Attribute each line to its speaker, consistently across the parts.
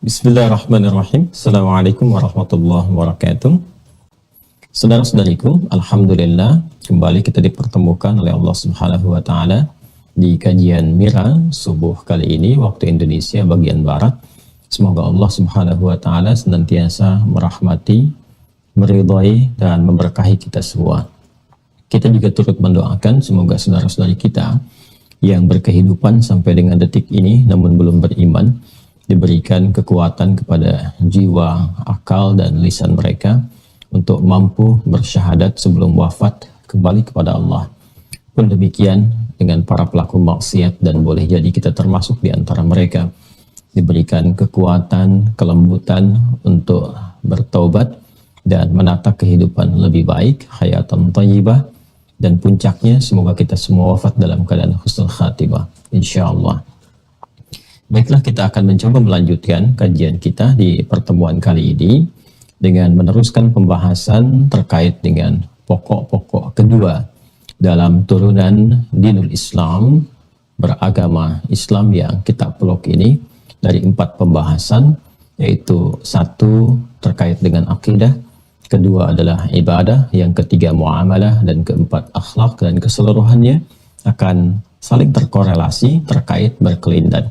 Speaker 1: Bismillahirrahmanirrahim. Assalamualaikum warahmatullahi wabarakatuh. Saudara-saudariku, alhamdulillah kembali kita dipertemukan oleh Allah Subhanahu wa taala di kajian Mira subuh kali ini waktu Indonesia bagian barat. Semoga Allah Subhanahu wa taala senantiasa merahmati, meridhai dan memberkahi kita semua. Kita juga turut mendoakan semoga saudara-saudari kita yang berkehidupan sampai dengan detik ini namun belum beriman diberikan kekuatan kepada jiwa, akal, dan lisan mereka untuk mampu bersyahadat sebelum wafat kembali kepada Allah. Pun demikian dengan para pelaku maksiat dan boleh jadi kita termasuk di antara mereka diberikan kekuatan, kelembutan untuk bertaubat dan menata kehidupan lebih baik, hayatan thayyibah, dan puncaknya semoga kita semua wafat dalam keadaan husnul khatimah insyaallah. Baiklah, kita akan mencoba melanjutkan kajian kita di pertemuan kali ini dengan meneruskan pembahasan terkait dengan pokok-pokok kedua dalam turunan Dinul Islam, beragama Islam yang kita peluk ini dari 4 pembahasan, yaitu 1 terkait dengan akidah, kedua adalah ibadah, yang ketiga muamalah, dan keempat akhlak, dan keseluruhannya akan saling terkorelasi terkait berkelindan.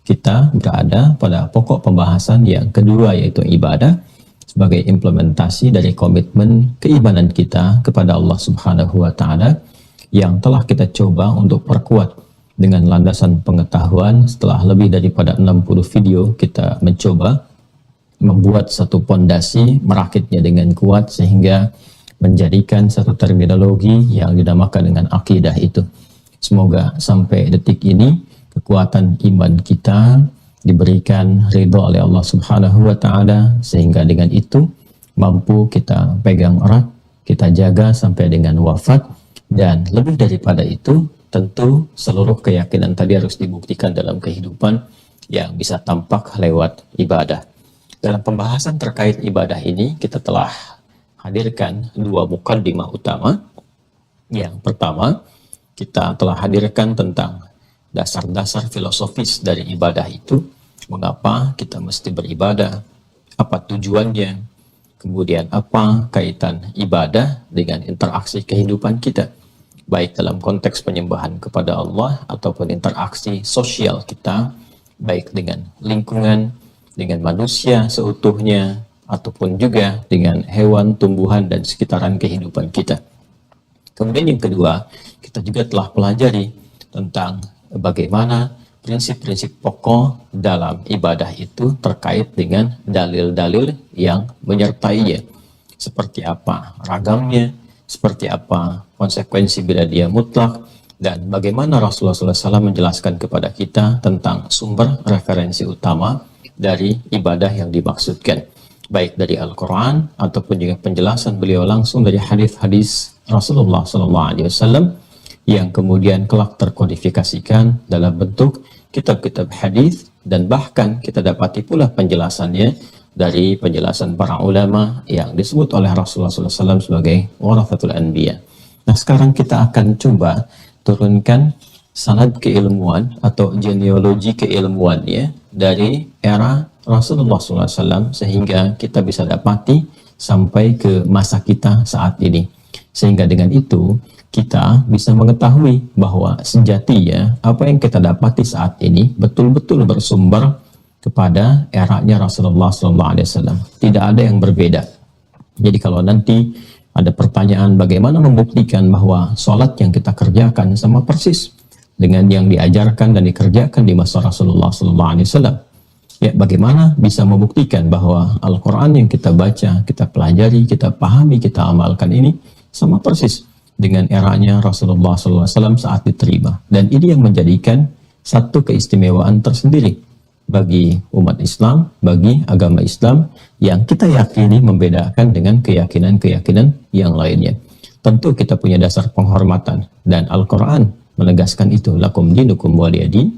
Speaker 1: Kita berada pada pokok pembahasan yang kedua, yaitu ibadah sebagai implementasi dari komitmen keimanan kita kepada Allah Subhanahu wa taala yang telah kita coba untuk perkuat dengan landasan pengetahuan. Setelah lebih daripada 60 video kita mencoba membuat satu pondasi, merakitnya dengan kuat sehingga menjadikan satu terminologi yang dinamakan dengan akidah itu. Semoga sampai detik ini kekuatan iman kita diberikan ridho oleh Allah Subhanahu wa taala sehingga dengan itu mampu kita pegang erat, kita jaga sampai dengan wafat, dan lebih daripada itu tentu seluruh keyakinan tadi harus dibuktikan dalam kehidupan yang bisa tampak lewat ibadah. Dalam pembahasan terkait ibadah ini kita telah hadirkan 2 mukaddimah utama. Yang pertama, kita telah hadirkan tentang dasar-dasar filosofis dari ibadah itu, mengapa kita mesti beribadah, apa tujuannya, kemudian apa kaitan ibadah dengan interaksi kehidupan kita, baik dalam konteks penyembahan kepada Allah ataupun interaksi sosial kita, baik dengan lingkungan, dengan manusia seutuhnya, ataupun juga dengan hewan, tumbuhan, dan sekitaran kehidupan kita. Kemudian yang kedua, kita juga telah pelajari tentang bagaimana prinsip-prinsip pokok dalam ibadah itu terkait dengan dalil-dalil yang menyertainya. Seperti apa ragamnya, seperti apa konsekuensi bila dia mutlak, dan bagaimana Rasulullah SAW menjelaskan kepada kita tentang sumber referensi utama dari ibadah yang dimaksudkan, baik dari Al-Quran ataupun juga penjelasan beliau langsung dari hadis-hadis Rasulullah SAW yang kemudian kelak terkodifikasikan dalam bentuk kitab-kitab hadis, dan bahkan kita dapati pula penjelasannya dari penjelasan para ulama yang disebut oleh Rasulullah SAW sebagai warathatul anbiya. Nah, sekarang kita akan coba turunkan sanad keilmuan atau genealogi keilmuannya dari era Rasulullah SAW sehingga kita bisa dapati sampai ke masa kita saat ini. Sehingga dengan itu kita bisa mengetahui bahwa sejatinya apa yang kita dapati saat ini betul-betul bersumber kepada eranya Rasulullah SAW. Tidak ada yang berbeda. Jadi kalau nanti ada pertanyaan bagaimana membuktikan bahwa sholat yang kita kerjakan sama persis dengan yang diajarkan dan dikerjakan di masa Rasulullah SAW, ya bagaimana bisa membuktikan bahwa Al-Quran yang kita baca, kita pelajari, kita pahami, kita amalkan ini sama persis dengan eranya Rasulullah SAW saat diterima. Dan ini yang menjadikan satu keistimewaan tersendiri bagi umat Islam, bagi agama Islam yang kita yakini membedakan dengan keyakinan-keyakinan yang lainnya. Tentu kita punya dasar penghormatan, dan Al-Quran menegaskan itu, lakum dinukum waliyadin,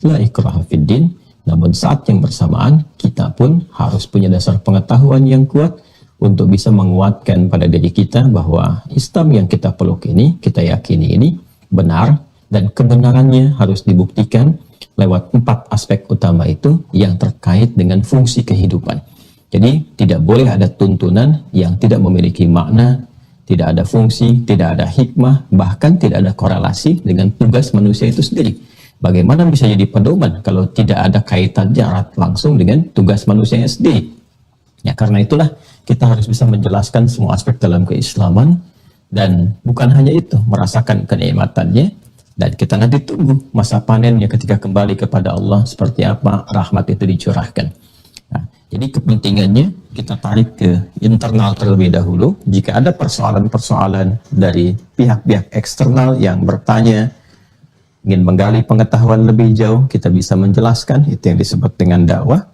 Speaker 1: la ikraha fid din. Namun saat yang bersamaan kita pun harus punya dasar pengetahuan yang kuat untuk bisa menguatkan pada diri kita bahwa Islam yang kita peluk ini, kita yakini ini benar, dan kebenarannya harus dibuktikan lewat 4 aspek utama itu yang terkait dengan fungsi kehidupan. Jadi tidak boleh ada tuntunan yang tidak memiliki makna, tidak ada fungsi, tidak ada hikmah, bahkan tidak ada korelasi dengan tugas manusia itu sendiri. Bagaimana bisa jadi pedoman kalau tidak ada kaitan jarak langsung dengan tugas manusianya sendiri? Ya, karena itulah kita harus bisa menjelaskan semua aspek dalam keislaman, dan bukan hanya itu, merasakan kenikmatannya, dan kita nanti tunggu masa panennya ketika kembali kepada Allah seperti apa rahmat itu dicurahkan. Nah, jadi kepentingannya kita tarik ke internal terlebih dahulu. Jika ada persoalan-persoalan dari pihak-pihak eksternal yang bertanya, ingin menggali pengetahuan lebih jauh, kita bisa menjelaskan, itu yang disebut dengan dakwah.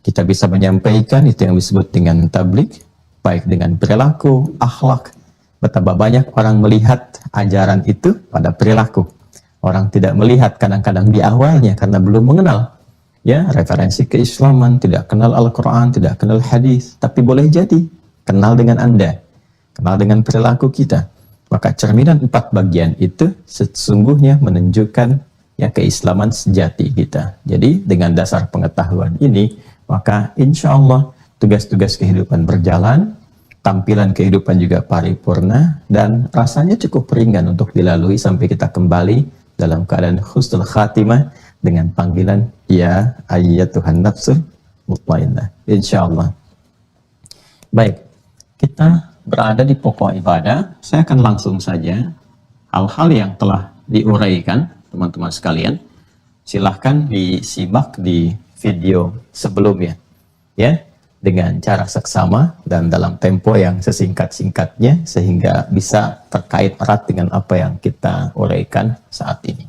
Speaker 1: Kita bisa menyampaikan, itu yang disebut dengan tablik, baik dengan perilaku, akhlak. Betapa banyak orang melihat ajaran itu pada perilaku. Orang tidak melihat kadang-kadang di awalnya karena belum mengenal ya referensi keislaman, tidak kenal Al-Quran, tidak kenal hadis, tapi boleh jadi kenal dengan Anda, kenal dengan perilaku kita. Maka cerminan 4 bagian itu sesungguhnya menunjukkan ya keislaman sejati kita. Jadi dengan dasar pengetahuan ini, maka insya Allah tugas-tugas kehidupan berjalan, tampilan kehidupan juga paripurna, dan rasanya cukup ringan untuk dilalui sampai kita kembali dalam keadaan husnul khatimah dengan panggilan ya ayyatuhan nafsul mutmainnah, insyaallah. Baik, kita berada di pokok ibadah. Saya akan langsung saja hal-hal yang telah diuraikan teman-teman sekalian, silahkan disimak di video sebelumnya ya, dengan cara seksama dan dalam tempo yang sesingkat-singkatnya sehingga bisa terkait erat dengan apa yang kita uraikan saat ini.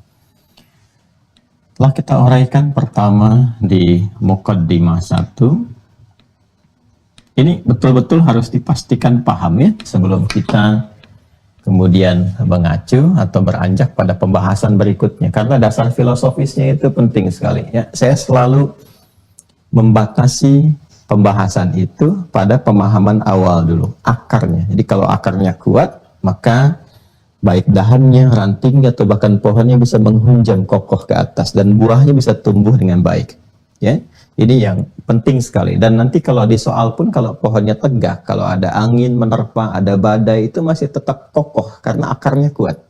Speaker 1: Telah kita uraikan pertama di Muqaddimah 1. Ini betul-betul harus dipastikan paham ya sebelum kita kemudian mengacu atau beranjak pada pembahasan berikutnya, karena dasar filosofisnya itu penting sekali ya. Saya selalu membatasi pembahasan itu pada pemahaman awal dulu, akarnya. Jadi kalau akarnya kuat, maka baik dahannya, rantingnya, atau bahkan pohonnya bisa menghunjam kokoh ke atas dan buahnya bisa tumbuh dengan baik. Ya, ini yang penting sekali. Dan nanti kalau di soal pun, kalau pohonnya tegak, kalau ada angin menerpa, ada badai, itu masih tetap kokoh karena akarnya kuat.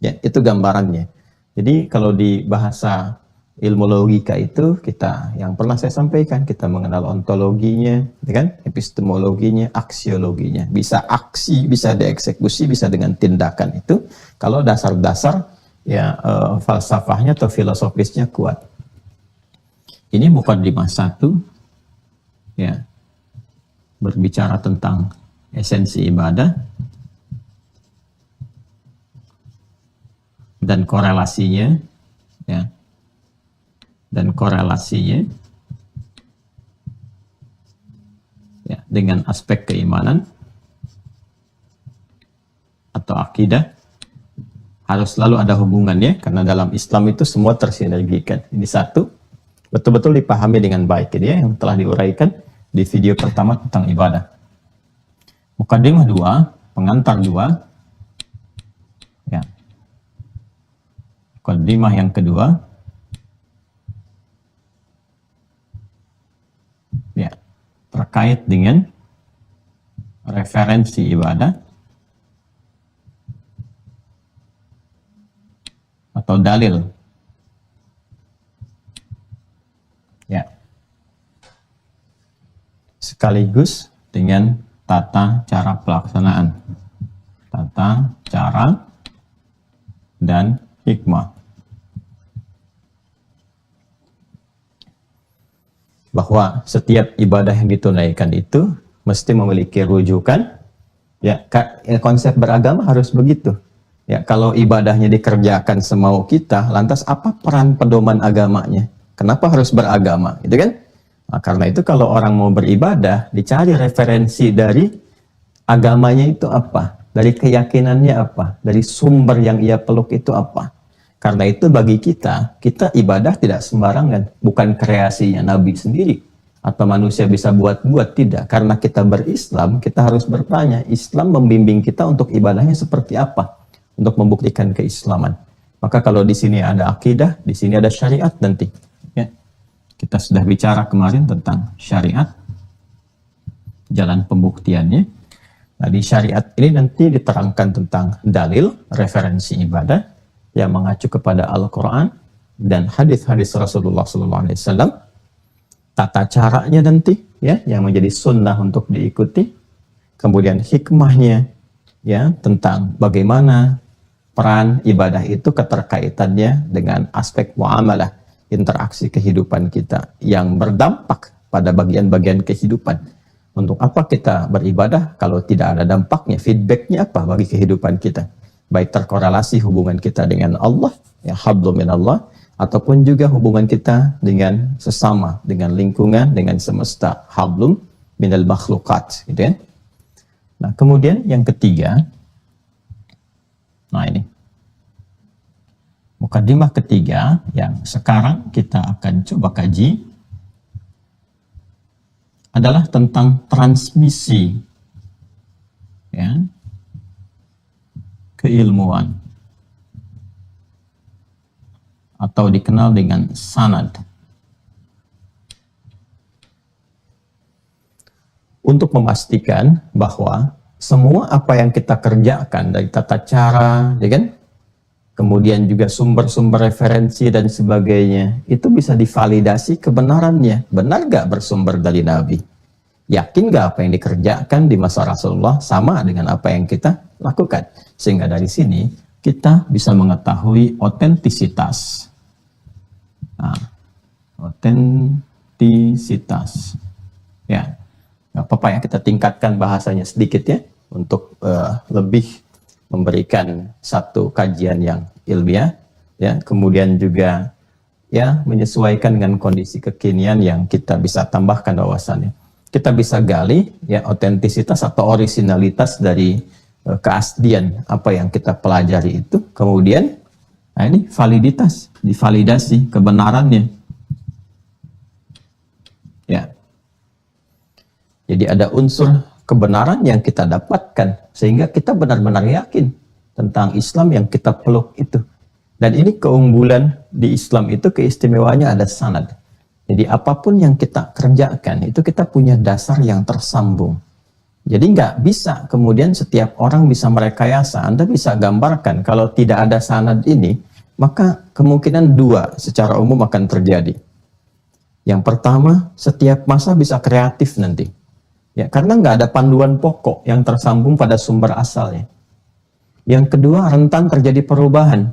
Speaker 1: Ya, itu gambarannya. Jadi kalau di bahasa ilmu logika itu, kita yang pernah saya sampaikan, kita mengenal ontologinya, kan, epistemologinya, aksiologinya. Bisa aksi, bisa dieksekusi, bisa dengan tindakan. Itu kalau dasar-dasar ya falsafahnya atau filosofisnya kuat. Ini Muqaddimah 1 ya, berbicara tentang esensi ibadah dan korelasinya ya, dan korelasinya ya, dengan aspek keimanan atau akidah. Harus selalu ada hubungannya, karena dalam Islam itu semua tersinergikan. Ini satu, betul-betul dipahami dengan baik ini ya, yang telah diuraikan di video pertama tentang ibadah. Muqaddimah 2, pengantar 2 ya. Muqaddimah yang kedua ya, terkait dengan referensi ibadah atau dalil ya, sekaligus dengan tata cara pelaksanaan, tata cara dan hikmah. Bahwa setiap ibadah yang ditunaikan itu mesti memiliki rujukan ya, konsep beragama harus begitu ya. Kalau ibadahnya dikerjakan semau kita, lantas apa peran pedoman agamanya? Kenapa harus beragama, gitu kan? Nah, karena itu kalau orang mau beribadah, dicari referensi dari agamanya itu apa, dari keyakinannya apa, dari sumber yang ia peluk itu apa. Karena itu bagi kita ibadah tidak sembarangan, bukan kreasinya Nabi sendiri atau manusia bisa buat-buat, tidak. Karena kita berislam, kita harus bertanya, Islam membimbing kita untuk ibadahnya seperti apa untuk membuktikan keislaman. Maka kalau di sini ada akidah, di sini ada syariat nanti. Ya. Kita sudah bicara kemarin tentang syariat, jalan pembuktiannya. Nah, di syariat ini nanti diterangkan tentang dalil, referensi ibadah yang mengacu kepada Al-Quran dan hadis-hadis Rasulullah SAW. Tata caranya nanti, ya, yang menjadi sunnah untuk diikuti. Kemudian hikmahnya, ya, tentang bagaimana peran ibadah itu keterkaitannya dengan aspek muamalah, interaksi kehidupan kita yang berdampak pada bagian-bagian kehidupan. Untuk apa kita beribadah kalau tidak ada dampaknya, feedbacknya apa bagi kehidupan kita? Baik terkorelasi hubungan kita dengan Allah, ya, hablum minallah, ataupun juga hubungan kita dengan sesama, dengan lingkungan, dengan semesta, hablum minal makhlukat, gitu ya. Nah, kemudian yang ketiga, nah ini mukadimah ketiga yang sekarang kita akan coba kaji adalah tentang transmisi, ya, keilmuan atau dikenal dengan sanad. Untuk memastikan bahwa semua apa yang kita kerjakan dari tata cara, ya kan? Kemudian juga sumber-sumber referensi dan sebagainya, itu bisa divalidasi kebenarannya. Benar gak bersumber dari Nabi? Yakin gak apa yang dikerjakan di masa Rasulullah sama dengan apa yang kita lakukan? Sehingga dari sini kita bisa mengetahui otentisitas. Nah, otentisitas. Ya, gak apa-apa ya, kita tingkatkan bahasanya sedikit ya, untuk lebih memberikan satu kajian yang ilmiah, ya, kemudian juga ya menyesuaikan dengan kondisi kekinian yang kita bisa tambahkan wawasannya. Kita bisa gali ya otentisitas atau orisinalitas dari keaslian apa yang kita pelajari itu, kemudian nah ini validitas, divalidasi kebenarannya. Ya. Jadi ada unsur kebenaran yang kita dapatkan sehingga kita benar-benar yakin tentang Islam yang kita peluk itu. Dan ini keunggulan di Islam itu, keistimewaannya ada sanad. Jadi apapun yang kita kerjakan itu kita punya dasar yang tersambung. Jadi nggak bisa kemudian setiap orang bisa merekayasa. Anda bisa gambarkan kalau tidak ada sanad ini, maka kemungkinan dua secara umum akan terjadi. Yang pertama, setiap masa bisa kreatif nanti. Ya, karena nggak ada panduan pokok yang tersambung pada sumber asalnya. Yang kedua, rentan terjadi perubahan.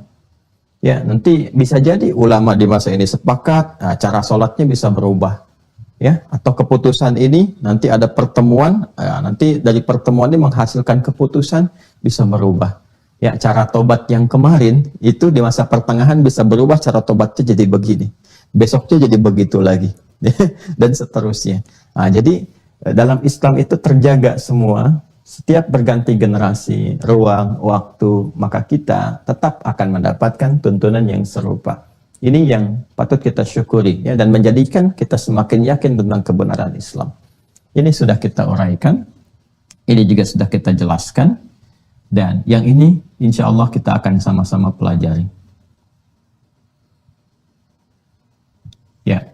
Speaker 1: Ya, nanti bisa jadi ulama di masa ini sepakat, nah, cara sholatnya bisa berubah. Ya, atau keputusan ini nanti ada pertemuan, nanti dari pertemuan ini menghasilkan keputusan bisa berubah. Ya, cara tobat yang kemarin itu di masa pertengahan bisa berubah, cara tobatnya jadi begini. Besoknya jadi begitu lagi. Dan seterusnya. Nah, jadi dalam Islam itu terjaga semua, setiap berganti generasi, ruang, waktu, maka kita tetap akan mendapatkan tuntunan yang serupa. Ini yang patut kita syukuri ya, dan menjadikan kita semakin yakin tentang kebenaran Islam. Ini sudah kita uraikan, ini juga sudah kita jelaskan, dan yang ini insya Allah kita akan sama-sama pelajari. Ya,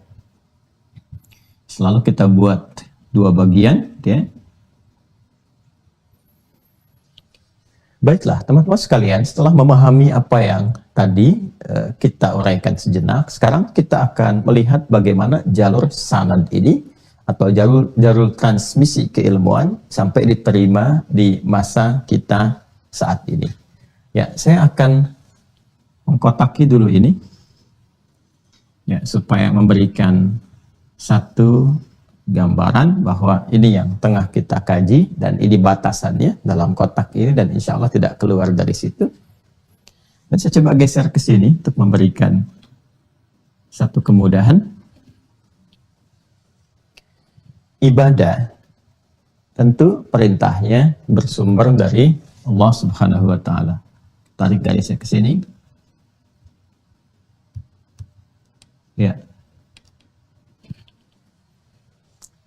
Speaker 1: selalu kita buat dua bagian, ya. Baiklah, teman-teman sekalian, setelah memahami apa yang tadi kita uraikan sejenak, sekarang kita akan melihat bagaimana jalur sanad ini atau jalur transmisi keilmuan sampai diterima di masa kita saat ini. Ya, saya akan mengkotaki dulu ini, ya, supaya memberikan satu gambaran bahwa ini yang tengah kita kaji dan ini batasannya dalam kotak ini, dan insya Allah tidak keluar dari situ. Dan saya coba geser ke sini untuk memberikan satu kemudahan. Ibadah tentu perintahnya bersumber dari Allah Subhanahu wa Ta'ala. Tarik garisnya ke sini. Ya.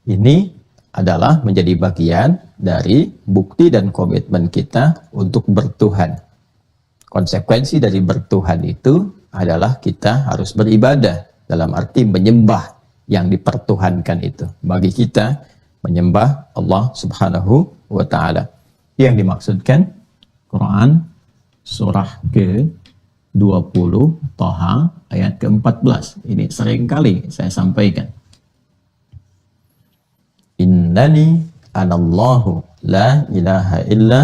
Speaker 1: Ini adalah menjadi bagian dari bukti dan komitmen kita untuk bertuhan. Konsekuensi dari bertuhan itu adalah kita harus beribadah, dalam arti menyembah yang dipertuhankan itu. Bagi kita menyembah Allah Subhanahu wa Ta'ala. Yang dimaksudkan Quran surah ke-20 Thaha ayat ke-14. Ini sering kali saya sampaikan. Innani anallahu la ilaha illa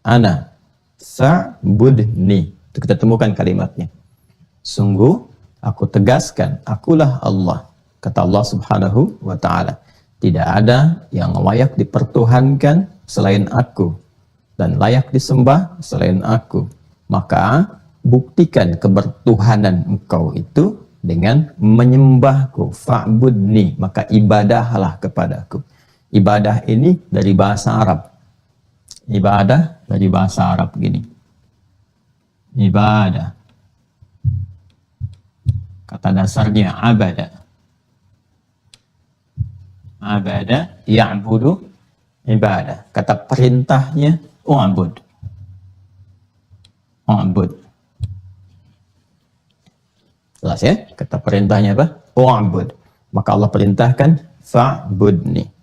Speaker 1: ana fa'budni. Itu kita temukan kalimatnya. Sungguh aku tegaskan, akulah Allah. Kata Allah Subhanahu wa Ta'ala, tidak ada yang layak dipertuhankan selain aku dan layak disembah selain aku. Maka buktikan kebertuhanan engkau itu dengan menyembahku. Fa'budni, maka ibadahlah kepadaku. Ibadah ini dari bahasa Arab. Ibadah dari bahasa Arab gini. Ibadah. Kata dasarnya abada. Abada ya'budu ibadah. Kata perintahnya u'bud. U'bud. Jelas ya? Kata perintahnya apa? U'bud. Maka Allah perintahkan fa'budni.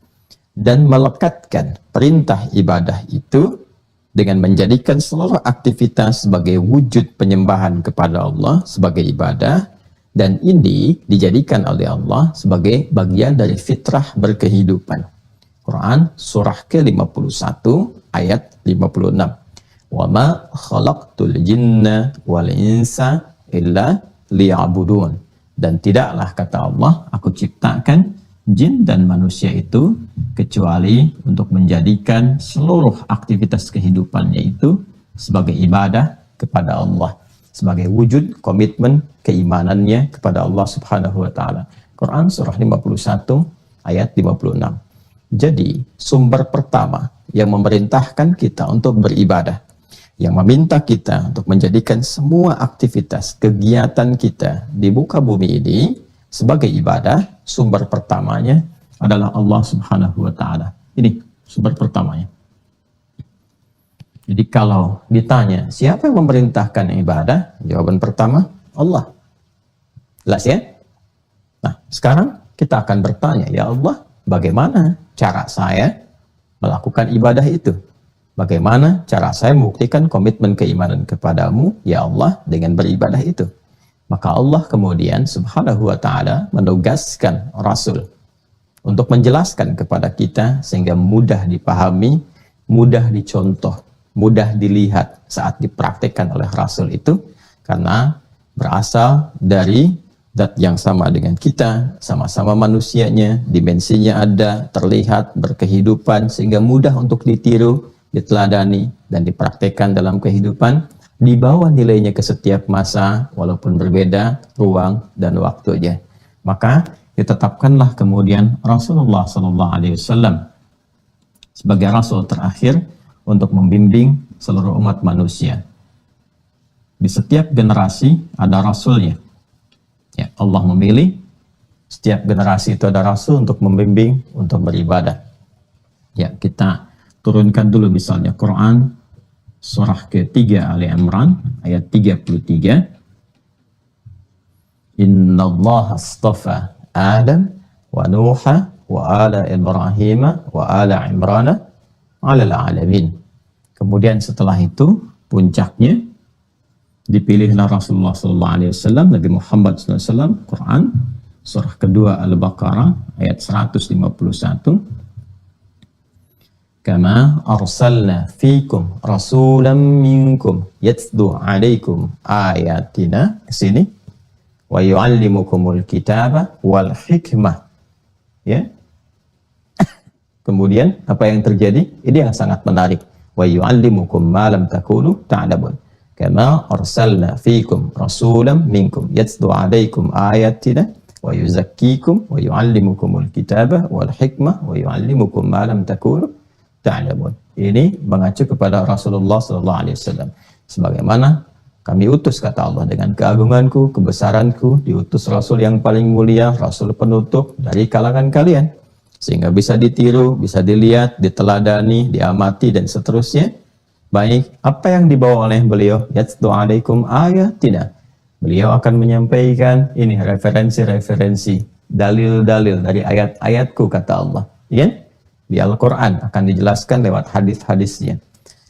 Speaker 1: Dan melekatkan perintah ibadah itu dengan menjadikan seluruh aktivitas sebagai wujud penyembahan kepada Allah sebagai ibadah, dan ini dijadikan oleh Allah sebagai bagian dari fitrah berkehidupan. Quran surah ke-51 ayat 56. Wa ma khalaqtul jinna wal insa illa liya'budun. Dan tidaklah, kata Allah, aku ciptakan jin dan manusia itu kecuali untuk menjadikan seluruh aktivitas kehidupannya itu sebagai ibadah kepada Allah, sebagai wujud komitmen keimanannya kepada Allah Subhanahu wa Ta'ala. Quran surah 51 ayat 56. Jadi sumber pertama yang memerintahkan kita untuk beribadah, yang meminta kita untuk menjadikan semua aktivitas kegiatan kita di muka bumi ini sebagai ibadah, sumber pertamanya adalah Allah Subhanahu wa Ta'ala. Ini sumber pertamanya. Jadi kalau ditanya siapa yang memerintahkan ibadah, jawaban pertama Allah. Jelas ya? Nah, sekarang kita akan bertanya, ya Allah, bagaimana cara saya melakukan ibadah itu? Bagaimana cara saya membuktikan komitmen keimanan kepadamu, ya Allah, dengan beribadah itu? Maka Allah kemudian Subhanahu wa Ta'ala menugaskan Rasul untuk menjelaskan kepada kita sehingga mudah dipahami, mudah dicontoh, mudah dilihat saat dipraktikkan oleh Rasul itu, karena berasal dari zat yang sama dengan kita, sama-sama manusianya, dimensinya ada, terlihat, berkehidupan, sehingga mudah untuk ditiru, diteladani, dan dipraktikkan dalam kehidupan, dibawa nilainya ke setiap masa, walaupun berbeda ruang dan waktunya. Maka ditetapkanlah kemudian Rasulullah SAW sebagai Rasul terakhir untuk membimbing seluruh umat manusia. Di setiap generasi ada Rasulnya. Ya, Allah memilih setiap generasi itu ada Rasul untuk membimbing, untuk beribadah. Ya, kita turunkan dulu misalnya Quran surah ke-3 Ali Imran ayat 33. Inna Allah astafa Adam wa Nuha wa ala Ibrahim wa ala Imran ala alamin. Kemudian setelah itu puncaknya dipilihlah Rasulullah SAW, Nabi Muhammad SAW. Quran surah kedua Al-Baqarah ayat 151. Kama arsalna fikum rasulan minkum yatlu alaikum ayatina, kesini, wa yuallimukumul kitaba wal hikmah. Ya. Kemudian apa yang terjadi? Ini yang sangat menarik. Wa yuallimukum ma lam takunu ta'lamun. Kama arsalna fikum rasulan minkum yatlu alaikum ayatina wa yuzakkikum wa yuallimukumul kitaba wal hikmah wa yuallimukum ma lam takunu ta'lamun. Ini mengacu kepada Rasulullah SAW. Sebagaimana kami utus, kata Allah, dengan keagunganku, kebesaranku, diutus Rasul yang paling mulia, Rasul penutup dari kalangan kalian, sehingga bisa ditiru, bisa dilihat, diteladani, diamati, dan seterusnya. Baik, apa yang dibawa oleh beliau? Yatlu alaikum ayatina. Beliau akan menyampaikan ini referensi-referensi, dalil-dalil dari ayat-ayatku, kata Allah. Ya? Di Al-Quran akan dijelaskan lewat hadis-hadisnya.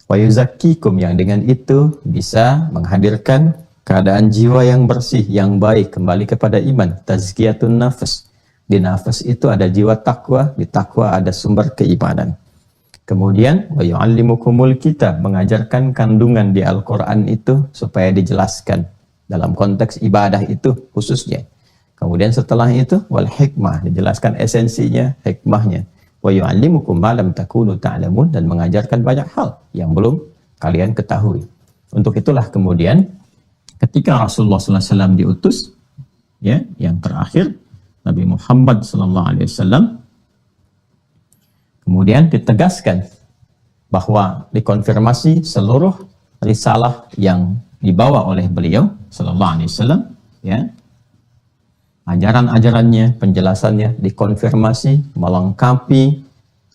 Speaker 1: Wa yuzakkikum, yang dengan itu bisa menghadirkan keadaan jiwa yang bersih, yang baik, kembali kepada iman. Tazkiyatun nafas. Di nafas itu ada jiwa takwa, di takwa ada sumber keimanan. Kemudian wa yu'allimukumul kitab, mengajarkan kandungan di Al-Quran itu supaya dijelaskan dalam konteks ibadah itu khususnya. Kemudian setelah itu wal hikmah, dijelaskan esensinya, hikmahnya. Wa yu'allimukum ma lam takunu ta'lamun, dan mengajarkan banyak hal yang belum kalian ketahui. Untuk itulah kemudian ketika Rasulullah SAW diutus, ya, yang terakhir Nabi Muhammad SAW, kemudian ditegaskan bahwa dikonfirmasi seluruh risalah yang dibawa oleh beliau sallallahu alaihi wasallam, ya, ajaran-ajarannya, penjelasannya dikonfirmasi, melengkapi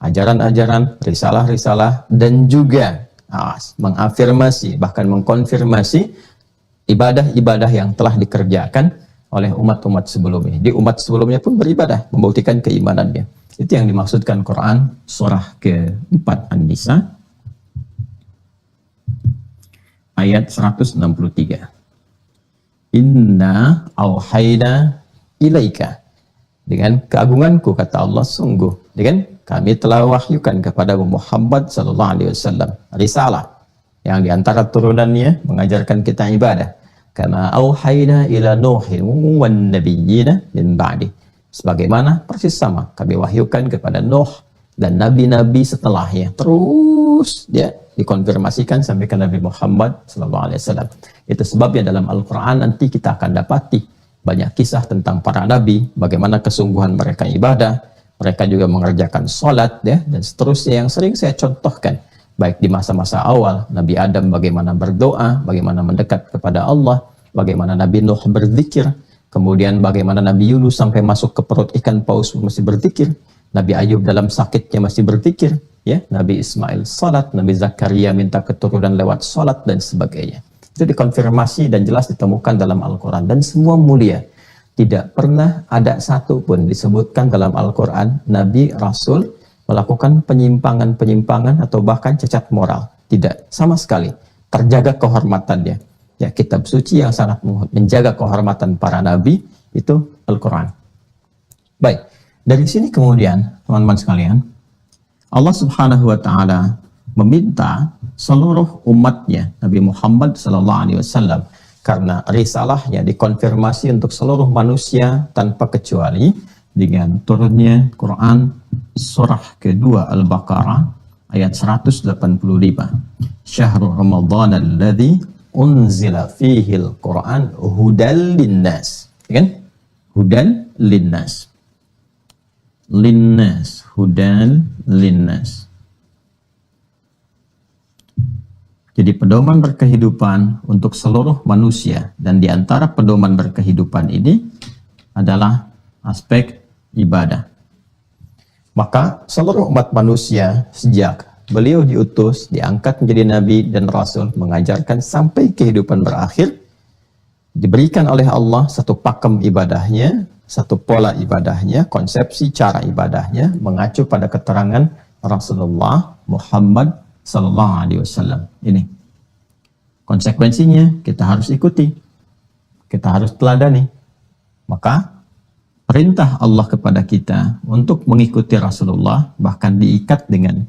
Speaker 1: ajaran-ajaran, risalah-risalah, dan juga mengafirmasi, bahkan mengkonfirmasi ibadah-ibadah yang telah dikerjakan oleh umat-umat sebelumnya. Di umat sebelumnya pun beribadah, membuktikan keimanannya. Itu yang dimaksudkan Quran surah ke-4 An-Nisa ayat 163. Inna auhayna ilaika, dengan keagunganku, kata Allah, sungguh dengan kami telah wahyukan kepada Muhammad sallallahu alaihi wasallam risalah yang diantara turunannya mengajarkan kita ibadah. Kama auhayna ila nuhin wan nabiyyina min ba'di, sebagaimana persis sama kami wahyukan kepada Nuh dan nabi-nabi setelahnya. Terus dia dikonfirmasikan sampai ke Nabi Muhammad SAW. Itu sebabnya dalam Al-Quran nanti kita akan dapati banyak kisah tentang para nabi, bagaimana kesungguhan mereka ibadah, mereka juga mengerjakan sholat, ya, dan seterusnya yang sering saya contohkan. Baik di masa-masa awal, Nabi Adam bagaimana berdoa, bagaimana mendekat kepada Allah, bagaimana Nabi Nuh berzikir, kemudian bagaimana Nabi Yunus sampai masuk ke perut ikan paus masih berzikir, Nabi Ayub dalam sakitnya masih berzikir, ya, Nabi Ismail salat, Nabi Zakaria minta keturunan lewat salat, dan sebagainya. Itu dikonfirmasi dan jelas ditemukan dalam Al-Quran, dan semua mulia. Tidak pernah ada satu pun disebutkan dalam Al-Quran Nabi Rasul melakukan penyimpangan-penyimpangan atau bahkan cacat moral. Tidak, sama sekali. Terjaga kehormatannya. Ya, kitab suci yang sangat menjaga kehormatan para nabi itu Al-Quran. Baik, dari sini kemudian teman-teman sekalian, Allah Subhanahu wa taala meminta seluruh umatnya Nabi Muhammad SAW, karena risalahnya dikonfirmasi untuk seluruh manusia tanpa kecuali, dengan turunnya Quran surah kedua Al-Baqarah ayat 185. Syahrul Ramadan alladzi unzila fihi al-Quran hudal linnas. Kan? Hudal linnas. Linnas, hudal linnas. Jadi pedoman berkehidupan untuk seluruh manusia, dan di antara pedoman berkehidupan ini adalah aspek ibadah. Maka seluruh umat manusia sejak beliau diutus, diangkat menjadi nabi dan rasul, mengajarkan sampai kehidupan berakhir, diberikan oleh Allah satu pakem ibadahnya, satu pola ibadahnya, konsepsi cara ibadahnya mengacu pada keterangan Rasulullah Muhammad Sallallahu Alaihi Wasallam. Ini konsekuensinya kita harus ikuti, kita harus teladani. Maka perintah Allah kepada kita untuk mengikuti Rasulullah bahkan diikat dengan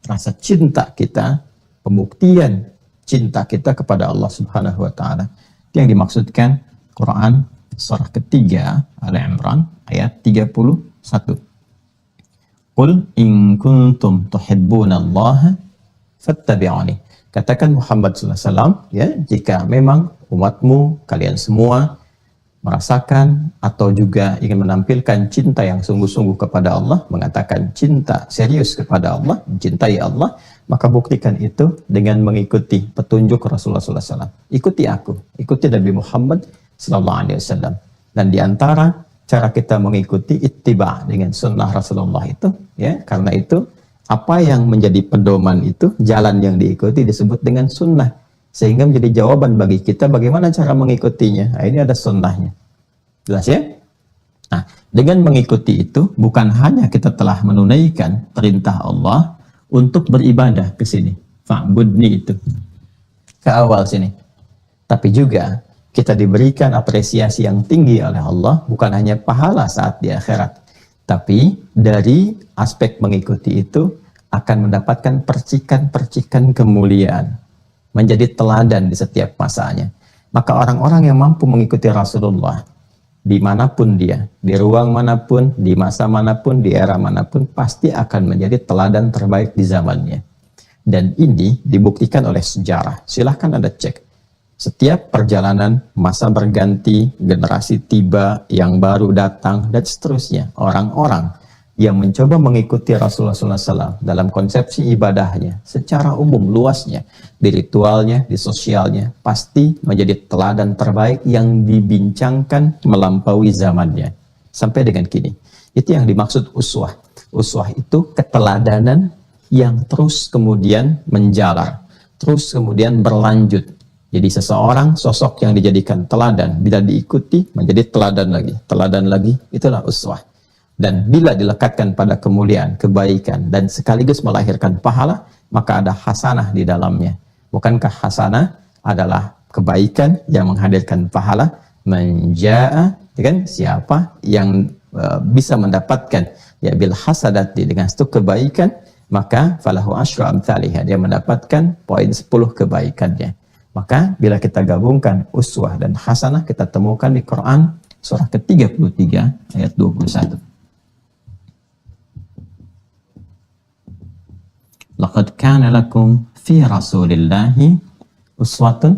Speaker 1: rasa cinta kita, pembuktian cinta kita kepada Allah Subhanahu Wa Taala. Itu yang dimaksudkan Quran surah ketiga Ali Imran ayat 31. Qul in kuntum tuhibbunallaha fattabi'uni. Katakan Muhammad SAW, ya, jika memang umatmu, kalian semua merasakan atau juga ingin menampilkan cinta yang sungguh-sungguh kepada Allah, mengatakan cinta serius kepada Allah, mencintai Allah, maka buktikan itu dengan mengikuti petunjuk Rasulullah SAW. Ikuti aku, ikuti Nabi Muhammad SAW. Dan diantara cara kita mengikuti ittiba dengan sunnah Rasulullah itu, ya, karena itu Apa yang menjadi pedoman itu, jalan yang diikuti disebut dengan sunnah. Sehingga menjadi jawaban bagi kita bagaimana cara mengikutinya. Nah, ini ada sunnahnya. Jelas ya? Nah, dengan mengikuti itu, bukan hanya kita telah menunaikan perintah Allah untuk beribadah ke sini. Fa'budni itu. Ke awal sini. Tapi juga kita diberikan apresiasi yang tinggi oleh Allah, bukan hanya pahala saat di akhirat. Tapi dari aspek mengikuti itu akan mendapatkan percikan-percikan kemuliaan. Menjadi teladan di setiap masanya. Maka orang-orang yang mampu mengikuti Rasulullah, dimanapun dia, di ruang manapun, di masa manapun, di era manapun, pasti akan menjadi teladan terbaik di zamannya. Dan ini dibuktikan oleh sejarah. Silahkan Anda cek. Setiap perjalanan, masa berganti, generasi tiba, yang baru datang, dan seterusnya. Orang-orang yang mencoba mengikuti Rasulullah SAW dalam konsepsi ibadahnya, secara umum, luasnya, di ritualnya, di sosialnya, pasti menjadi teladan terbaik yang dibincangkan melampaui zamannya. Sampai dengan kini. Itu yang dimaksud uswah. Uswah itu keteladanan yang terus kemudian menjalar, terus kemudian berlanjut. Jadi seseorang, sosok yang dijadikan teladan, bila diikuti menjadi teladan lagi, itulah uswah. Dan bila dilekatkan pada kemuliaan, kebaikan, dan sekaligus melahirkan pahala, maka ada hasanah di dalamnya. Bukankah hasanah adalah kebaikan yang menghadirkan pahala? Menja'a, kan? Siapa yang bisa mendapatkan ya bil hasadati, dengan satu kebaikan, maka falahu asyru amthaliha, dia mendapatkan poin 10 kebaikannya. Maka bila kita gabungkan uswah dan hasanah, kita temukan di Quran surah ke-33 ayat 21. Laqad kana lakum fi rasulillahi uswatun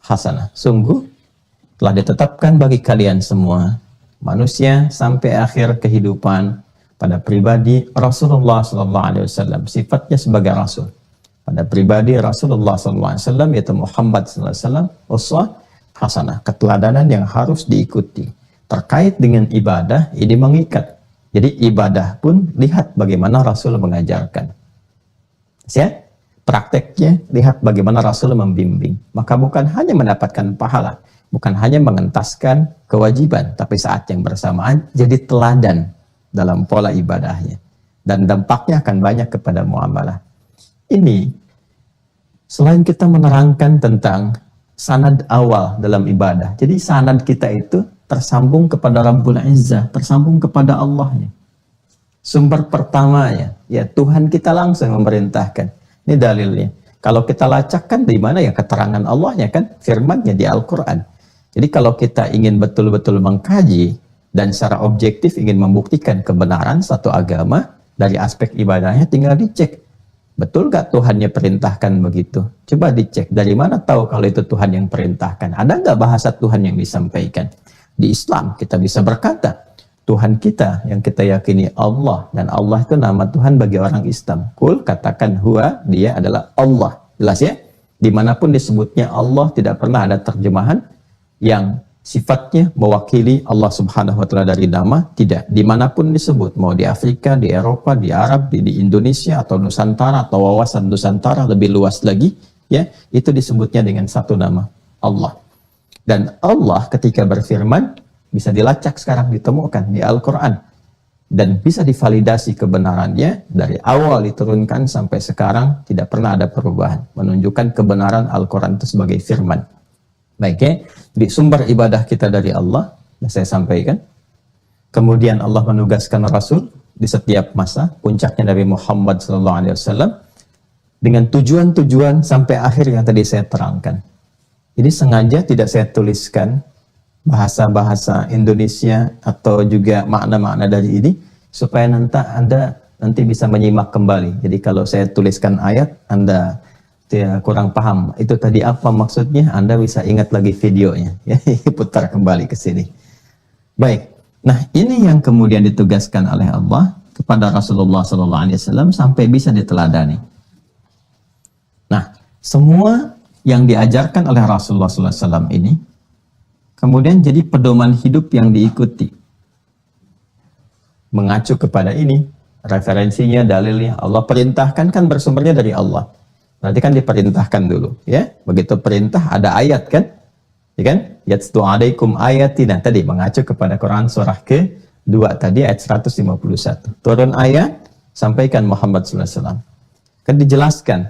Speaker 1: hasanah. Sungguh telah ditetapkan bagi kalian semua manusia sampai akhir kehidupan pada pribadi Rasulullah SAW. Sifatnya sebagai Rasul. Pada pribadi Rasulullah SAW, yaitu Muhammad SAW, uswah hasanah, keteladanan yang harus diikuti. Terkait dengan ibadah, ini mengikat. Jadi ibadah pun lihat bagaimana Rasul mengajarkan. Ya, prakteknya lihat bagaimana Rasul membimbing. Maka bukan hanya mendapatkan pahala, bukan hanya mengentaskan kewajiban, tapi saat yang bersamaan jadi teladan dalam pola ibadahnya. Dan dampaknya akan banyak kepada muamalah. Ini, selain kita menerangkan tentang sanad awal dalam ibadah, jadi sanad kita itu tersambung kepada Rabbul Izzah, tersambung kepada Allahnya. Sumber pertamanya, ya Tuhan kita langsung memerintahkan. Ini dalilnya. Kalau kita lacakkan di mana ya keterangan Allahnya kan, firman-Nya di Al-Quran. Jadi kalau kita ingin betul-betul mengkaji dan secara objektif ingin membuktikan kebenaran satu agama dari aspek ibadahnya, tinggal dicek. Betul gak Tuhannya perintahkan begitu? Coba dicek, dari mana tahu kalau itu Tuhan yang perintahkan? Ada nggak bahasa Tuhan yang disampaikan? Di Islam kita bisa berkata, Tuhan kita yang kita yakini Allah, dan Allah itu nama Tuhan bagi orang Islam. Kul, katakan huwa, dia adalah Allah. Jelas ya? Dimanapun disebutnya Allah, tidak pernah ada terjemahan yang sifatnya mewakili Allah Subhanahu wa Ta'ala dari nama, tidak. Dimanapun disebut, mau di Afrika, di Eropa, di Arab, di Indonesia, atau Nusantara, atau wawasan Nusantara lebih luas lagi, ya, itu disebutnya dengan satu nama, Allah. Dan Allah ketika berfirman, bisa dilacak sekarang, ditemukan di Al-Quran. Dan bisa divalidasi kebenarannya, dari awal diturunkan sampai sekarang, tidak pernah ada perubahan. Menunjukkan kebenaran Al-Quran itu sebagai firman. Baik ya, di sumber ibadah kita dari Allah, saya sampaikan. Kemudian Allah menugaskan Rasul di setiap masa, puncaknya Nabi Muhammad SAW, dengan tujuan-tujuan sampai akhir yang tadi saya terangkan. Jadi sengaja tidak saya tuliskan bahasa-bahasa Indonesia atau juga makna-makna dari ini, supaya Anda nanti bisa menyimak kembali. Jadi kalau saya tuliskan ayat, Anda kurang paham itu tadi apa maksudnya, Anda bisa ingat lagi videonya, ya, putar kembali ke sini. Baik, nah ini yang kemudian ditugaskan oleh Allah kepada Rasulullah SAW sampai bisa diteladani. Nah, semua yang diajarkan oleh Rasulullah SAW ini kemudian jadi pedoman hidup yang diikuti. Mengacu kepada ini, referensinya, dalilnya. Allah perintahkan kan bersumbernya dari Allah. Berarti kan diperintahkan dulu, ya. Begitu perintah ada ayat kan? Ya kan? Yatlu alaikum ayatina tadi mengacu kepada Quran surah ke-2 tadi ayat 151. Turun ayat, sampaikan Muhammad SAW. Kan dijelaskan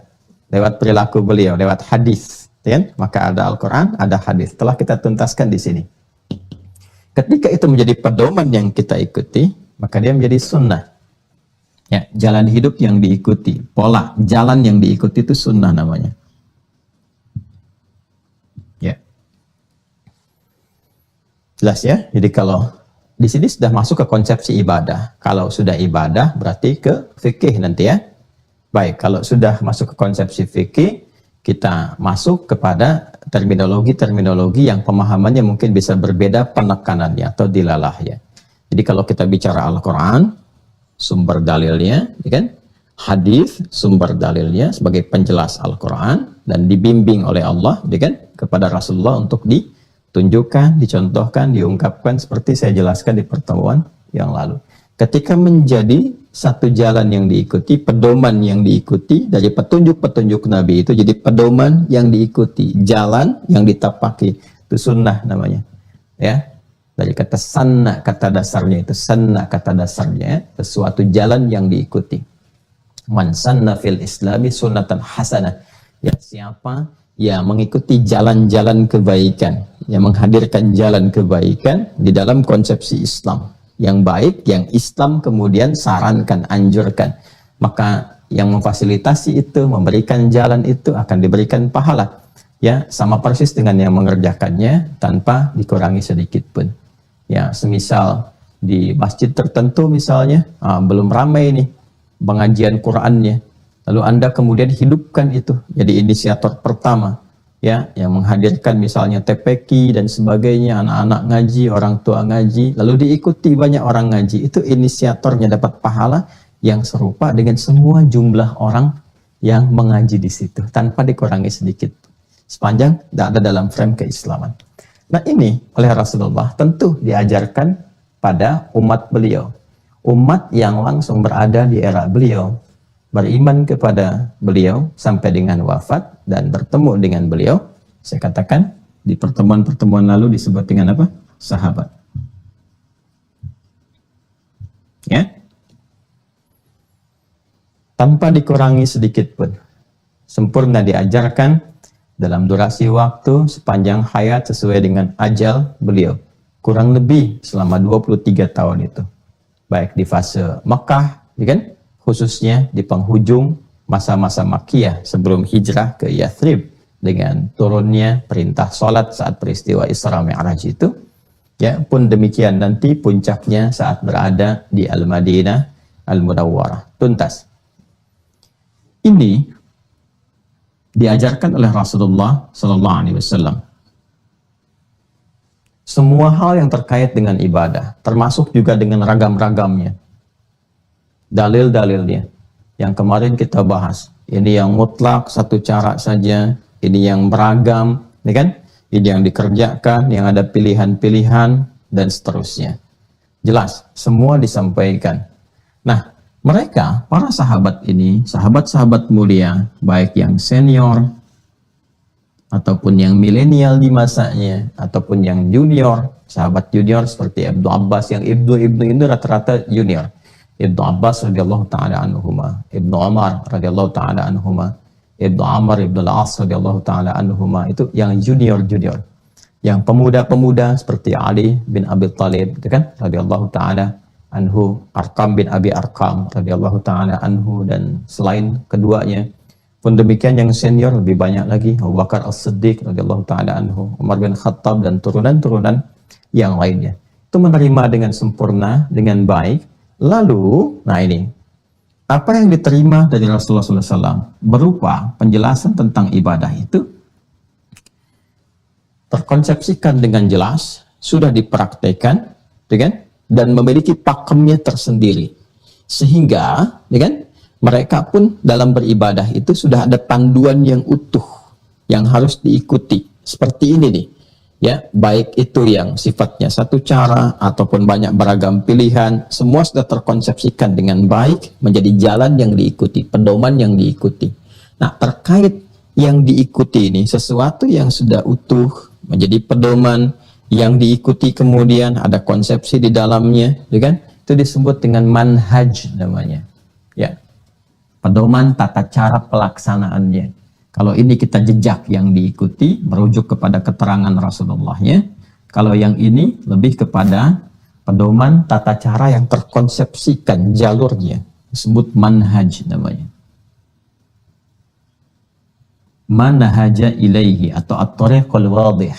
Speaker 1: lewat perilaku beliau, lewat hadis, ya kan? Maka ada Al-Quran, ada hadis. Telah kita tuntaskan di sini. Ketika itu menjadi pedoman yang kita ikuti, maka dia menjadi sunnah. Ya, jalan hidup yang diikuti, pola jalan yang diikuti itu sunnah namanya. Ya, jelas ya. Jadi kalau di sini sudah masuk ke konsepsi ibadah. Kalau sudah ibadah berarti ke fikih nanti ya. Baik, kalau sudah masuk ke konsepsi fikih, kita masuk kepada terminologi-terminologi yang pemahamannya mungkin bisa berbeda penekanannya atau dilalahnya. Jadi kalau kita bicara Al-Quran, sumber dalilnya, ya kan? Hadis, sumber dalilnya sebagai penjelas Al-Quran dan dibimbing oleh Allah, ya kan? Kepada Rasulullah untuk ditunjukkan, dicontohkan, diungkapkan seperti saya jelaskan di pertemuan yang lalu. Ketika menjadi satu jalan yang diikuti, pedoman yang diikuti dari petunjuk-petunjuk Nabi itu jadi pedoman yang diikuti, jalan yang ditapaki, itu sunnah namanya. Ya, dari kata sanna, kata dasarnya itu sanna, kata dasarnya sesuatu jalan yang diikuti. Man sanna fil islami sunnatan hasanah. Ya, siapa yang mengikuti jalan-jalan kebaikan, yang menghadirkan jalan kebaikan di dalam konsepsi Islam yang baik, yang Islam kemudian sarankan, anjurkan, maka yang memfasilitasi itu, memberikan jalan itu akan diberikan pahala. Ya, sama persis dengan yang mengerjakannya tanpa dikurangi sedikit pun. Ya, semisal di masjid tertentu misalnya, belum ramai nih pengajian Qur'annya, lalu Anda kemudian hidupkan itu, jadi inisiator pertama, ya, yang menghadirkan misalnya TPQ dan sebagainya, anak-anak ngaji, orang tua ngaji, lalu diikuti banyak orang ngaji, itu inisiatornya dapat pahala yang serupa dengan semua jumlah orang yang mengaji di situ, tanpa dikurangi sedikit, sepanjang tidak ada dalam frame keislaman. Nah ini oleh Rasulullah tentu diajarkan pada umat beliau, umat yang langsung berada di era beliau, beriman kepada beliau sampai dengan wafat dan bertemu dengan beliau. Saya katakan di pertemuan-pertemuan lalu disebut dengan apa? Sahabat. Ya, tanpa dikurangi sedikit pun, sempurna diajarkan dalam durasi waktu sepanjang hayat sesuai dengan ajal beliau, kurang lebih selama 23 tahun itu, baik di fase Mekah, ya kan? Khususnya di penghujung masa-masa Makkiyah sebelum hijrah ke Yathrib dengan turunnya perintah sholat saat peristiwa Isra Mi'raj itu, ya pun demikian nanti puncaknya saat berada di Al-Madinah Al-Munawwarah, tuntas. Ini diajarkan oleh Rasulullah Sallallahu Alaihi Wasallam. Semua hal yang terkait dengan ibadah, termasuk juga dengan ragam-ragamnya, dalil-dalilnya yang kemarin kita bahas. Ini yang mutlak satu cara saja, ini yang beragam, ya kan? Ini yang dikerjakan, yang ada pilihan-pilihan dan seterusnya. Jelas, semua disampaikan. Nah, mereka, para sahabat ini, sahabat-sahabat mulia, baik yang senior ataupun yang milenial di masanya, ataupun yang junior, sahabat junior seperti Ibnu Abbas, yang Ibnu ini rata-rata junior. Ibnu Abbas radhiyallahu taala anhuma, Ibnu Umar radhiyallahu taala anhuma, Ibnu Amr Ibnu Al-As radhiyallahu taala anhuma, itu yang junior-junior. Yang pemuda-pemuda seperti Ali bin Abi Thalib, itu kan radhiyallahu taala anhu, Arqam bin Abi Arqam radhiyallahu taala anhu, dan selain keduanya pun demikian yang senior lebih banyak lagi, Abu Bakar As-Siddiq radhiyallahu taala anhu, Umar bin Khattab dan turunan-turunan yang lainnya. Itu menerima dengan sempurna, dengan baik. Lalu, nah ini, apa yang diterima dari Rasulullah SAW berupa penjelasan tentang ibadah itu terkonsepsikan dengan jelas, sudah dipraktekkan, dan memiliki pakemnya tersendiri, sehingga, mereka pun dalam beribadah itu sudah ada panduan yang utuh yang harus diikuti. Seperti ini nih, Ya, baik itu yang sifatnya satu cara ataupun banyak beragam pilihan, semua sudah terkonsepsikan dengan baik menjadi jalan yang diikuti, pedoman yang diikuti. Nah, terkait yang diikuti ini, sesuatu yang sudah utuh menjadi pedoman yang diikuti, kemudian ada konsepsi di dalamnya, ya kan? Itu disebut dengan manhaj namanya. Ya, pedoman tata cara pelaksanaannya. Kalau ini kita jejak yang diikuti, merujuk kepada keterangan Rasulullahnya. Kalau yang ini lebih kepada pedoman tata cara yang terkonsepsikan jalurnya. Disebut manhaj namanya. Manhaja ilaihi atau at-tariqul wadih.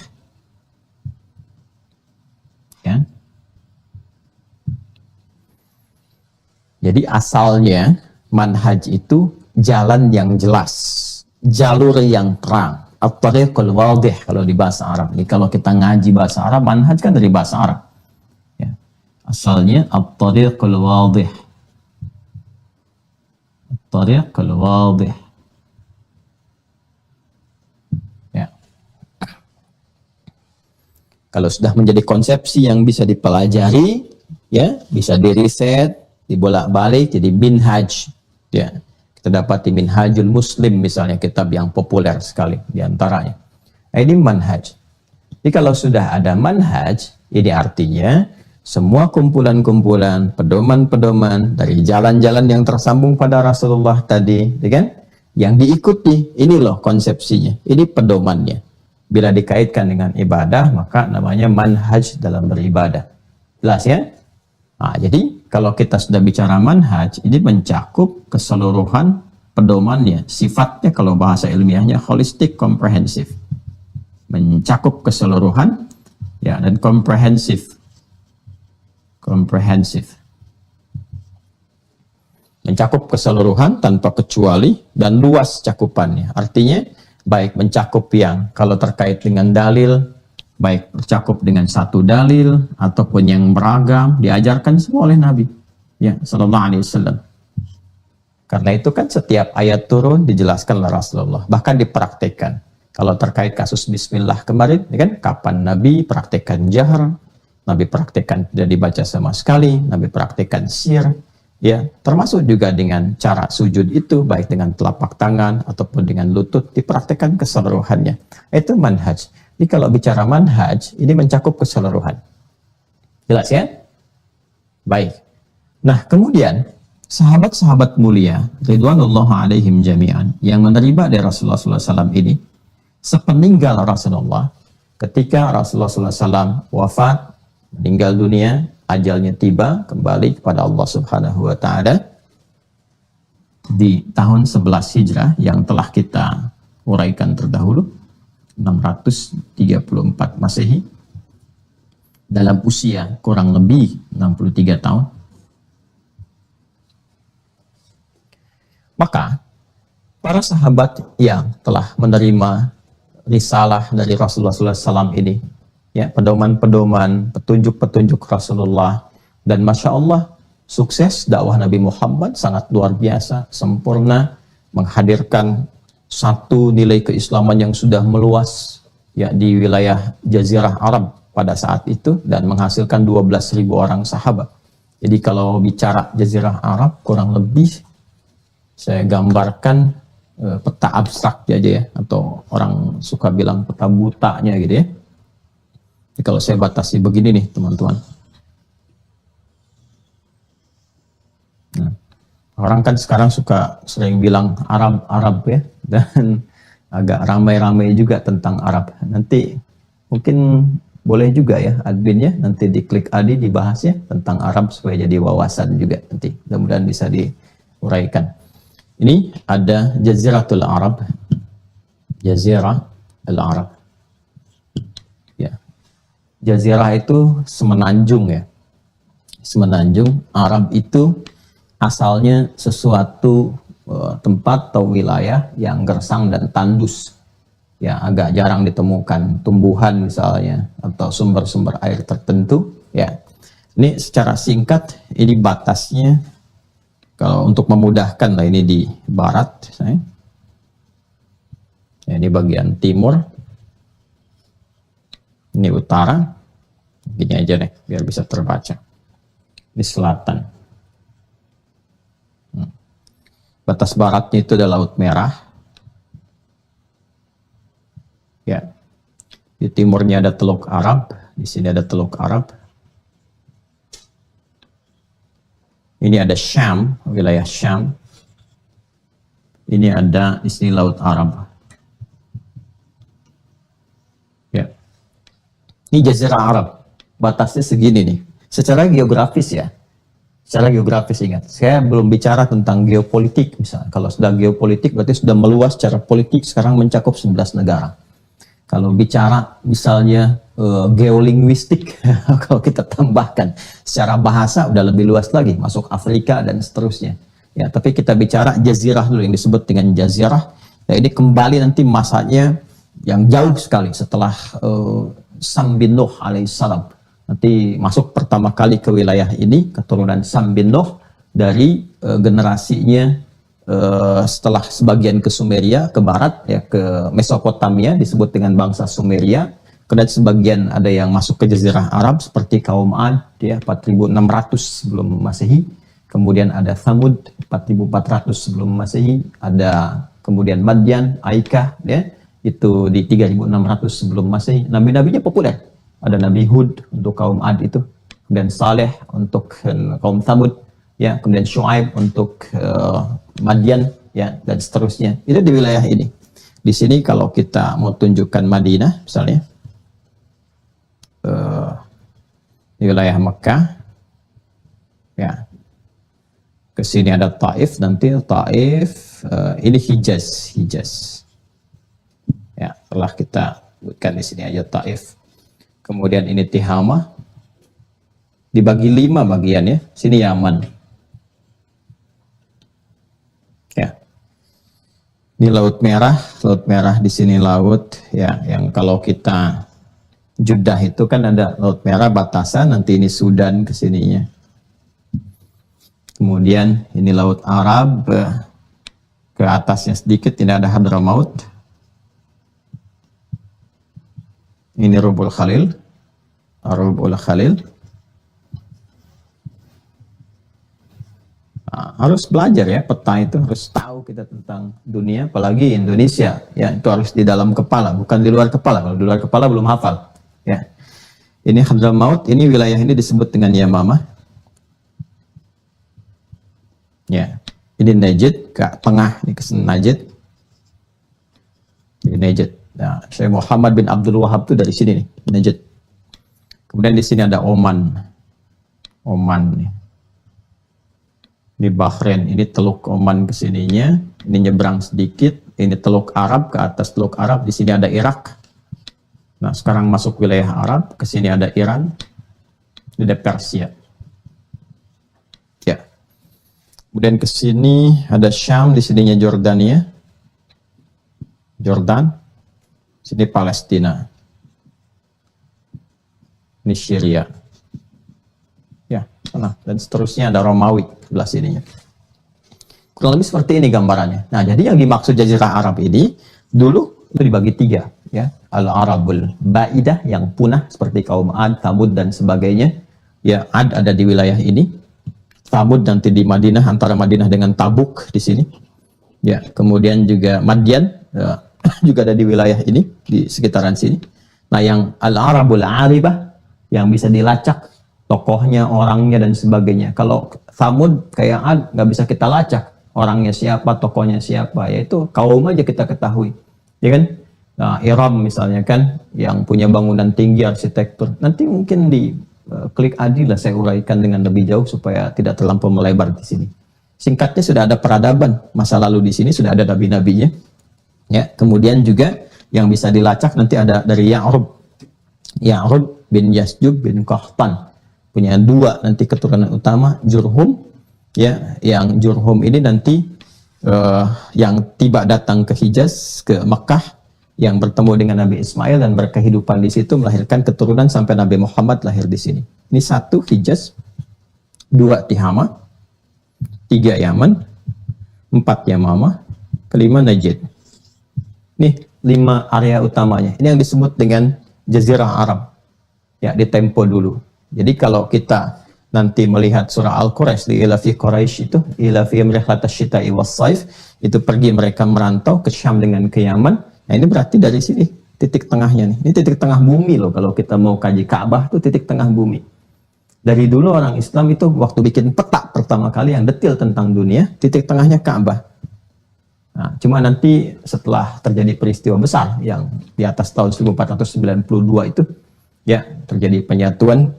Speaker 1: Ya. Jadi asalnya manhaj itu jalan yang jelas, jalur yang terang, at-tariqul wadih kalau di bahasa Arab. Ini kalau kita ngaji bahasa Arab, manhaj kan dari bahasa Arab. Ya. Asalnya at-tariqul wadih. At-tariqul wadih. Ya. Kalau sudah menjadi konsepsi yang bisa dipelajari, ya, bisa diriset, dibolak-balik jadi minhaj. Ya. Kita dapati Minhajul Muslim misalnya, kitab yang populer sekali diantaranya. Nah, ini manhaj. Jadi kalau sudah ada manhaj, ini artinya semua kumpulan-kumpulan, pedoman-pedoman dari jalan-jalan yang tersambung pada Rasulullah tadi, ya kan? Yang diikuti, ini loh konsepsinya, ini pedomannya. Bila dikaitkan dengan ibadah, maka namanya manhaj dalam beribadah. Jelas ya? Nah, jadi kalau kita sudah bicara manhaj, ini mencakup keseluruhan pedomannya. Sifatnya kalau bahasa ilmiahnya holistik, komprehensif. Mencakup keseluruhan, ya, dan komprehensif. Komprehensif. Mencakup keseluruhan tanpa kecuali dan luas cakupannya. Artinya, baik mencakup yang kalau terkait dengan dalil, baik tercakup dengan satu dalil ataupun yang beragam, diajarkan semua oleh Nabi, ya, Sallallahu Alaihi Wasallam. Karena itu kan setiap ayat turun dijelaskan oleh Rasulullah, bahkan dipraktekkan. Kalau terkait kasus Bismillah kemarin, ya kan, kapan Nabi praktekkan jahar, Nabi praktekkan tidak dibaca sama sekali, Nabi praktekkan sir, ya, termasuk juga dengan cara sujud itu, baik dengan telapak tangan ataupun dengan lutut, dipraktekkan keseluruhannya. Itu manhaj. Jadi kalau bicara manhaj, ini mencakup keseluruhan. Jelas ya? Baik. Nah, kemudian sahabat-sahabat mulia ridwanullah alaihim jami'an yang menerima dari Rasulullah SAW ini, sepeninggal Rasulullah, ketika Rasulullah SAW wafat, meninggal dunia, ajalnya tiba, kembali kepada Allah Subhanahu wa Ta'ala di tahun 11 Hijrah yang telah kita uraikan terdahulu, 634 Masehi, dalam usia kurang lebih 63 tahun. Maka para sahabat yang telah menerima risalah dari Rasulullah SAW ini, ya, pedoman-pedoman, petunjuk-petunjuk Rasulullah, dan Masya Allah, sukses dakwah Nabi Muhammad sangat luar biasa, sempurna, menghadirkan satu nilai keislaman yang sudah meluas, ya, di wilayah Jazirah Arab pada saat itu dan menghasilkan 12.000 orang sahabat. Jadi kalau bicara Jazirah Arab, kurang lebih saya gambarkan peta abstrak aja ya, atau orang suka bilang peta butanya gitu ya. Jadi kalau saya batasi begini nih teman-teman. Nah, orang kan sekarang suka sering bilang Arab ya, dan agak ramai-ramai juga tentang Arab. Nanti mungkin boleh juga ya adminnya, nanti diklik Adi dibahas ya tentang Arab supaya jadi wawasan juga nanti. Mudah-mudahan bisa diuraikan. Ini ada Jaziratul Arab, Jazirah Al-Arab. Ya. Jazirah itu semenanjung ya. Semenanjung. Arab itu asalnya sesuatu tempat atau wilayah yang gersang dan tandus, ya, agak jarang ditemukan tumbuhan misalnya atau sumber-sumber air tertentu, ya. Ini secara singkat ini batasnya, kalau untuk memudahkan lah, ini di barat, ya, ini bagian timur, Ini utara, gini aja deh biar bisa terbaca. Ini selatan. Batas baratnya itu ada Laut Merah. Ya. Di timurnya ada Teluk Arab, di sini ada Teluk Arab. Ini ada Syam, wilayah Syam. Ini ada di sini Laut Arab. Ya. Ini Jazirah Arab. Batasnya segini nih. Secara geografis ya. Secara geografis ingat. Saya belum bicara tentang geopolitik misalnya. Kalau sudah geopolitik berarti sudah meluas secara politik, sekarang mencakup 11 negara. Kalau bicara misalnya geolinguistik, kalau kita tambahkan secara bahasa udah lebih luas lagi, masuk Afrika dan seterusnya. Ya, tapi kita bicara jazirah dulu yang disebut dengan jazirah. Ya, ini kembali nanti masanya yang jauh sekali setelah Sam bin Nuh alaihissalam. Nanti masuk pertama kali ke wilayah ini, keturunan Sam bin Nuh dari generasinya setelah sebagian ke Sumeria, ke barat, ya ke Mesopotamia disebut dengan bangsa Sumeria. Kemudian sebagian ada yang masuk ke Jazirah Arab seperti kaum Ad, ya 4600 sebelum Masehi. Kemudian ada Thamud 4400 sebelum Masehi, ada kemudian Madian, Aikah, ya itu di 3600 sebelum Masehi. Nabi-nabinya populer. Ada Nabi Hud untuk kaum Ad itu, kemudian Saleh untuk kaum Thamud, ya kemudian Syuaib untuk Madian, ya dan seterusnya. Itu di wilayah ini. Di sini kalau kita mau tunjukkan Madinah misalnya, di wilayah Mekah, ya. Ke sini ada Taif, nanti Taif, ini Hijaz, Hijaz. Ya, telah kita buatkan di sini aja Taif. Kemudian ini Tihamah, dibagi 5 bagiannya. Sini Yaman. Ya, ini Laut Merah di sini laut. Ya, yang kalau kita Jeddah itu kan ada Laut Merah batasan, nanti ini Sudan ke sininya. Kemudian ini Laut Arab, ke atasnya sedikit ini ada Hadramaut. Ini Rubul Khalil, Rubul Khalil. Nah, harus belajar ya peta itu, harus tahu kita tentang dunia, apalagi Indonesia. Ya itu harus di dalam kepala, bukan di luar kepala. Kalau di luar kepala belum hafal. Ya, ini Hadramaut, ini wilayah ini disebut dengan Yamamah. Ya, ini Najd ke tengah, ini ke Najd. Ini Najd. Nah, Syekh Muhammad bin Abdul Wahab itu dari sini nih, Najd. Kemudian di sini ada Oman. Oman nih. Ini Bahrain, ini Teluk Oman ke sininya, ini nyebrang sedikit, ini Teluk Arab, ke atas Teluk Arab, di sini ada Irak. Nah, sekarang masuk wilayah Arab, ke sini ada Iran, ini ada Persia. Kemudian ke sini ada Syam, di sininya Jordania. Jordan. Sini Palestina. Ini Syria. Ya, sana dan seterusnya ada Romawi sebelah sininya. Kurang lebih seperti ini gambarannya. Nah, jadi yang dimaksud Jazirah Arab ini dulu itu dibagi 3, ya. Al-Arabul Ba'idah yang punah seperti kaum Ad, Thamud dan sebagainya. Ya, Ad ada di wilayah ini. Thamud nanti di Madinah, antara Madinah dengan Tabuk di sini. Ya, kemudian juga Madian ya, juga ada di wilayah ini, di sekitaran sini. Nah, yang Al-Arabul Aribah yang bisa dilacak tokohnya, orangnya dan sebagainya. Kalau Thamud kayak Ad nggak bisa kita lacak orangnya siapa, tokohnya siapa, yaitu kaum aja kita ketahui. Ya kan? Nah, Iram misalnya kan yang punya bangunan tinggi arsitektur. Nanti mungkin di klik Adi lah saya uraikan dengan lebih jauh supaya tidak terlampau melebar di sini. Singkatnya sudah ada peradaban masa lalu di sini, sudah ada nabi-nabinya. Ya, kemudian juga yang bisa dilacak nanti ada dari Ya'rub bin Yasjub bin Qahtan. Punya 2 nanti keturunan utama, Jurhum. Ya, yang Jurhum ini nanti yang tiba datang ke Hijaz, ke Mekah, yang bertemu dengan Nabi Ismail dan berkehidupan di situ, melahirkan keturunan sampai Nabi Muhammad lahir di sini. Ini 1 Hijaz, 2 Tihamah, 3 Yaman, 4 Yamamah, kelima Najd. Nih 5 area utamanya. Ini yang disebut dengan Jazirah Arab. Ya, di tempo dulu. Jadi kalau kita nanti melihat surah Al-Quraisy, di ila fi Quraisy itu, ila fi rihlatasy syita'i was-saif, itu pergi mereka merantau ke Syam dengan ke Yaman. Nah, ini berarti dari sini titik tengahnya nih. Ini titik tengah bumi loh, kalau kita mau kaji Ka'bah itu titik tengah bumi. Dari dulu orang Islam itu waktu bikin peta pertama kali yang detail tentang dunia, titik tengahnya Ka'bah. Nah, cuma nanti setelah terjadi peristiwa besar yang di atas tahun 1492 itu, ya terjadi penyatuan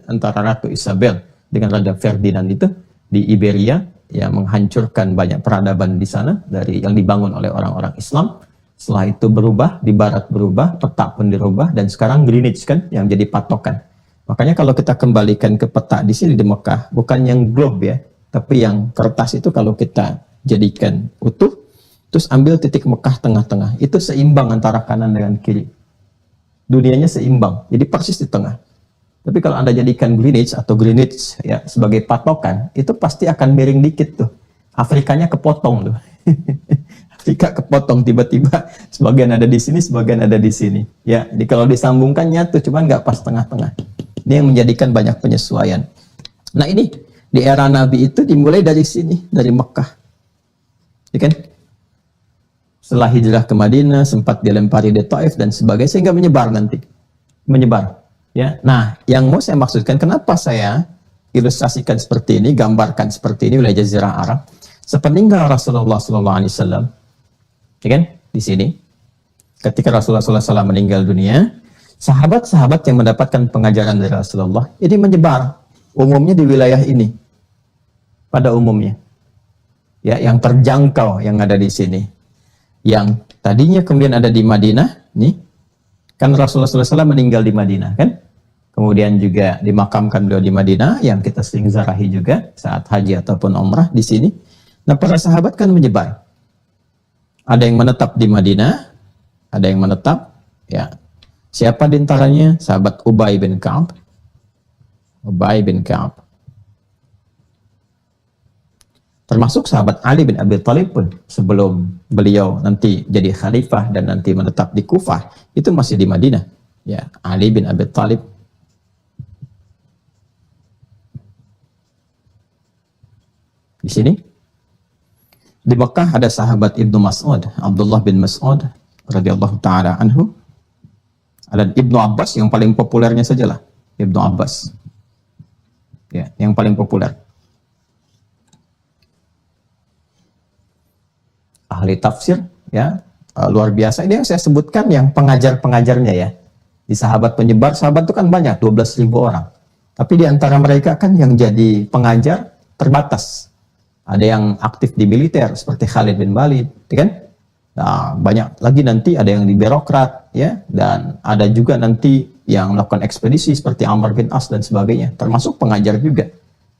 Speaker 1: antara Ratu Isabel dengan Raja Ferdinand itu di Iberia, yang menghancurkan banyak peradaban di sana dari yang dibangun oleh orang-orang Islam. Setelah itu berubah, di barat berubah, peta pun dirubah, dan sekarang Greenwich kan yang jadi patokan. Makanya kalau kita kembalikan ke peta di sini di Mekah, bukan yang globe ya, tapi yang kertas itu kalau kita jadikan utuh, terus ambil titik Mekah tengah-tengah, itu seimbang antara kanan dengan kiri. Dunianya seimbang, jadi persis di tengah. Tapi kalau Anda jadikan Greenwich atau Greenwich ya sebagai patokan, itu pasti akan miring dikit tuh. Afrikanya kepotong tuh. Afrika kepotong tiba-tiba, sebagian ada di sini, sebagian ada di sini. Ya, jadi kalau disambungkan nyatu, cuman nggak pas tengah-tengah. Ini yang menjadikan banyak penyesuaian. Nah ini di era Nabi itu dimulai dari sini, dari Mekah, ya kan? Setelah hijrah ke Madinah, sempat dilempari di Taif dan sebagainya, sehingga menyebar nanti, menyebar. Ya, nah yang mau saya maksudkan, kenapa saya ilustrasikan seperti ini, gambarkan seperti ini wilayah Jazirah Arab, sepeninggal Rasulullah SAW, ya kan? Di sini, ketika Rasulullah SAW meninggal dunia, sahabat-sahabat yang mendapatkan pengajaran dari Rasulullah ini menyebar, umumnya di wilayah ini, pada umumnya, ya, yang terjangkau yang ada di sini, yang tadinya kemudian ada di Madinah, nih, kan Rasulullah SAW meninggal di Madinah, kan? Kemudian juga dimakamkan beliau di Madinah, yang kita sering zarahi juga saat haji ataupun umrah di sini. Nah, para sahabat kan menyebar. Ada yang menetap di Madinah, ada yang menetap, ya. Siapa di antaranya? Sahabat Ubay bin Ka'ab. Ubay bin Ka'ab. Termasuk sahabat Ali bin Abi Thalib pun, sebelum beliau nanti jadi khalifah dan nanti menetap di Kufah, itu masih di Madinah. Ya, Ali bin Abi Thalib. Di sini. Di Mekah ada sahabat Ibnu Mas'ud, Abdullah bin Mas'ud radhiyallahu taala anhu. Ada Ibnu Abbas, yang paling populernya sajalah Ibnu Abbas, ya, yang paling populer. Ahli tafsir, ya, luar biasa. Ini yang saya sebutkan yang pengajar-pengajarnya ya. Di sahabat penyebar, sahabat itu kan banyak, 12.000 orang. Tapi di antara mereka kan yang jadi pengajar terbatas. Ada yang aktif di militer seperti Khalid bin Walid, ya kan? Nah, banyak lagi nanti ada yang di birokrat, ya, dan ada juga nanti yang melakukan ekspedisi seperti Amr bin As dan sebagainya, termasuk pengajar juga.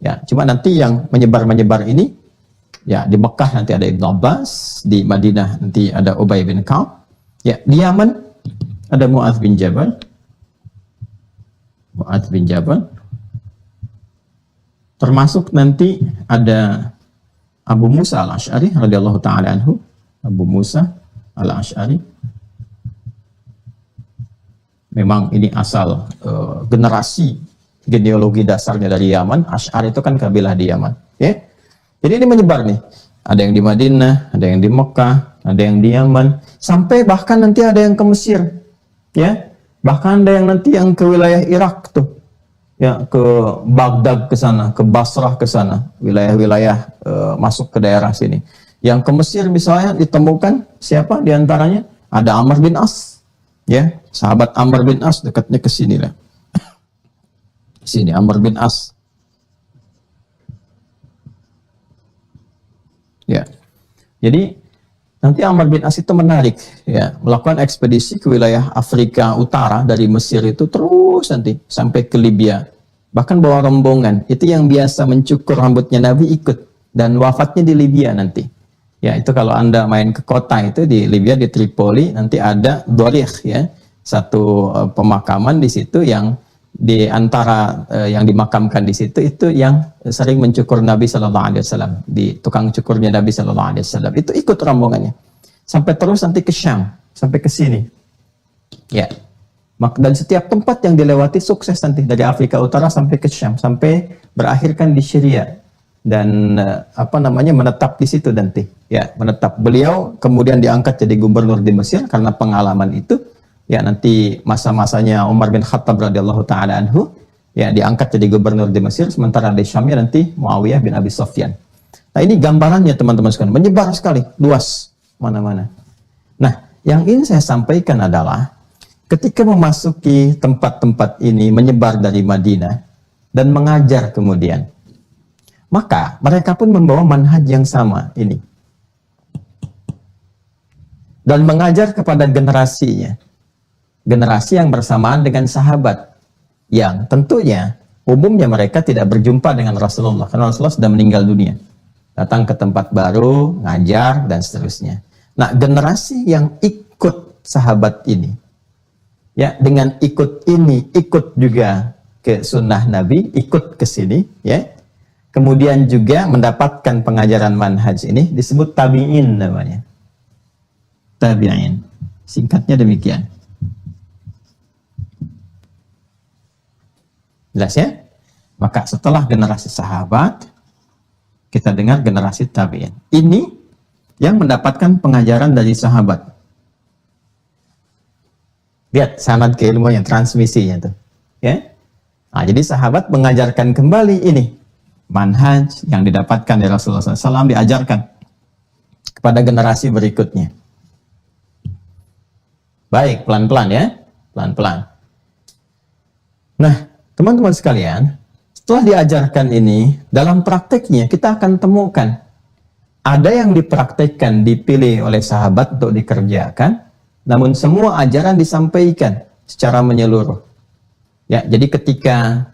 Speaker 1: Ya, cuma nanti yang menyebar-menyebar ini, ya, di Mekah nanti ada Ibnu Abbas, di Madinah nanti ada Ubay bin Ka'ab, ya, di Yaman ada Mu'adz bin Jabal, termasuk nanti ada Abu Musa al-Asy'ari radhiyallahu taala anhu. Abu Musa al-Asy'ari, memang ini asal generasi genealogi dasarnya dari Yaman. Asy'ari itu kan kabilah di Yaman, ya. Jadi ini menyebar nih, ada yang di Madinah, ada yang di Mekah, ada yang di Yaman, sampai bahkan nanti ada yang ke Mesir, ya, bahkan ada yang nanti yang ke wilayah Irak tuh, ya, ke Baghdad ke sana, ke Basrah ke sana, wilayah-wilayah masuk ke daerah sini. Yang ke Mesir misalnya ditemukan siapa di antaranya? Ada Amr bin As, ya, sahabat Amr bin As, dekatnya ke sini lah. Sini Amr bin As. Ya. Jadi nanti Amr bin As itu menarik, ya, melakukan ekspedisi ke wilayah Afrika Utara dari Mesir itu terus nanti sampai ke Libya. Bahkan bawa rombongan. Itu yang biasa mencukur rambutnya Nabi ikut, dan wafatnya di Libya nanti. Ya, itu kalau Anda main ke kota itu di Libya, di Tripoli, nanti ada Dorih, ya, satu pemakaman di situ yang di antara yang dimakamkan di situ itu yang sering mencukur Nabi Sallallahu Alaihi Wasallam, di tukang cukurnya Nabi Sallallahu Alaihi Wasallam itu ikut rombongannya sampai terus nanti ke Syam, sampai ke sini, ya.
Speaker 2: Dan setiap tempat yang dilewati sukses nanti, dari Afrika Utara sampai ke Syam, sampai berakhirkan di Syria dan menetap di situ nanti. Ya, menetap. Beliau kemudian diangkat jadi gubernur di Mesir karena pengalaman itu. Ya, nanti masa-masanya Umar bin Khattab radhiyallahu taala anhu, ya, diangkat jadi gubernur di Mesir, sementara di Syamnya nanti Muawiyah bin Abi Sufyan. Nah, ini gambarannya teman-teman sekalian, menyebar sekali, luas mana-mana. Nah, yang ingin saya sampaikan adalah ketika memasuki tempat-tempat ini, menyebar dari Madinah dan mengajar kemudian, maka mereka pun membawa manhaj yang sama ini dan mengajar kepada generasinya, generasi yang bersamaan dengan sahabat yang tentunya umumnya mereka tidak berjumpa dengan Rasulullah karena Rasulullah sudah meninggal dunia, datang ke tempat baru, ngajar dan seterusnya. Nah, generasi yang ikut sahabat ini, ya, dengan ikut ini, ikut juga ke sunnah Nabi, ikut ke sini, ya. Kemudian juga mendapatkan pengajaran manhaj ini, disebut tabi'in namanya. Tabi'in. Singkatnya demikian. Jelas ya? Maka setelah generasi sahabat, kita dengar generasi tabi'in. Ini yang mendapatkan pengajaran dari sahabat. Lihat sanad keilmuan yang transmisinya tuh, ya. Nah, jadi sahabat mengajarkan kembali ini manhaj yang didapatkan dari Rasulullah SAW, diajarkan kepada generasi berikutnya. Baik, pelan-pelan ya, pelan-pelan. Nah, teman-teman sekalian, setelah diajarkan ini, dalam prakteknya kita akan temukan ada yang dipraktekkan, dipilih oleh sahabat untuk dikerjakan. Namun semua ajaran disampaikan secara menyeluruh. Ya, jadi ketika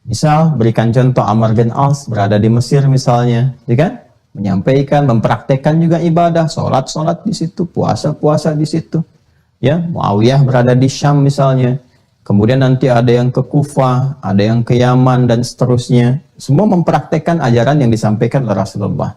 Speaker 2: misal berikan contoh Amr bin As berada di Mesir misalnya, ya kan? Menyampaikan, mempraktekkan juga ibadah, sholat di situ, puasa di situ. Ya, Muawiyah berada di Syam misalnya. Kemudian nanti ada yang ke Kufah, ada yang ke Yaman dan seterusnya. Semua mempraktekkan ajaran yang disampaikan oleh Rasulullah.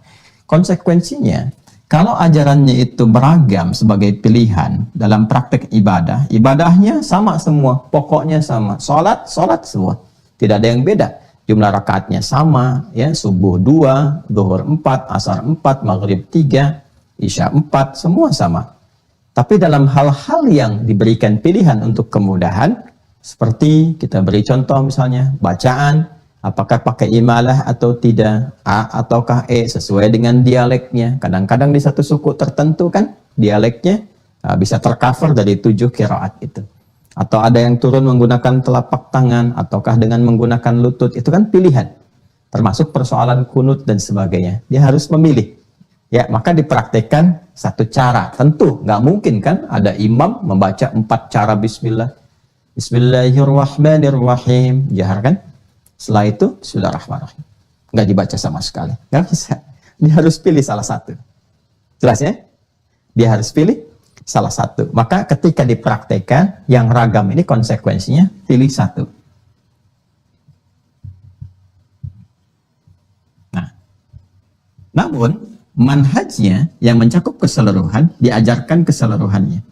Speaker 2: Konsekuensinya, kalau ajarannya itu beragam sebagai pilihan dalam praktek ibadah, ibadahnya sama semua, pokoknya sama. Sholat semua. Tidak ada yang beda. Jumlah rakaatnya sama, ya, subuh 2, zuhur 4, asar 4, maghrib 3, isya 4, semua sama. Tapi dalam hal-hal yang diberikan pilihan untuk kemudahan, seperti kita beri contoh misalnya, bacaan, apakah pakai imalah atau tidak, A ataukah E, sesuai dengan dialeknya. Kadang-kadang di satu suku tertentu kan dialeknya bisa tercover dari 7 qiraat itu. Atau ada yang turun menggunakan telapak tangan ataukah dengan menggunakan lutut, itu kan pilihan. Termasuk persoalan kunut dan sebagainya. Dia harus memilih. Ya, maka dipraktekkan satu cara. Tentu nggak mungkin kan ada imam membaca 4 cara bismillah. Bismillahirrahmanirrahim. Jahar kan? Setelah itu, Bismillahirrahmanirrahim. Nggak dibaca sama sekali. Nggak bisa. Dia harus pilih salah satu. Jelas ya? Dia harus pilih salah satu. Maka ketika dipraktekkan, yang ragam ini konsekuensinya pilih satu. Nah, namun, manhajnya yang mencakup keseluruhan, diajarkan keseluruhannya.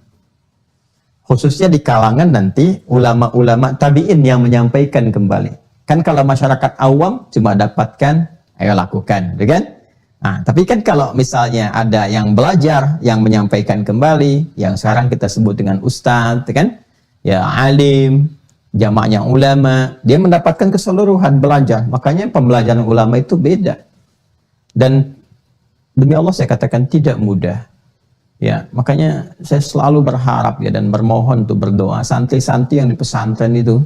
Speaker 2: Khususnya di kalangan nanti ulama-ulama tabi'in yang menyampaikan kembali. Kan kalau masyarakat awam cuma dapatkan, ayo lakukan, kan? Nah, tapi kan kalau misalnya ada yang belajar, yang menyampaikan kembali, yang sekarang kita sebut dengan ustadz, kan? Ya, alim, jamaknya ulama, dia mendapatkan keseluruhan belajar. Makanya pembelajaran ulama itu beda. Dan demi Allah saya katakan tidak mudah. Ya, makanya saya selalu berharap ya dan bermohon untuk berdoa. Santri-santri yang di pesantren itu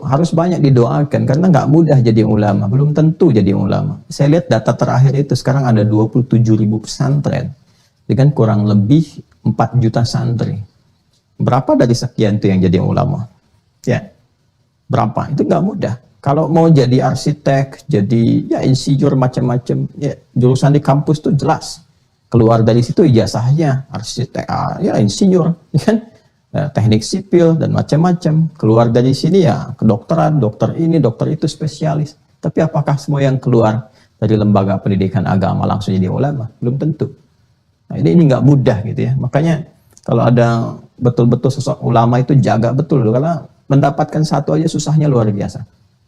Speaker 2: harus banyak didoakan karena nggak mudah jadi ulama, belum tentu jadi ulama. Saya lihat data terakhir itu sekarang ada 27.000 pesantren dengan kurang lebih 4 juta santri. Berapa dari sekian itu yang jadi ulama? Ya, berapa? Itu nggak mudah. Kalau mau jadi arsitek, jadi ya insinyur macam-macam, ya jurusan di kampus tuh jelas. Keluar dari situ ijazahnya arsitek, ya insinyur, kan? Teknik sipil dan macam-macam. Keluar dari sini ya kedokteran, dokter ini, dokter itu, spesialis. Tapi apakah semua yang keluar dari lembaga pendidikan agama langsung jadi ulama? Belum tentu. Nah, ini nggak mudah gitu ya. Makanya Kalau ada betul-betul sosok ulama itu jaga betul loh, karena mendapatkan satu aja susahnya luar biasa.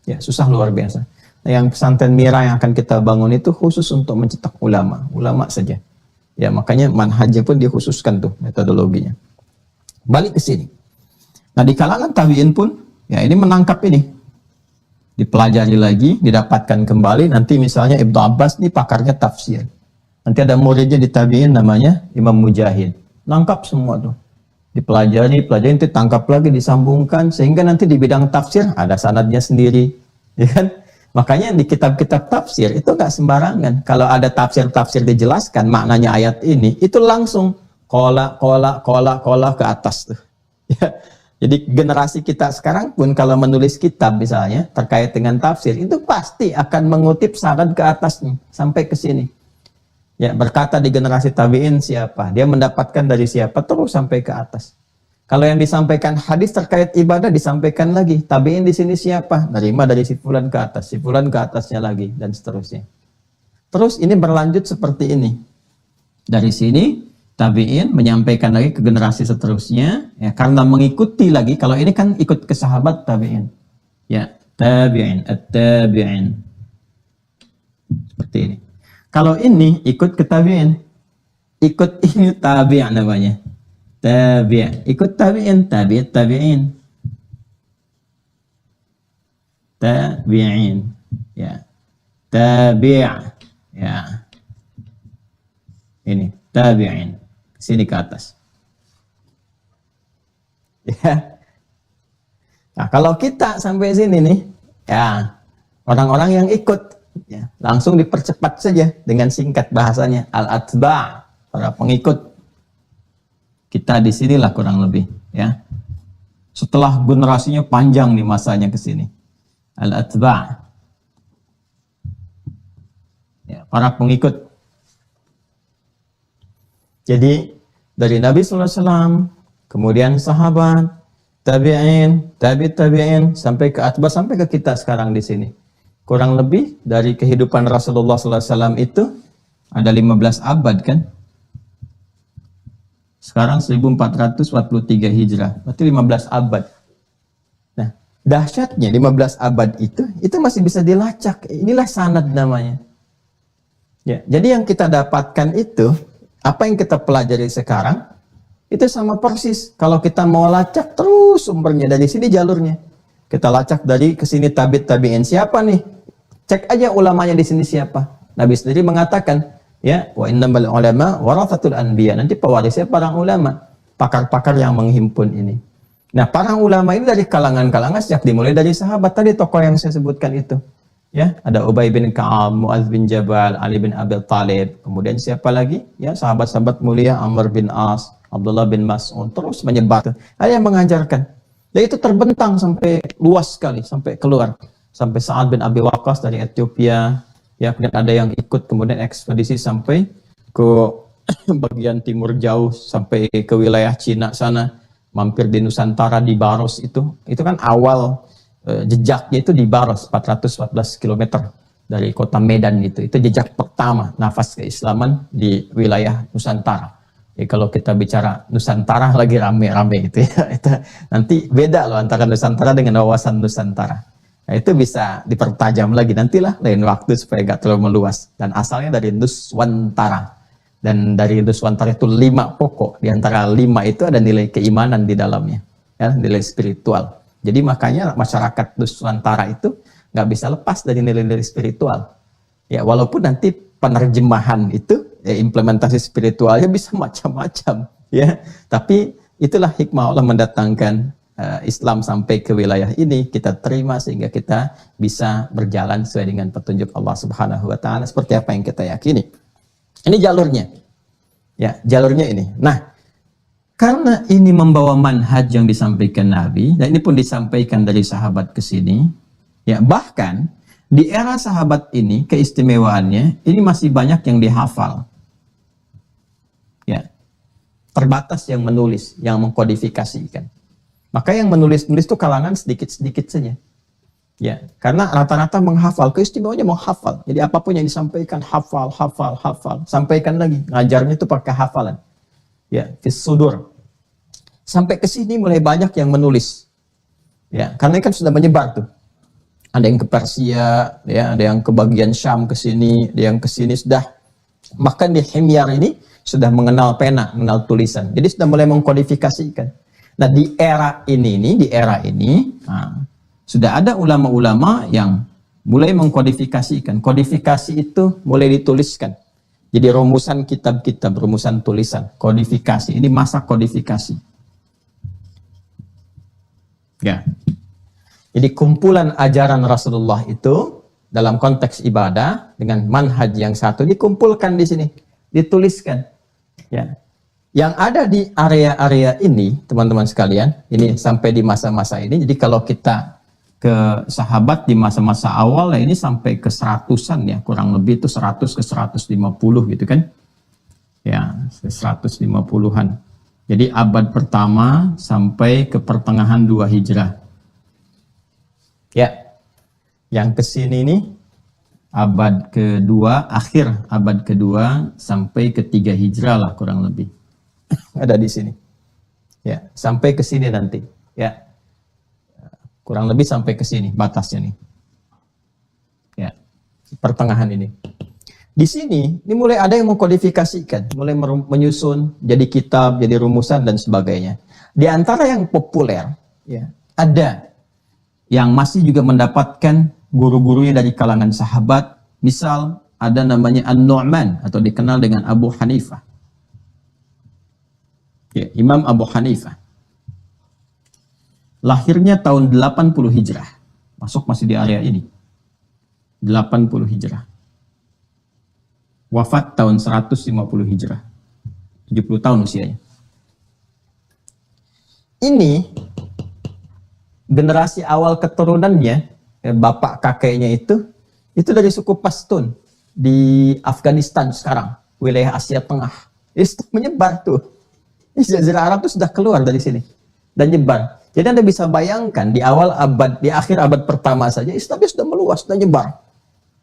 Speaker 2: Ya, susah luar biasa. Nah, yang pesantren Mira yang akan kita bangun itu khusus untuk mencetak ulama saja. Ya, makanya manhajnya pun dikhususkan tuh metodologinya. Balik ke sini. Nah, di kalangan tabi'in pun ya ini menangkap ini. Dipelajari lagi, didapatkan kembali. Nanti misalnya Ibnu Abbas ini pakarnya tafsir. Nanti ada muridnya di tabi'in namanya Imam Mujahid. Nangkap semua tuh. Dipelajari, nanti tangkap lagi, disambungkan. Sehingga nanti di bidang tafsir ada sanadnya sendiri. Ya kan? Makanya di kitab-kitab tafsir itu nggak sembarangan. Kalau ada tafsir-tafsir dijelaskan maknanya ayat ini, itu langsung kola ke atas tuh. Ya. Jadi generasi kita sekarang pun kalau menulis kitab misalnya terkait dengan tafsir, itu pasti akan mengutip sanad ke atasnya sampai ke sini. Ya, berkata di generasi tabi'in siapa, dia mendapatkan dari siapa, terus sampai ke atas. Kalau yang disampaikan hadis terkait ibadah disampaikan lagi, tabi'in di sini siapa, nerima dari si fulan ke atas, si fulan ke atasnya lagi, dan seterusnya. Terus ini berlanjut seperti ini. Dari sini tabi'in menyampaikan lagi ke generasi seterusnya, ya, karena mengikuti lagi. Kalau ini kan ikut ke sahabat tabi'in, ya, tabi'in, at-tabi'in, seperti ini. Kalau ini ikut ke tabi'in, ikut ini tabi' namanya, tabi', ikut tabi'in, tabi'in, tabi'in, ya, tabi', ya, ini tabi'in. Sini ke atas. Ya. Nah, kalau kita sampai sini nih, ya, orang-orang yang ikut, ya, langsung dipercepat saja dengan singkat bahasanya, al-atba', para pengikut. Kita di sinilah kurang lebih, ya. Setelah generasinya panjang nih masanya ke sini. Al-atba'. Ya, para pengikut. Jadi dari Nabi SAW, kemudian sahabat, tabi'in, tabi'in, sampai ke atba, sampai ke kita sekarang di sini. Kurang lebih dari kehidupan Rasulullah SAW itu ada 15 abad kan? Sekarang 1443 Hijrah, berarti 15 abad. Nah, dahsyatnya 15 abad itu masih bisa dilacak. Inilah sanad namanya. Ya, jadi yang kita dapatkan itu, apa yang kita pelajari sekarang, itu sama persis. Kalau kita mau lacak terus sumbernya, dari sini jalurnya. Kita lacak dari ke sini tabi'in siapa nih? Cek aja ulamanya di sini siapa. Nabi sendiri mengatakan, ya, wa innamal ulama warathatul anbiya. Nanti pewarisnya para ulama, pakar-pakar yang menghimpun ini. Nah, para ulama ini dari kalangan-kalangan sejak dimulai dari sahabat tadi, tokoh yang saya sebutkan itu. Ya, ada Ubay bin Ka'ab, Mu'adz bin Jabal, Ali bin Abi Thalib, kemudian siapa lagi? Ya, sahabat-sahabat mulia Amr bin As, Abdullah bin Mas'ud, terus menyebar. Ada yang mengajarkan. Dan itu terbentang sampai luas sekali, sampai keluar. Sampai Sa'ad bin Abi Waqqas dari Ethiopia, ya, kemudian ada yang ikut kemudian ekspedisi sampai ke bagian timur jauh, sampai ke wilayah Cina sana, mampir di Nusantara di Baros itu kan awal jejaknya itu di Baros, 414 km dari kota Medan itu jejak pertama nafas keislaman di wilayah Nusantara. Jadi kalau kita bicara Nusantara lagi rame-rame gitu ya, itu nanti beda loh antara Nusantara dengan wawasan Nusantara. Nah, itu bisa dipertajam lagi nantilah lain waktu supaya gak terlalu meluas. Dan asalnya dari Nuswantara. Dan dari Nuswantara itu 5 pokok. Di antara 5 itu ada nilai keimanan di dalamnya, ya, nilai spiritual. Jadi makanya masyarakat Nuswantara itu nggak bisa lepas dari nilai-nilai spiritual. Ya, walaupun nanti penerjemahan itu, ya, implementasi spiritualnya bisa macam-macam, ya. Tapi itulah hikmah Allah mendatangkan Islam sampai ke wilayah ini, kita terima sehingga kita bisa berjalan sesuai dengan petunjuk Allah Subhanahu wa taala seperti apa yang kita yakini. Ini jalurnya. Ya, jalurnya ini. Nah, karena ini membawa manhaj yang disampaikan Nabi, dan ini pun disampaikan dari sahabat ke sini, ya, bahkan di era sahabat ini keistimewaannya ini masih banyak yang dihafal. Ya. Terbatas yang menulis, yang mengkodifikasikan. Maka yang menulis-nulis itu kalangan sedikit-sedikit saja. Ya, karena rata-rata menghafal, keistimewaannya menghafal. Jadi apapun yang disampaikan hafal, sampaikan lagi. Ngajarnya itu pakai hafalan. Ya, fis sudur. Sampai ke sini mulai banyak yang menulis. Ya, karena kan sudah menyebar tuh. Ada yang ke Persia, ya, ada yang ke bagian Syam ke sini, ada yang ke sini sudah. Bahkan di Himyar ini sudah mengenal pena, mengenal tulisan. Jadi sudah mulai mengkodifikasikan. Nah, di era ini, sudah ada ulama-ulama yang mulai mengkodifikasikan. Kodifikasi itu mulai dituliskan. Jadi rumusan kitab-kitab, rumusan tulisan, kodifikasi. Ini masa kodifikasi. Ya. Jadi kumpulan ajaran Rasulullah itu dalam konteks ibadah dengan manhaj yang satu dikumpulkan di sini, dituliskan. Ya. Yang ada di area-area ini, teman-teman sekalian, ini sampai di masa-masa ini. Jadi kalau kita ke sahabat di masa-masa awal, ya ini sampai ke 100-an ya, kurang lebih itu 100 ke 150 gitu kan. Ya, 150-an. Jadi abad pertama sampai ke pertengahan 2 Hijrah. Ya, yang kesini nih abad kedua, akhir abad kedua sampai ke 3 Hijrah lah kurang lebih. Ada di sini. Ya, sampai ke sini nanti. Ya, kurang lebih sampai ke sini batasnya nih. Ya, pertengahan ini. Di sini, ini mulai ada yang mengkodifikasikan, mulai menyusun, jadi kitab, jadi rumusan dan sebagainya. Di antara yang populer, ya, ada yang masih juga mendapatkan guru-gurunya dari kalangan sahabat. Misal ada namanya An-Nu'man atau dikenal dengan Abu Hanifah. Ya, Imam Abu Hanifah. Lahirnya tahun 80 Hijrah. Masih di area ini. 80 Hijrah. Wafat tahun 150 Hijrah. 70 tahun usianya. Ini generasi awal keturunannya, bapak kakeknya itu dari suku Pashtun di Afghanistan sekarang, wilayah Asia Tengah. Itu menyebar tuh. Jazirah Arab itu sudah keluar dari sini dan nyebar. Jadi Anda bisa bayangkan di akhir abad pertama saja Islam sudah meluas, sudah nyebar,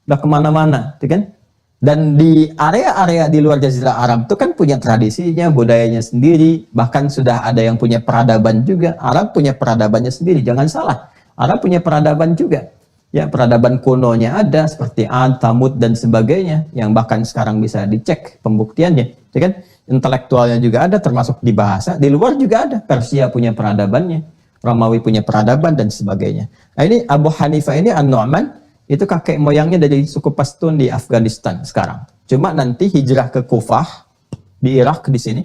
Speaker 2: sudah kemana-mana, kan? Dan di area-area di luar Jazirah Arab itu kan punya tradisinya, budayanya sendiri, bahkan sudah ada yang punya peradaban juga. Arab punya peradabannya sendiri, jangan salah. Arab punya peradaban juga. Ya, peradaban kunonya ada seperti Ad, Thamud dan sebagainya yang bahkan sekarang bisa dicek pembuktiannya, ya kan? Intelektualnya juga ada, termasuk di bahasa. Di luar juga ada. Persia punya peradabannya, Romawi punya peradaban dan sebagainya. Nah, ini Abu Hanifah ini An-Nu'man itu kakek moyangnya dari suku Pashtun di Afghanistan sekarang. Cuma nanti hijrah ke Kufah di Irak di sini.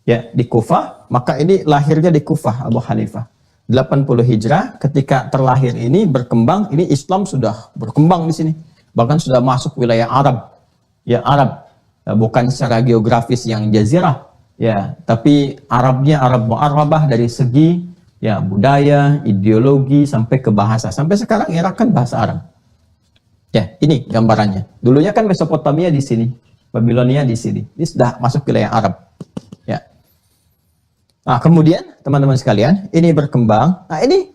Speaker 2: Ya, di Kufah, maka ini lahirnya di Kufah Abu Hanifah. 80 Hijrah, ketika terlahir ini berkembang, ini Islam sudah berkembang di sini. Bahkan sudah masuk wilayah Arab. Ya, Arab. Ya, bukan secara geografis yang jazirah, ya, tapi Arabnya Arab Mu'arrabah dari segi ya budaya, ideologi sampai ke bahasa. Sampai sekarang Irak kan bahasa Arab. Ya, ini gambarannya. Dulunya kan Mesopotamia di sini, Babilonia di sini. Ini sudah masuk wilayah Arab. Ya. Nah, kemudian teman-teman sekalian, ini berkembang. Nah, ini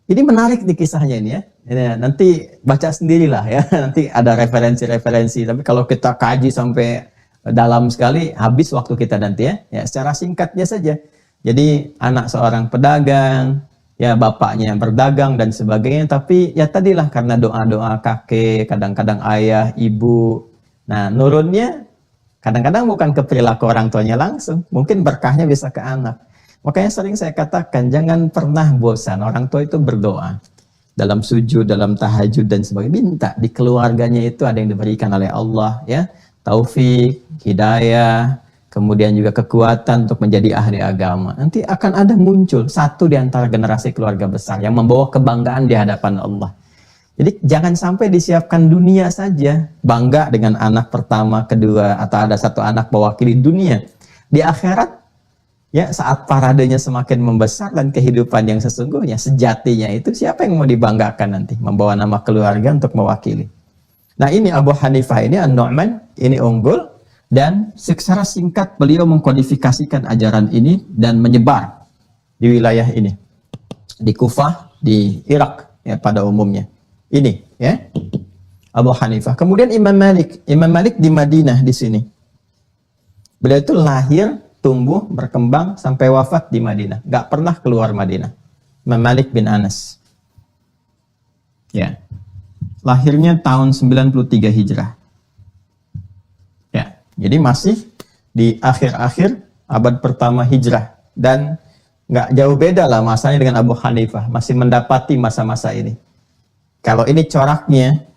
Speaker 2: menarik nih kisahnya ini ya. Ini, nanti baca sendirilah ya. Nanti ada referensi-referensi. Tapi kalau kita kaji sampai dalam sekali, habis waktu kita nanti ya. Ya, secara singkatnya saja. Jadi anak seorang pedagang, ya bapaknya yang berdagang dan sebagainya. Tapi ya tadilah karena doa-doa kakek, kadang-kadang ayah, ibu. Nah, nurunnya kadang-kadang bukan ke perilaku orang tuanya langsung. Mungkin berkahnya bisa ke anak. Makanya sering saya katakan, jangan pernah bosan. Orang tua itu berdoa. Dalam sujud, dalam tahajud dan sebagainya. Minta di keluarganya itu ada yang diberikan oleh Allah. Ya, taufik, hidayah, kemudian juga kekuatan untuk menjadi ahli agama. Nanti akan ada muncul satu di antara generasi keluarga besar yang membawa kebanggaan di hadapan Allah. Jadi jangan sampai disiapkan dunia saja, bangga dengan anak pertama, kedua, atau ada satu anak mewakili dunia. Di akhirat, ya saat paradenya semakin membesar dan kehidupan yang sesungguhnya, sejatinya itu siapa yang mau dibanggakan nanti? Membawa nama keluarga untuk mewakili. Nah, ini Abu Hanifah ini, An-Nu'man, ini unggul. Dan secara singkat beliau mengkodifikasikan ajaran ini dan menyebar di wilayah ini. Di Kufah, di Irak ya pada umumnya. Ini ya. Abu Hanifah. Kemudian Imam Malik di Madinah di sini. Beliau itu lahir tumbuh, berkembang sampai wafat di Madinah. Nggak pernah keluar Madinah. Imam Malik bin Anas. Ya. Lahirnya tahun 93 Hijrah. Ya. Jadi masih di akhir-akhir abad pertama Hijrah. Dan nggak jauh beda lah masanya dengan Abu Hanifah. Masih mendapati masa-masa ini. Kalau ini coraknya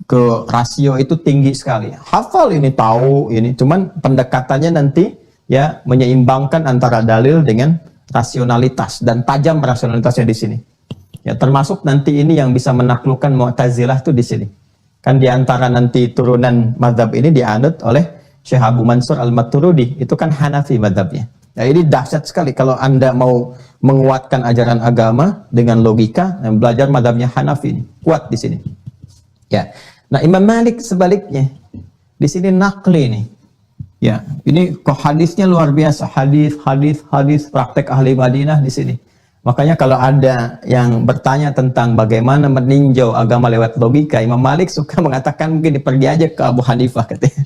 Speaker 2: ke rasio itu tinggi sekali. Hafal ini, tahu ini, cuman pendekatannya nanti ya menyeimbangkan antara dalil dengan rasionalitas, dan tajam rasionalitasnya di sini. Ya, termasuk nanti ini yang bisa menaklukkan Mu'tazilah tuh di sini. Kan di antara nanti turunan mazhab ini dianut oleh Syekh Abu Mansur Al-Maturidi, itu kan Hanafi mazhabnya. Nah, ini dahsyat sekali kalau Anda mau menguatkan ajaran agama dengan logika, dan belajar mazhabnya Hanafi ini, kuat di sini. Ya. Nah, Imam Malik sebaliknya. Di sini nakli nih. Ya, ini kok hadisnya luar biasa. Hadis praktek ahli Madinah di sini. Makanya kalau ada yang bertanya tentang bagaimana meninjau agama lewat logika, Imam Malik suka mengatakan mungkin pergi aja ke Abu Hanifah katanya.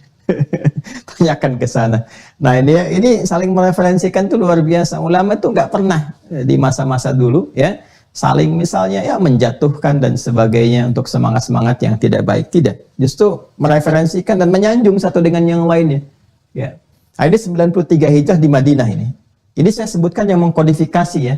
Speaker 2: Tanyakan ke sana. Nah, ini saling mereferensikan tuh luar biasa. Ulama tuh nggak pernah di masa-masa dulu ya saling misalnya ya menjatuhkan dan sebagainya untuk semangat-semangat yang tidak baik. Tidak. Justru mereferensikan dan menyanjung satu dengan yang lainnya. Ya. Nah, ini 93 Hijrah di Madinah ini. Ini saya sebutkan yang mengkodifikasi ya.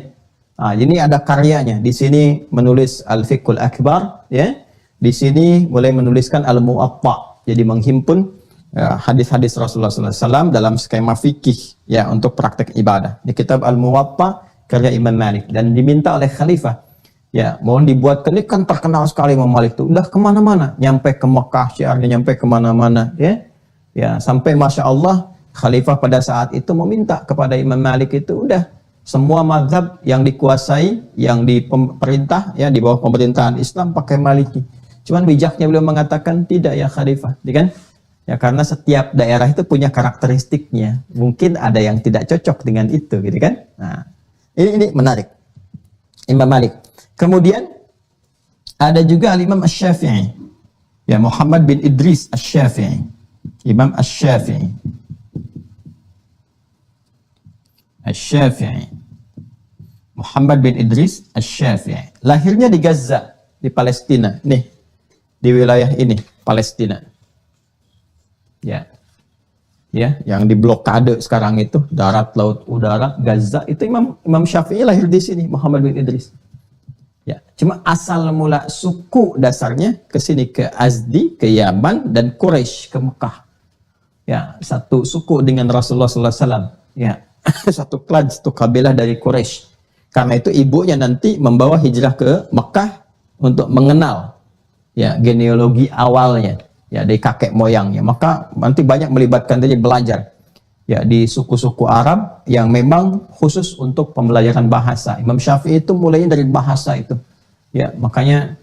Speaker 2: Nah, ini ada karyanya. Di sini menulis Al-Fiqhul Akbar, ya. Di sini mulai menuliskan Al-Muwatta. Jadi menghimpun hadis-hadis Rasulullah SAW dalam skema fikih ya untuk praktek ibadah. Di kitab Al-Muwatta karya Imam Malik, dan diminta oleh Khalifah. Ya, mohon dibuatkan, ini kan terkenal sekali Imam Malik itu. Udah kemana-mana, nyampe ke Mekah, syiarnya nyampe kemana-mana, ya. Ya, sampai Masya Allah Khalifah pada saat itu meminta kepada Imam Malik itu udah semua mazhab yang dikuasai, yang di pemerintah ya di bawah pemerintahan Islam pakai Maliki. Cuman bijaknya beliau mengatakan tidak ya Khalifah, kan? Ya karena setiap daerah itu punya karakteristiknya. Mungkin ada yang tidak cocok dengan itu, gitu kan? Nah, ini menarik. Imam Malik. Kemudian ada juga Imam Asy-Syafi'i. Ya, Muhammad bin Idris Asy-Syafi'i. Imam Asy-Syafi'i. Asy-Syafi'i. Muhammad bin Idris Asy-Syafi'i. Lahirnya di Gaza, di Palestina. Nih, di wilayah ini, Palestina. Ya. Ya, yang diblokade sekarang itu, darat, laut, udara, Gaza, itu Imam Syafi'i lahir di sini, Muhammad bin Idris. Ya, cuma asal mula suku dasarnya ke sini, ke Azdi, ke Yaman, dan Quraisy, ke Mekah. Ya, satu suku dengan Rasulullah SAW. Ya, satu klan, satu kabilah dari Quraisy. Karena itu ibunya nanti membawa hijrah ke Mekah untuk mengenal ya genealogi awalnya, ya dari kakek moyangnya. Maka nanti banyak melibatkan diri belajar ya di suku-suku Arab yang memang khusus untuk pembelajaran bahasa. Imam Syafi'i itu mulainya dari bahasa itu. Ya, makanya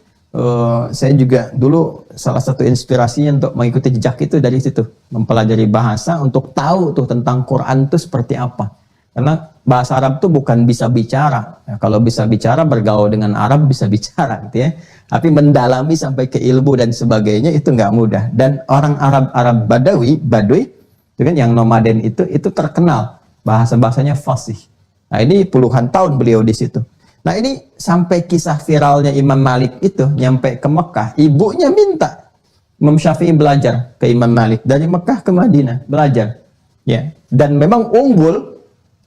Speaker 2: saya juga dulu salah satu inspirasinya untuk mengikuti jejak itu dari situ, mempelajari bahasa untuk tahu tuh tentang Quran itu seperti apa. Karena bahasa Arab itu bukan bisa bicara. Ya, kalau bisa bicara, bergaul dengan Arab bisa bicara gitu ya. Tapi mendalami sampai ke ilmu dan sebagainya itu nggak mudah. Dan orang Arab Badui itu kan yang nomaden itu terkenal bahasa-bahasanya fasih. Nah, ini puluhan tahun beliau di situ. Nah, ini sampai kisah viralnya Imam Malik itu nyampe ke Mekah, ibunya minta Imam Syafi'i belajar ke Imam Malik dari Mekah ke Madinah, belajar. Ya, dan memang unggul.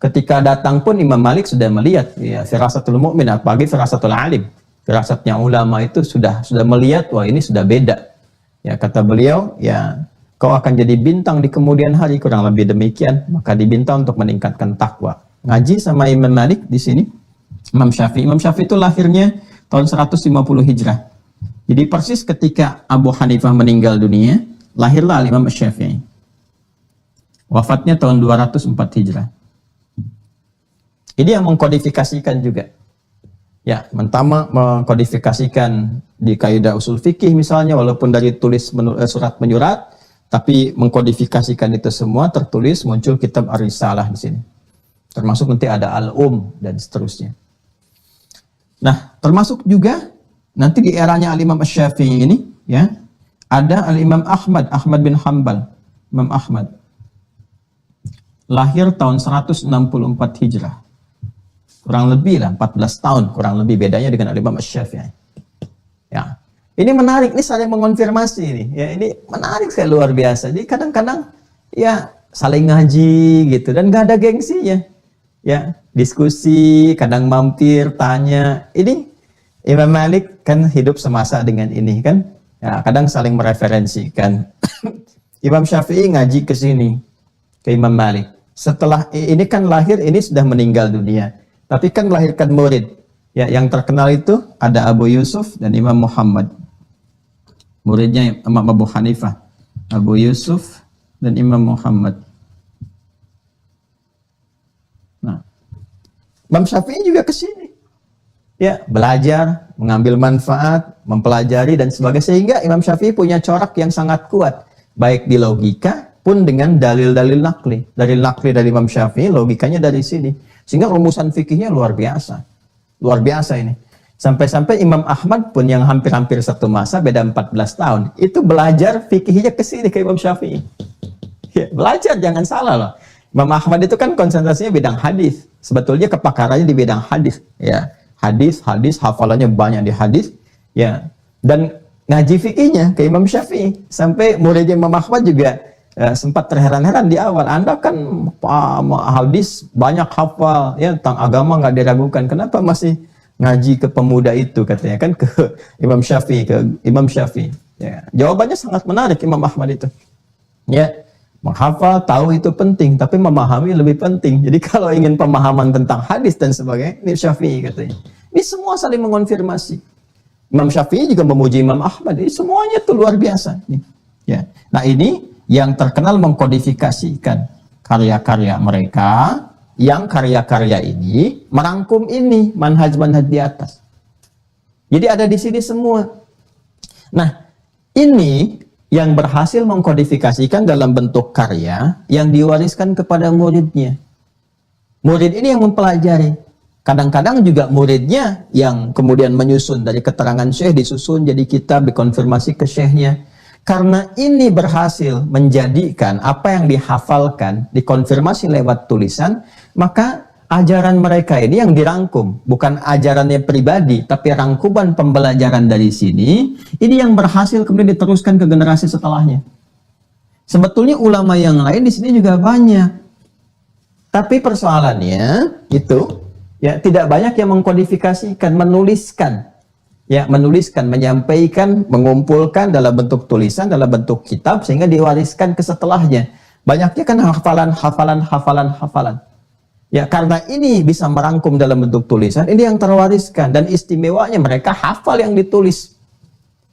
Speaker 2: Ketika datang pun Imam Malik sudah melihat ya firasatul mukmin, apalagi firasatul alim. Firasatnya ulama itu sudah melihat, wah ini sudah beda. Ya, kata beliau, ya kau akan jadi bintang di kemudian hari, kurang lebih demikian. Maka dibintang untuk meningkatkan takwa. Ngaji sama Imam Malik di sini. Imam Syafi'i itu lahirnya tahun 150 Hijrah. Jadi persis ketika Abu Hanifah meninggal dunia, lahirlah Imam Syafi'i. Wafatnya tahun 204 Hijrah. Ini yang mengkodifikasikan juga. Ya, pertama mengkodifikasikan di kaidah usul fikih misalnya, walaupun dari tulis surat menyurat, tapi mengkodifikasikan itu semua tertulis, muncul kitab Ar-Risalah di sini. Termasuk nanti ada Al-Um dan seterusnya. Nah, termasuk juga nanti di eranya Al-Imam Asy-Syafi'i ini, ya, ada Al-Imam Ahmad bin Hanbal, Imam Ahmad. lahir tahun 164 Hijrah. Kurang lebih lah, 14 tahun kurang lebih bedanya dengan Imam Syafi'i. Ya. Ini menarik, ini saling mengonfirmasi ini. Ya, ini menarik sekali, luar biasa. Jadi kadang-kadang ya saling ngaji gitu dan gak ada gengsinya. Ya, diskusi, kadang mampir, tanya. Ini Imam Malik kan hidup semasa dengan ini kan. Ya, kadang saling mereferensikan. Imam Syafi'i ngaji ke sini ke Imam Malik. Setelah ini kan lahir, ini sudah meninggal dunia. Tapi kan melahirkan murid. Ya, yang terkenal itu ada Abu Yusuf dan Imam Muhammad. Muridnya Imam Abu Hanifah, Abu Yusuf dan Imam Muhammad. Nah, Imam Syafi'i juga ke sini. Ya, belajar, mengambil manfaat, mempelajari dan sebagainya, sehingga Imam Syafi'i punya corak yang sangat kuat, baik di logika pun dengan dalil-dalil nakli. Dalil nakli dari Imam Syafi'i, logikanya dari sini. Sehingga rumusan fikihnya luar biasa. Luar biasa ini. Sampai-sampai Imam Ahmad pun yang hampir-hampir satu masa, beda 14 tahun, itu belajar fikihnya ke sini ke Imam Syafi'i. Ya, belajar, jangan salah loh. Imam Ahmad itu kan konsentrasinya bidang hadis. Sebetulnya kepakarannya di bidang hadis. Ya, hadis, hafalannya banyak di hadis. Ya, dan ngaji fikihnya ke Imam Syafi'i. Sampai muridnya Imam Ahmad juga sempat terheran-heran di awal. Anda kan hadis banyak hafal, ya tentang agama nggak diragukan. Kenapa masih ngaji ke pemuda itu, katanya kan, ke Imam Syafi'i. Ya, jawabannya sangat menarik Imam Ahmad itu. Ya, menghafal, tahu itu penting, tapi memahami lebih penting. Jadi kalau ingin pemahaman tentang hadis dan sebagainya, ini Syafi'i katanya. Ini semua saling mengonfirmasi. Imam Syafi'i juga memuji Imam Ahmad. Ini semuanya itu luar biasa. Ya. Nah, ini yang terkenal mengkodifikasikan karya-karya mereka, yang karya-karya ini merangkum ini manhaj-manhaj di atas. Jadi ada di sini semua. Nah, ini yang berhasil mengkodifikasikan dalam bentuk karya yang diwariskan kepada muridnya. Murid ini yang mempelajari. Kadang-kadang juga muridnya yang kemudian menyusun dari keterangan syekh, disusun jadi kitab, dikonfirmasi ke syekhnya. Karena ini berhasil menjadikan apa yang dihafalkan dikonfirmasi lewat tulisan, maka ajaran mereka ini yang dirangkum, bukan ajarannya pribadi, tapi rangkuman pembelajaran dari sini, ini yang berhasil kemudian diteruskan ke generasi setelahnya. Sebetulnya ulama yang lain di sini juga banyak, tapi persoalannya itu ya tidak banyak yang mengkodifikasikan, menuliskan. Ya, menuliskan, menyampaikan, mengumpulkan dalam bentuk tulisan, dalam bentuk kitab, sehingga diwariskan ke setelahnya. Banyaknya kan hafalan. Ya, karena ini bisa merangkum dalam bentuk tulisan, ini yang terwariskan. Dan istimewanya mereka hafal yang ditulis.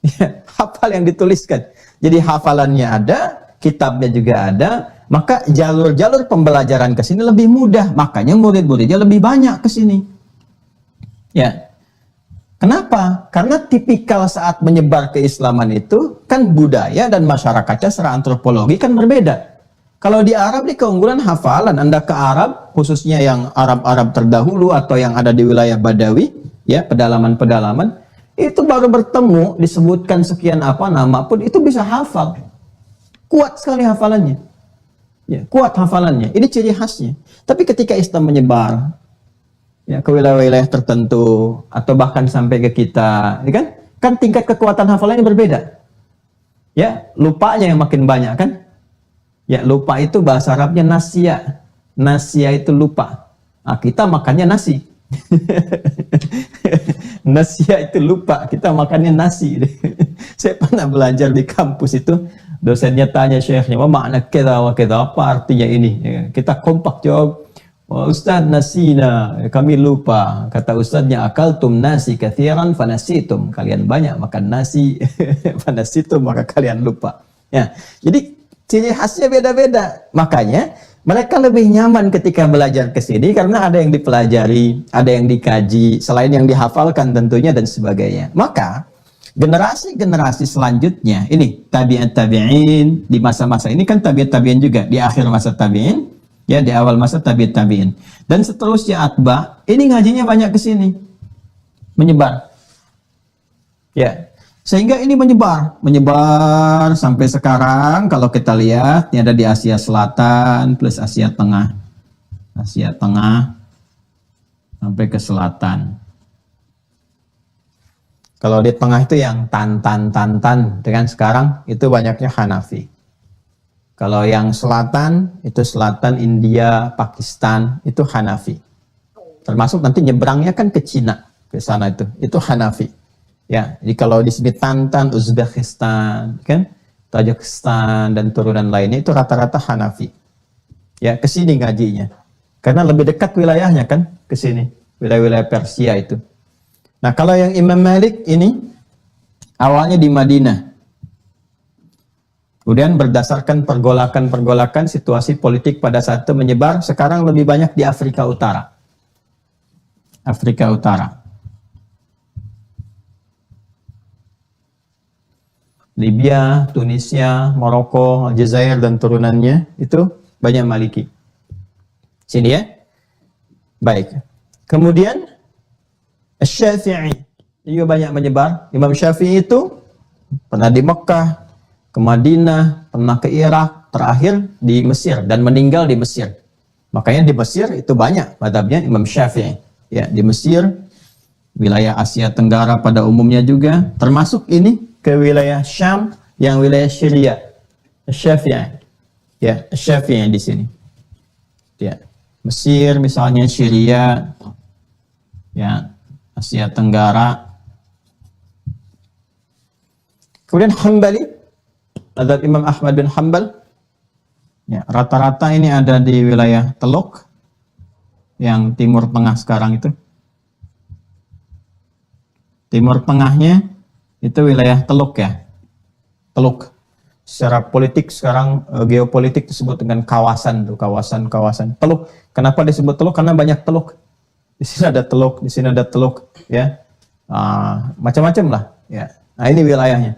Speaker 2: Ya, hafal yang dituliskan. Jadi hafalannya ada, kitabnya juga ada, maka jalur-jalur pembelajaran ke sini lebih mudah. Makanya murid-muridnya lebih banyak ke sini. Ya. Kenapa? Karena tipikal saat menyebar keislaman itu kan budaya dan masyarakatnya secara antropologi kan berbeda. Kalau di Arab ini keunggulan hafalan. Anda ke Arab, khususnya yang Arab-Arab terdahulu atau yang ada di wilayah Badawi, ya pedalaman-pedalaman, itu baru bertemu disebutkan sekian apa nama pun itu bisa hafal. Kuat sekali hafalannya. Ya, kuat hafalannya. Ini ciri khasnya. Tapi ketika Islam menyebar ya, ke wilayah-wilayah tertentu atau bahkan sampai ke kita, ini kan tingkat kekuatan hafalannya berbeda. Ya, lupanya yang makin banyak kan? Ya, lupa itu bahasa Arabnya nasya. Nasya itu lupa. Nah, kita makannya nasi. Nasya itu lupa, kita makannya nasi. Saya pernah belajar di kampus itu, dosennya tanya syekhnya, "Apa makna kita wa kita? Apa artinya ini?" Ya, kita kompak jawab, "Ustaz nasina, kami lupa." Kata ustaznya, "Akaltum nasi kathiran fanasitum." Kalian banyak makan nasi, fanasitum, maka kalian lupa. Ya, jadi ciri khasnya beda-beda. Makanya mereka lebih nyaman ketika belajar ke sini karena ada yang dipelajari, ada yang dikaji, selain yang dihafalkan tentunya dan sebagainya. Maka generasi-generasi selanjutnya, ini tabi'in di masa-masa ini kan tabi'in juga di akhir masa tabi'in. Ya, di awal masa tabi'in. Dan seterusnya atba, ini ngajinya banyak ke sini. Menyebar. Ya. Sehingga ini menyebar sampai sekarang. Kalau kita lihat, ini ada di Asia Selatan plus Asia Tengah, sampai ke selatan. Kalau di tengah itu yang tan, dengan sekarang itu banyaknya Hanafi. Kalau yang selatan, itu selatan India, Pakistan, itu Hanafi. Termasuk nanti nyebrangnya kan ke Cina, ke sana itu Hanafi. Ya, jadi kalau di sini Tantan, Uzbekistan, kan, Tajikistan dan turunan lainnya itu rata-rata Hanafi. Ya, ke sini ngajinya. Karena lebih dekat wilayahnya kan ke sini, wilayah-wilayah Persia itu. Nah, kalau yang Imam Malik ini awalnya di Madinah. Kemudian berdasarkan pergolakan situasi politik pada saat itu menyebar, sekarang lebih banyak di Afrika Utara. Afrika Utara. Libya, Tunisia, Maroko, Aljazair dan turunannya itu banyak Maliki. Sini ya. Baik. Kemudian Syafi'i juga banyak menyebar. Imam Syafi'i itu pernah di Mekah, ke Madinah, pernah ke Irak, terakhir di Mesir dan meninggal di Mesir. Makanya di Mesir itu banyak madhabnya Imam Syafi'i. Ya, di Mesir, wilayah Asia Tenggara pada umumnya juga, termasuk ini ke wilayah Syam yang wilayah Syria. Syafi'i. Ya, Syafi'i di sini. Ya. Mesir misalnya, Syria, ya, Asia Tenggara. Kemudian Hambali, mazhab Imam Ahmad bin Hanbal. Ya, rata-rata ini ada di wilayah Teluk yang timur tengah sekarang itu. Timur tengahnya itu wilayah Teluk ya. Teluk. Secara politik sekarang geopolitik disebut dengan kawasan tuh, kawasan Teluk. Kenapa disebut Teluk? Karena banyak teluk. Di sini ada teluk, di sini ada teluk, ya. Macam-macam lah, ya. Nah, ini wilayahnya.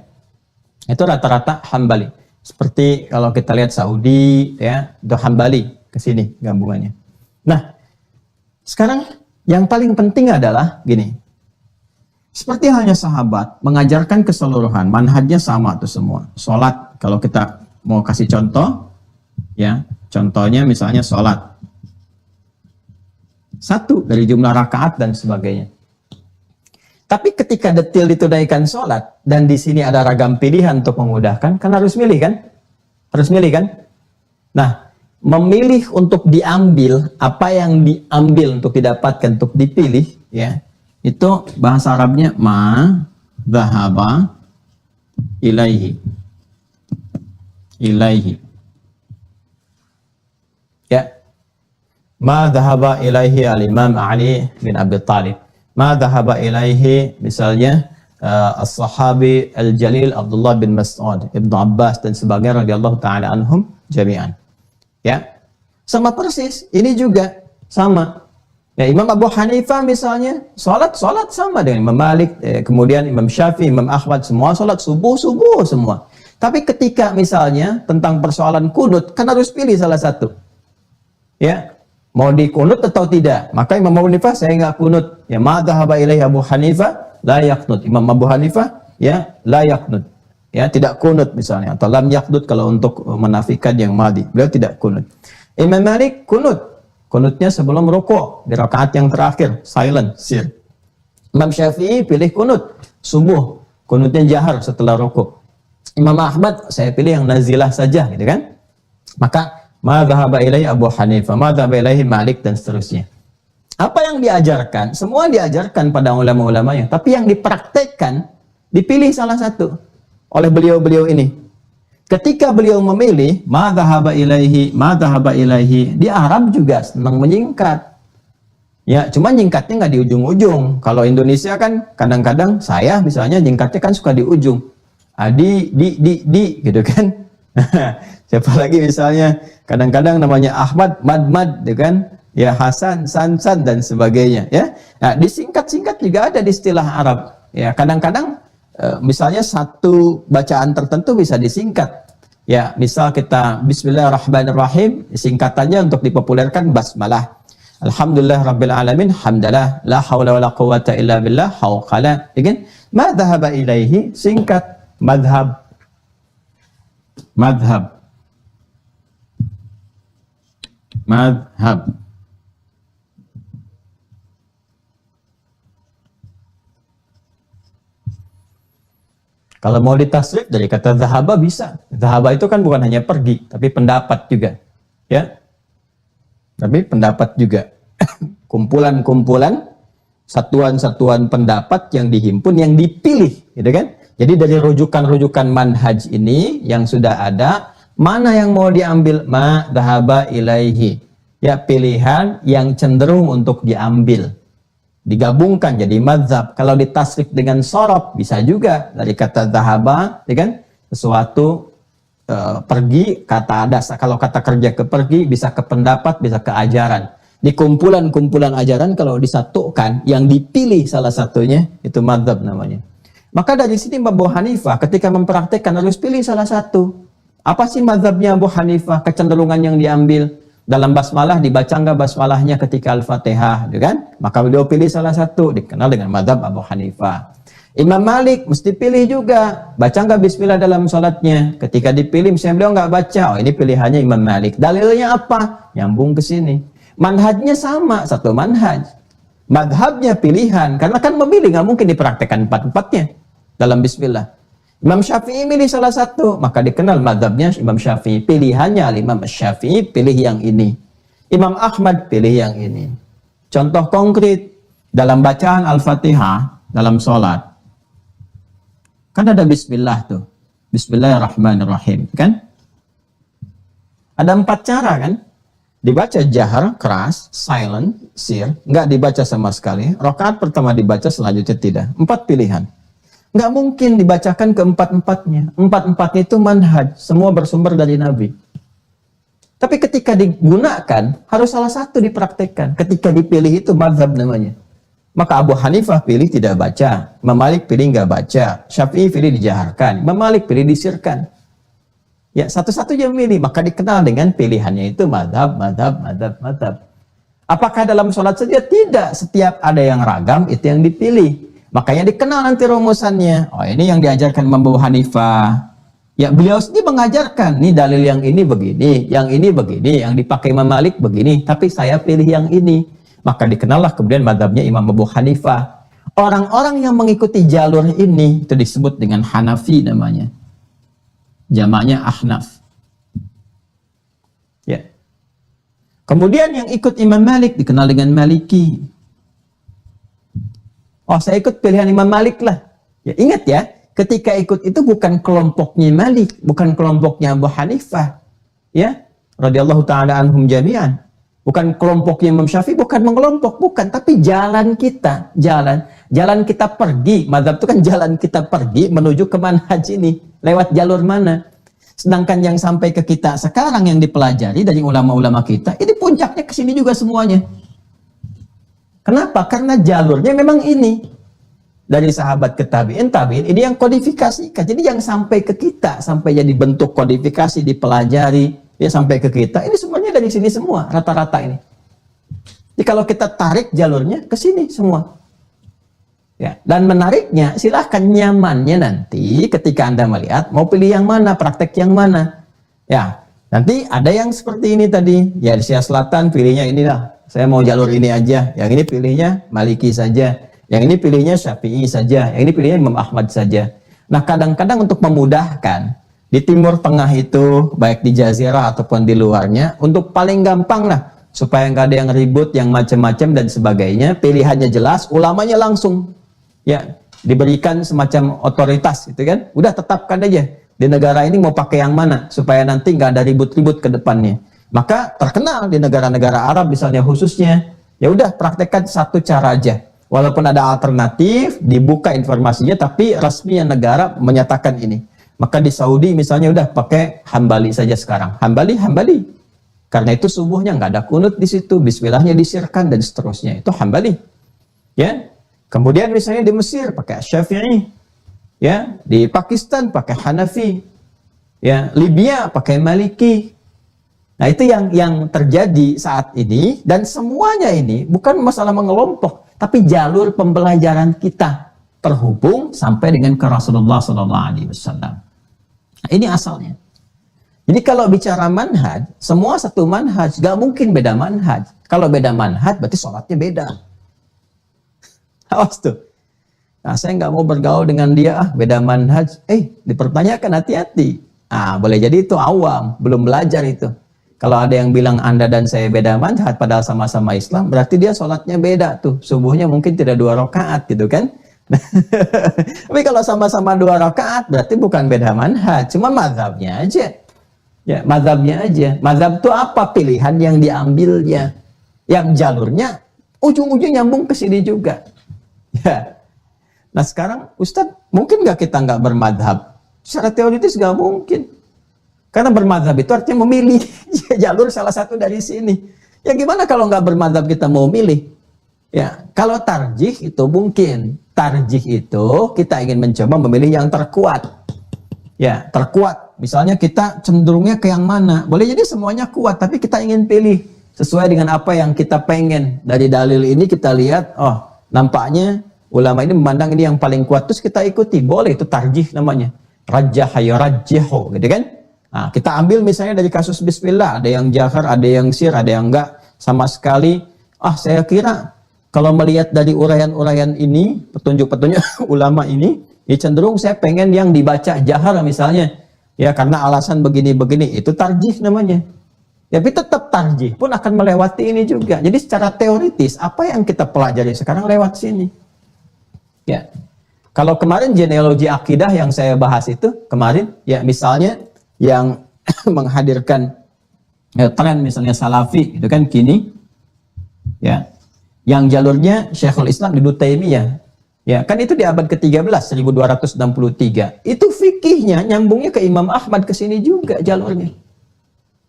Speaker 2: Itu rata-rata Hambali. Seperti kalau kita lihat Saudi, ya, itu Hambali ke sini gabungannya. Nah, sekarang yang paling penting adalah gini. Seperti halnya sahabat mengajarkan keseluruhan, manhajnya sama tuh semua. Sholat, kalau kita mau kasih contoh, ya, contohnya misalnya sholat. 1 dari jumlah rakaat dan sebagainya. Tapi ketika detail ditunaikan sholat, dan di sini ada ragam pilihan untuk memudahkan, kan harus milih kan? Harus milih kan? Nah, memilih untuk diambil, apa yang diambil untuk didapatkan, untuk dipilih, ya, itu bahasa Arabnya ma dhahaba ilaihi. Ya. Ma dhahaba ilaihi al-Imam Ali bin Abi Thalib. Ma dhahaba ilaihi misalnya as-sahabi al-jalil Abdullah bin Mas'ud, Ibnu Abbas dan sebagainya radhiyallahu taala anhum jami'an. Ya. Sama persis, ini juga sama. Ya, Imam Abu Hanifah misalnya, sholat sama dengan Imam Malik, kemudian Imam Syafi'i, Imam Ahmad, semua sholat subuh semua. Tapi ketika misalnya tentang persoalan kunut, kan harus pilih salah satu. Ya, mau dikunut atau tidak. Maka Imam Abu Hanifah, saya nggak kunut. Ya, ma dhahaba ilaihi Abu Hanifah, la yaqnut. Imam Abu Hanifah, ya, la yaqnut. Ya, tidak kunut misalnya. Atau lam yaqnut kalau untuk menafikan yang madi. Beliau tidak kunut. Imam Malik kunut. Kunutnya sebelum rukuk, di rakaat yang terakhir, silent, sir. Imam Syafi'i pilih kunut, subuh, kunutnya jahar setelah rukuk. Imam Ahmad, saya pilih yang nazilah saja, gitu kan? Maka, ma dhahaba ilaihi Abu Hanifah, ma dhahaba ilaihi Malik, dan seterusnya. Apa yang diajarkan? Semua diajarkan pada ulama-ulamanya, tapi yang dipraktekkan, dipilih salah satu oleh beliau-beliau ini. Ketika beliau memilih ma dhahaba ilaihi, di Arab juga senang menyingkat. Ya, cuma nyingkatnya nggak di ujung-ujung. Kalau Indonesia kan kadang-kadang saya misalnya nyingkatnya kan suka di ujung. Di gitu kan. Siapa lagi misalnya kadang-kadang namanya Ahmad, mad gitu kan. Ya, Hasan, San dan sebagainya, ya. Nah, disingkat-singkat juga ada di istilah Arab. Ya, kadang-kadang misalnya satu bacaan tertentu bisa disingkat. Ya, misal kita Bismillahirrahmanirrahim, singkatannya untuk dipopulerkan basmalah. Alhamdulillah rabbil alamin, hamdalah, la haula wala quwata illa billah, hauqala. Ya kan? Ma dhahaba ilaihi, singkat, madhab. Madhab. Madhab. Kalau mau ditasrif dari kata dhahaba bisa. Dhahaba itu kan bukan hanya pergi, tapi pendapat juga. Ya. Tapi pendapat juga. Kumpulan-kumpulan, satuan-satuan pendapat yang dihimpun, yang dipilih, gitu kan? Jadi dari rujukan-rujukan manhaj ini yang sudah ada, mana yang mau diambil? Ma dhahaba ilaihi. Ya, pilihan yang cenderung untuk diambil. Digabungkan jadi mazhab. Kalau ditasrif dengan sorof bisa juga dari kata dhahaba, ya kan? Sesuatu pergi, kata ada. Kalau kata kerja ke pergi, bisa ke pendapat, bisa ke ajaran. Di kumpulan-kumpulan ajaran kalau disatukan, yang dipilih salah satunya itu mazhab namanya. Maka dari sini Abu Hanifah ketika mempraktekkan harus pilih salah satu. Apa sih mazhabnya Abu Hanifah? Kecenderungan yang diambil. Dalam basmalah dibaca nggak basmalahnya ketika Al-Fatihah, kan? Maka beliau pilih salah satu, dikenal dengan mazhab Abu Hanifah. Imam Malik mesti pilih juga, baca nggak bismillah dalam sholatnya. Ketika dipilih, misalnya beliau nggak baca, oh ini pilihannya Imam Malik. Dalilnya apa? Nyambung ke sini. Manhajnya sama, satu manhaj. Madhabnya pilihan, karena kan memilih, nggak mungkin dipraktekkan empat-empatnya dalam bismillah. Imam Syafi'i milih salah satu, maka dikenal mazhabnya Imam Syafi'i. Pilihannya Imam Syafi'i, pilih yang ini. Imam Ahmad pilih yang ini. Contoh konkret, dalam bacaan Al-Fatihah, dalam sholat, kan ada bismillah tuh. Bismillahirrahmanirrahim, kan? Ada 4 cara, kan? Dibaca jahar, keras, silent, sir, nggak dibaca sama sekali. Rakaat pertama dibaca, selanjutnya tidak. 4 pilihan. Nggak mungkin dibacakan keempat-empatnya. Empat-empatnya itu manhaj. Semua bersumber dari Nabi. Tapi ketika digunakan, harus salah satu dipraktekkan. Ketika dipilih itu mazhab namanya. Maka Abu Hanifah pilih tidak baca. Imam Malik pilih nggak baca. Syafi'i pilih dijaharkan. Imam Malik pilih disirkan. Ya, satu-satunya milih. Maka dikenal dengan pilihannya itu mazhab. Apakah dalam sholat saja? Tidak. Setiap ada yang ragam, itu yang dipilih. Makanya dikenal nanti rumusannya. Oh, ini yang diajarkan Abu Hanifah. Ya, beliau sendiri mengajarkan. Nih dalil yang ini begini, yang ini begini, yang dipakai Imam Malik begini. Tapi saya pilih yang ini. Maka dikenallah kemudian mazhabnya Imam Abu Hanifah. Orang-orang yang mengikuti jalur ini itu disebut dengan Hanafi namanya. Jamaknya Ahnaf. Ya. Kemudian yang ikut Imam Malik dikenal dengan Maliki. Oh, saya ikut pilihan Imam Malik lah. Ya, ingat ya, ketika ikut itu bukan kelompoknya Malik, bukan kelompoknya Abu Hanifah. Ya, radhiyallahu taala anhum jami'an. Bukan kelompoknya Imam Syafi'i, bukan mengelompok, bukan, tapi jalan kita, jalan kita pergi. Mazhab itu kan jalan kita pergi menuju ke manhaj ini, lewat jalur mana. Sedangkan yang sampai ke kita sekarang yang dipelajari dari ulama-ulama kita, ini puncaknya ke sini juga semuanya. Kenapa? Karena jalurnya memang ini. Dari sahabat ke tabi'in, ini yang kodifikasikan. Jadi yang sampai ke kita, sampai jadi bentuk kodifikasi, dipelajari, ya sampai ke kita, ini semuanya dari sini semua, rata-rata ini. Jadi kalau kita tarik jalurnya ke sini semua. Ya, dan menariknya, silahkan nyamannya nanti ketika Anda melihat, mau pilih yang mana, praktek yang mana. Ya, nanti ada yang seperti ini tadi, ya di Asia Selatan pilihnya inilah. Saya mau jalur ini aja, yang ini pilihnya Maliki saja, yang ini pilihnya Syafi'i saja, yang ini pilihnya Imam Ahmad saja. Nah, kadang-kadang untuk memudahkan, di Timur Tengah itu, baik di Jazirah ataupun di luarnya, untuk paling gampang lah, supaya nggak ada yang ribut, yang macam-macam dan sebagainya, pilihannya jelas, ulamanya langsung, ya, diberikan semacam otoritas, gitu kan, udah tetapkan aja, di negara ini mau pakai yang mana, supaya nanti nggak ada ribut-ribut ke depannya. Maka terkenal di negara-negara Arab misalnya khususnya, ya udah praktekkan satu cara aja. Walaupun ada alternatif, dibuka informasinya, tapi resminya negara menyatakan ini. Maka di Saudi misalnya udah pakai Hambali saja sekarang. Hambali. Karena itu subuhnya nggak ada kunut di situ, bismillahnya disirkan dan seterusnya. Itu Hambali. Ya. Kemudian misalnya di Mesir pakai Syafi'i. Ya, di Pakistan pakai Hanafi. Ya, Libya pakai Maliki. Nah, itu yang terjadi saat ini, dan semuanya ini bukan masalah mengelompok, tapi jalur pembelajaran kita. terhubung sampai dengan ke Rasulullah SAW. Nah, ini asalnya. Jadi kalau bicara manhaj, semua satu manhaj, gak mungkin beda manhaj. Kalau beda manhaj, berarti sholatnya beda. Awas tuh. Nah, saya nggak mau bergaul dengan dia, beda manhaj. Dipertanyakan, hati-hati. Boleh jadi itu awam, belum belajar itu. Kalau ada yang bilang Anda dan saya beda manhaj, padahal sama-sama Islam, berarti dia sholatnya beda tuh. Subuhnya mungkin tidak 2 rakaat gitu kan. Tapi kalau sama-sama 2 rakaat, berarti bukan beda manhaj, cuma mazhabnya aja. Ya, mazhabnya aja. Mazhab itu apa? Pilihan yang diambilnya. Yang jalurnya, ujung-ujungnya nyambung ke sini juga. Ya. Nah sekarang, Ustadz, mungkin nggak kita nggak bermadhab? Secara teoritis nggak mungkin. Karena bermadhab itu artinya memilih jalur salah satu dari sini. Ya gimana kalau nggak bermadhab kita mau milih? Ya, kalau tarjih itu mungkin. Tarjih itu kita ingin mencoba memilih yang terkuat. Ya, terkuat. Misalnya kita cenderungnya ke yang mana? Boleh jadi semuanya kuat, tapi kita ingin pilih sesuai dengan apa yang kita pengen. Dari dalil ini kita lihat, nampaknya ulama ini memandang ini yang paling kuat, terus kita ikuti. Boleh, itu tarjih namanya. Rajjah yarajjihu, gitu kan? Nah, kita ambil misalnya dari kasus bismillah, ada yang jahar, ada yang sir, ada yang enggak sama sekali. Saya kira kalau melihat dari uraian-uraian ini, petunjuk-petunjuk ulama ini, ya cenderung saya pengen yang dibaca jahar misalnya. Ya karena alasan begini-begini, itu tarjih namanya. Tapi tetap tarjih pun akan melewati ini juga. Jadi secara teoritis, apa yang kita pelajari sekarang lewat sini. Ya. Kalau kemarin genealogi akidah yang saya bahas itu, kemarin, ya misalnya, yang menghadirkan tren misalnya salafi itu kan kini ya yang jalurnya Syekhul Islam Ibnu Taimiyah ya kan itu di abad ke-13 1263 itu fikihnya nyambungnya ke Imam Ahmad ke sini juga jalurnya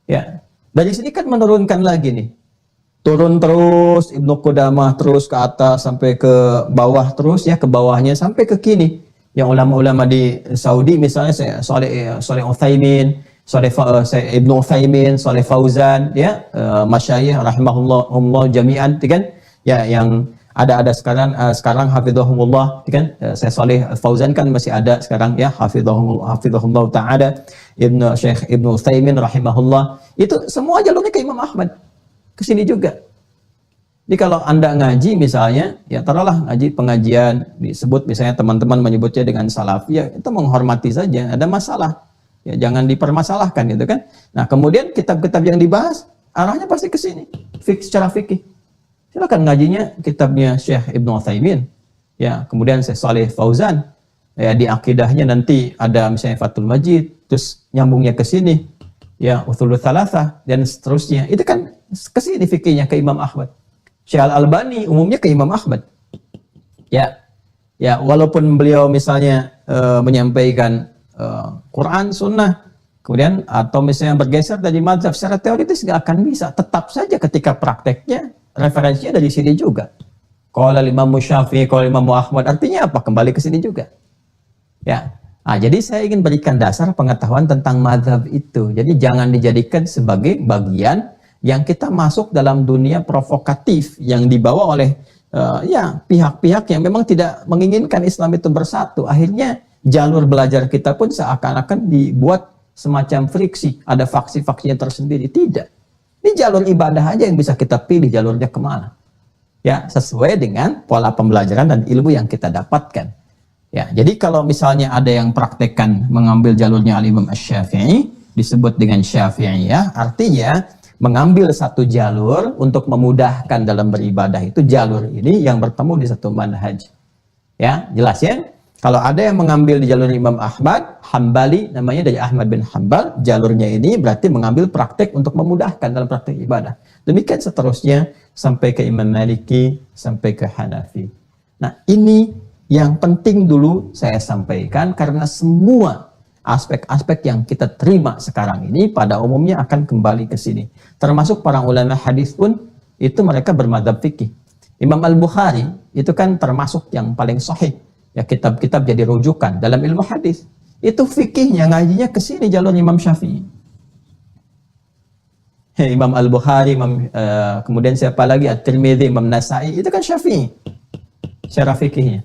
Speaker 2: ya dari sini kan menurunkan lagi nih turun terus Ibnu Qudamah terus ke atas sampai ke bawah terus ya ke bawahnya sampai ke kini yang ulama-ulama di Saudi misalnya Saleh Utsaimin, Ibnu Utsaimin, Saleh Fauzan ya masyayikh rahimahullah jami'an kan ya yang ada sekarang hafizahumullah kan saya Saleh Fauzan kan masih ada sekarang ya hafizahumullah taala Syekh Ibnu Utsaimin rahimahullah itu semua jalurnya ke Imam Ahmad ke sini juga. Jadi kalau Anda ngaji misalnya, ya taruhlah ngaji pengajian, disebut misalnya teman-teman menyebutnya dengan salafi, ya itu menghormati saja, ada masalah. Ya jangan dipermasalahkan gitu kan. Nah kemudian kitab-kitab yang dibahas, arahnya pasti ke sini, secara fikih. Silakan ngajinya kitabnya Syekh Ibnu Utsaimin, ya kemudian Syekh Saleh Fauzan, ya di akidahnya nanti ada misalnya Fathul Majid, terus nyambungnya ke sini, ya Ushulul Tsalatsah, dan seterusnya. Itu kan ke sini fikihnya ke Imam Ahmad. Syekh Al-Albani umumnya ke Imam Ahmad. Ya, walaupun beliau misalnya menyampaikan Quran, Sunnah, kemudian atau misalnya bergeser dari mazhab secara teoritis nggak akan bisa. Tetap saja ketika prakteknya referensinya dari sini juga. Qala Imam Syafi'i, qala Imam Ahmad, artinya apa? Kembali ke sini juga. Ya. Jadi saya ingin berikan dasar pengetahuan tentang mazhab itu. Jadi jangan dijadikan sebagai bagian yang kita masuk dalam dunia provokatif yang dibawa oleh pihak-pihak yang memang tidak menginginkan Islam itu bersatu. Akhirnya jalur belajar kita pun seakan-akan dibuat semacam friksi, ada faksi-faksinya tersendiri. Tidak. Ini jalur ibadah aja yang bisa kita pilih jalurnya kemana. Ya, sesuai dengan pola pembelajaran dan ilmu yang kita dapatkan. Ya, jadi kalau misalnya ada yang praktekkan mengambil jalurnya Al-Imam Asy-Syafi'i, disebut dengan Syafi'iyah, artinya mengambil satu jalur untuk memudahkan dalam beribadah itu jalur ini yang bertemu di satu manhaj. Ya, jelas ya? Kalau ada yang mengambil di jalur Imam Ahmad, Hambali namanya dari Ahmad bin Hanbal, jalurnya ini berarti mengambil praktek untuk memudahkan dalam praktek ibadah. Demikian seterusnya sampai ke Imam Maliki, sampai ke Hanafi. Nah, ini yang penting dulu saya sampaikan karena semua aspek-aspek yang kita terima sekarang ini pada umumnya akan kembali ke sini. Termasuk para ulama hadis pun itu mereka bermadzhab fikih. Imam Al-Bukhari itu kan termasuk yang paling sahih. Ya kitab-kitab jadi rujukan dalam ilmu hadis. Itu fikihnya ngajinya ke sini jalur Imam Syafi'i. Imam Al-Bukhari, kemudian siapa lagi? At-Tirmidzi, Imam Nasa'i, itu kan Syafi'i. Secara fikihnya.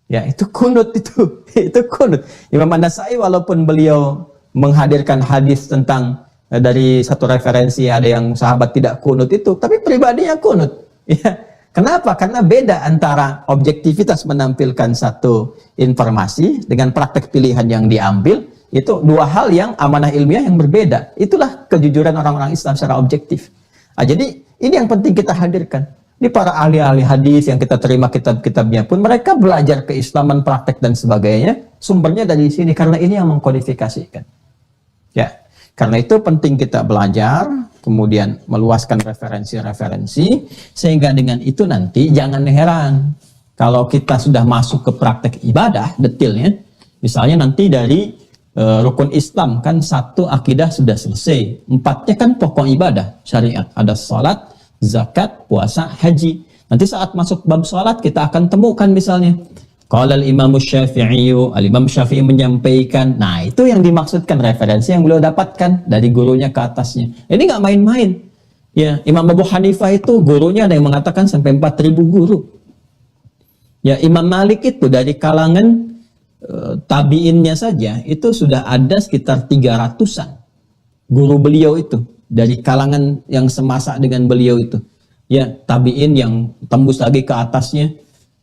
Speaker 2: Ya, itu kunut itu. Itu kunut. Imam An-Nasa'i walaupun beliau menghadirkan hadis tentang dari satu referensi ada yang sahabat tidak kunut itu, tapi pribadinya kunut. Ya. Kenapa? Karena beda antara objektivitas menampilkan satu informasi dengan praktek pilihan yang diambil, itu dua hal yang amanah ilmiah yang berbeda. Itulah kejujuran orang-orang Islam secara objektif. Nah, jadi ini yang penting kita hadirkan. Ini para ahli-ahli hadis yang kita terima kitab-kitabnya pun mereka belajar keislaman, praktek dan sebagainya, sumbernya dari sini karena ini yang mengkodifikasikan. Ya, karena itu penting kita belajar, kemudian meluaskan referensi-referensi, sehingga dengan itu nanti jangan heran kalau kita sudah masuk ke praktek ibadah detailnya, misalnya nanti dari rukun Islam kan satu akidah sudah selesai, empatnya kan pokok ibadah syariat, ada salat, zakat, puasa, haji. Nanti saat masuk bab salat kita akan temukan misalnya qala al-Imam Syafi'i, al-Imam Syafi'i menyampaikan. Nah, itu yang dimaksudkan referensi yang beliau dapatkan dari gurunya ke atasnya. Ini nggak main-main. Ya, Imam Abu Hanifah itu gurunya ada yang mengatakan sampai 4.000 guru. Ya, Imam Malik itu dari kalangan tabiinnya saja itu sudah ada sekitar 300-an guru beliau itu. Dari kalangan yang semasa dengan beliau itu, ya tabiin yang tembus lagi ke atasnya,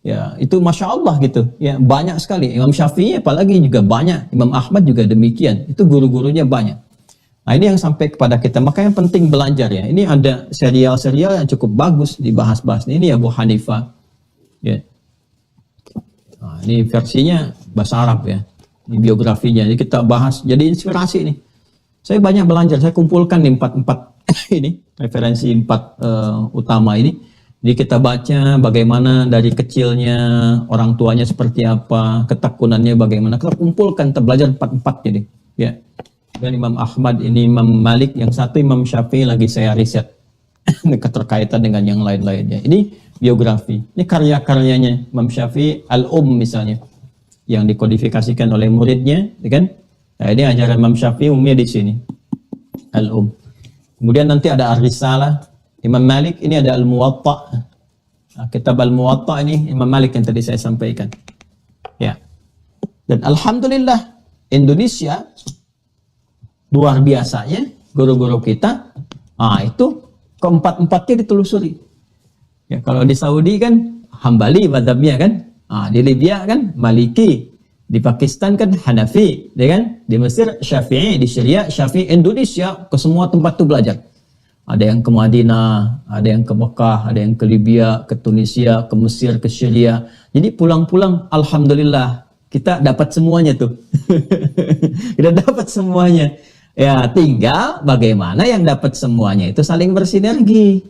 Speaker 2: ya itu masya Allah gitu, ya banyak sekali. Imam Syafi'i apalagi juga banyak, Imam Ahmad juga demikian, itu guru-gurunya banyak. Nah ini yang sampai kepada kita, makanya penting belajar ya. Ini ada serial-serial yang cukup bagus dibahas-bahas. Ini Abu Hanifah, ya. Nah, ini versinya bahasa Arab ya, ini biografinya. Jadi kita bahas, jadi inspirasi nih. Saya banyak belajar, saya kumpulkan di 4 ini, referensi 4 utama ini. Jadi kita baca bagaimana dari kecilnya, orang tuanya seperti apa, ketekunannya bagaimana. Kita kumpulkan, kita belajar 4 jadi. Ya. Dan Imam Ahmad, ini Imam Malik, yang satu Imam Syafi'i lagi saya riset. Keterkaitan dengan yang lain-lainnya. Ini biografi. Ini karya-karyanya Imam Syafi'i, misalnya. Yang dikodifikasikan oleh muridnya, kan? Nah, ini ajaran Imam Syafi'i umumnya di sini. Kemudian nanti ada Ar-Risalah. Imam Malik ini ada Al-Muwatta. Nah, kitab Al-Muwatta ini Imam Malik yang tadi saya sampaikan. Ya. Dan alhamdulillah Indonesia luar biasanya guru-guru kita, itu keempat-empatnya ditelusuri. Ya, kalau di Saudi kan Hambali madhabnya kan, di Libya kan Maliki, di Pakistan kan Hanafi, ya kan? Di Mesir Syafi'i, di Syria Syafi'i, Indonesia ke semua tempat tuh belajar. Ada yang ke Madinah, ada yang ke Mekah, ada yang ke Libya, ke Tunisia, ke Mesir, ke Syria. Jadi pulang-pulang alhamdulillah kita dapat semuanya tuh. Kita dapat semuanya. Ya, tinggal bagaimana yang dapat semuanya itu saling bersinergi.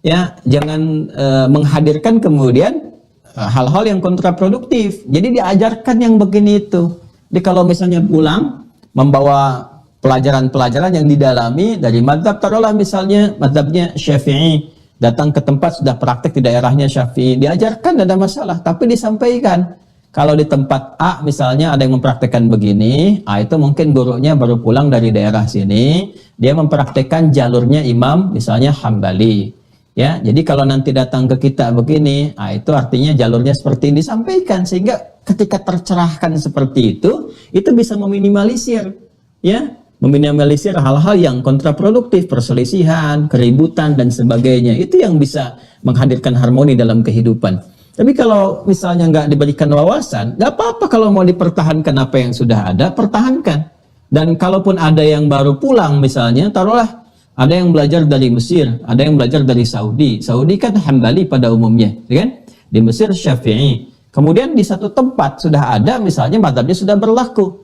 Speaker 2: Ya, jangan menghadirkan kemudian hal-hal yang kontraproduktif. Jadi diajarkan yang begini itu. Jadi kalau misalnya pulang membawa pelajaran-pelajaran yang didalami dari mazhab, taruhlah misalnya mazhabnya Syafi'i, datang ke tempat sudah praktek di daerahnya Syafi'i, diajarkan tidak ada masalah, tapi disampaikan. Kalau di tempat A misalnya ada yang mempraktekkan begini, itu mungkin gurunya baru pulang dari daerah sini, dia mempraktekkan jalurnya imam misalnya Hambali. Ya, jadi kalau nanti datang ke kita begini, itu artinya jalurnya seperti ini disampaikan, sehingga ketika tercerahkan seperti itu bisa meminimalisir, ya, meminimalisir hal-hal yang kontraproduktif, perselisihan, keributan dan sebagainya. Itu yang bisa menghadirkan harmoni dalam kehidupan. Tapi kalau misalnya nggak diberikan wawasan, nggak apa-apa kalau mau dipertahankan apa yang sudah ada, pertahankan. Dan kalaupun ada yang baru pulang misalnya, taruhlah ada yang belajar dari Mesir, ada yang belajar dari Saudi. Saudi kan Hambali pada umumnya, kan? Di Mesir Syafi'i. Kemudian di satu tempat sudah ada, misalnya mazhabnya sudah berlaku.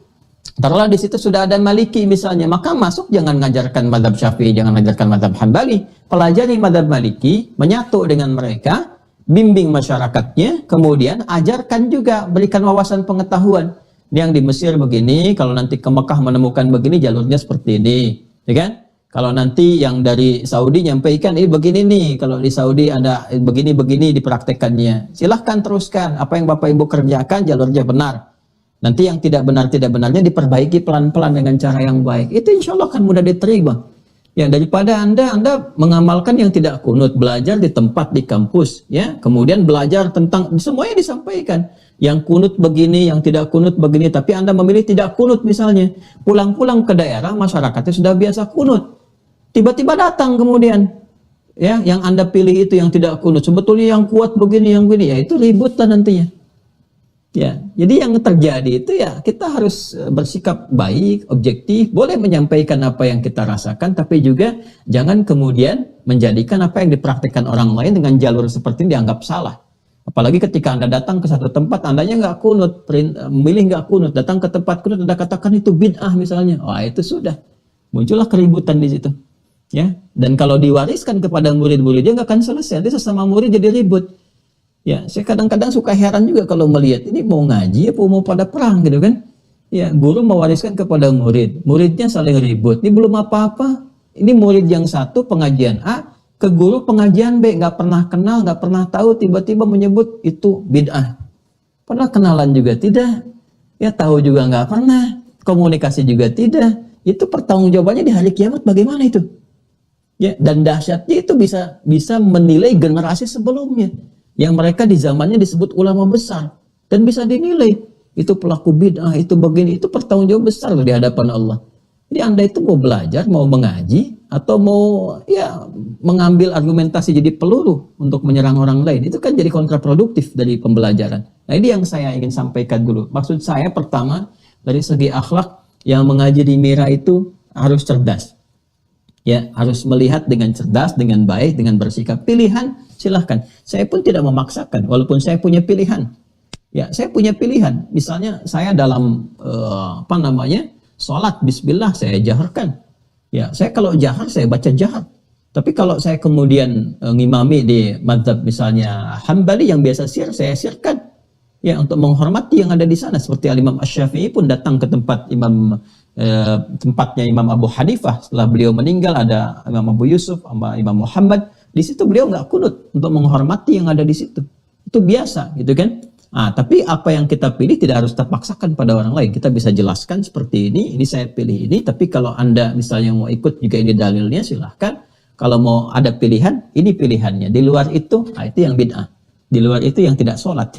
Speaker 2: Taruhlah di situ sudah ada Maliki misalnya, maka masuk jangan mengajarkan mazhab Syafi'i, jangan mengajarkan mazhab Hambali. Pelajari mazhab Maliki, menyatu dengan mereka, bimbing masyarakatnya, kemudian ajarkan juga, berikan wawasan pengetahuan. Yang di Mesir begini, kalau nanti ke Mekah menemukan begini, jalurnya seperti ini, ya kan? Kalau nanti yang dari Saudi nyampaikan, ini begini nih, kalau di Saudi ada begini-begini dipraktekannya. Silahkan teruskan, apa yang Bapak Ibu kerjakan jalurnya benar. Nanti yang tidak benarnya diperbaiki pelan-pelan dengan cara yang baik. Itu insya Allah akan mudah diterima. Ya, daripada Anda mengamalkan yang tidak kunut, belajar di tempat, di kampus, ya, kemudian belajar tentang, semuanya disampaikan.
Speaker 1: Yang kunut begini, yang tidak kunut begini, tapi Anda memilih tidak kunut misalnya. Pulang-pulang ke daerah, masyarakatnya sudah biasa kunut. Tiba-tiba datang kemudian, ya, yang Anda pilih itu yang tidak kunut. Sebetulnya yang kuat begini, yang begini, ya itu ribut lah nantinya. Ya, jadi yang terjadi itu ya kita harus bersikap baik, objektif, boleh menyampaikan apa yang kita rasakan, tapi juga jangan kemudian menjadikan apa yang dipraktikkan orang lain dengan jalur seperti ini dianggap salah. Apalagi ketika Anda datang ke satu tempat, Andanya nggak kunut, memilih nggak kunut, datang ke tempat kunut, Anda katakan itu bid'ah misalnya, wah itu sudah muncullah keributan di situ. Ya, dan kalau diwariskan kepada murid-muridnya nggak akan selesai, nanti sesama murid jadi ribut. Ya, saya kadang-kadang suka heran juga kalau melihat ini mau ngaji apa mau pada perang gitu kan. Ya, guru mewariskan kepada murid, muridnya saling ribut. Ini belum apa-apa. Ini murid yang satu pengajian A ke guru pengajian B, nggak pernah kenal, nggak pernah tahu, tiba-tiba menyebut itu bid'ah. Padahal kenalan juga tidak. Ya, tahu juga nggak pernah, komunikasi juga tidak. Itu pertanggungjawabannya di hari kiamat bagaimana itu? Ya, dan dahsyatnya itu bisa menilai generasi sebelumnya. Yang mereka di zamannya disebut ulama besar dan bisa dinilai itu pelaku bid'ah, itu begini, itu pertanggungjawab besar di hadapan Allah. Jadi Anda itu mau belajar, mau mengaji, atau mau ya mengambil argumentasi jadi peluru untuk menyerang orang lain, itu kan jadi kontraproduktif dari pembelajaran. Nah, ini yang saya ingin sampaikan dulu. Maksud saya pertama dari segi akhlak, yang mengaji di Mira itu harus cerdas. Ya, harus melihat dengan cerdas, dengan baik, dengan bersikap. Pilihan silahkan. Saya pun tidak memaksakan, walaupun saya punya pilihan. Ya, saya punya pilihan. Misalnya saya dalam sholat, Bismillah saya jaharkan. Ya, saya kalau jahar saya baca jahar. Tapi kalau saya kemudian ngimami di mazhab misalnya Hambali yang biasa sir, saya sirkan. Ya, untuk menghormati yang ada di sana. Seperti Imam Asy-Syafi'i pun datang ke tempat tempatnya Imam Abu Hanifah setelah beliau meninggal, ada Imam Abu Yusuf sama Imam Muhammad. Di situ beliau nggak kunut untuk menghormati yang ada di situ. Itu biasa, gitu kan? Tapi apa yang kita pilih tidak harus terpaksakan pada orang lain. Kita bisa jelaskan seperti ini saya pilih ini. Tapi kalau Anda misalnya mau ikut juga ini dalilnya, silahkan. Kalau mau ada pilihan, ini pilihannya. Di luar itu yang bid'ah. Di luar itu yang tidak sholat.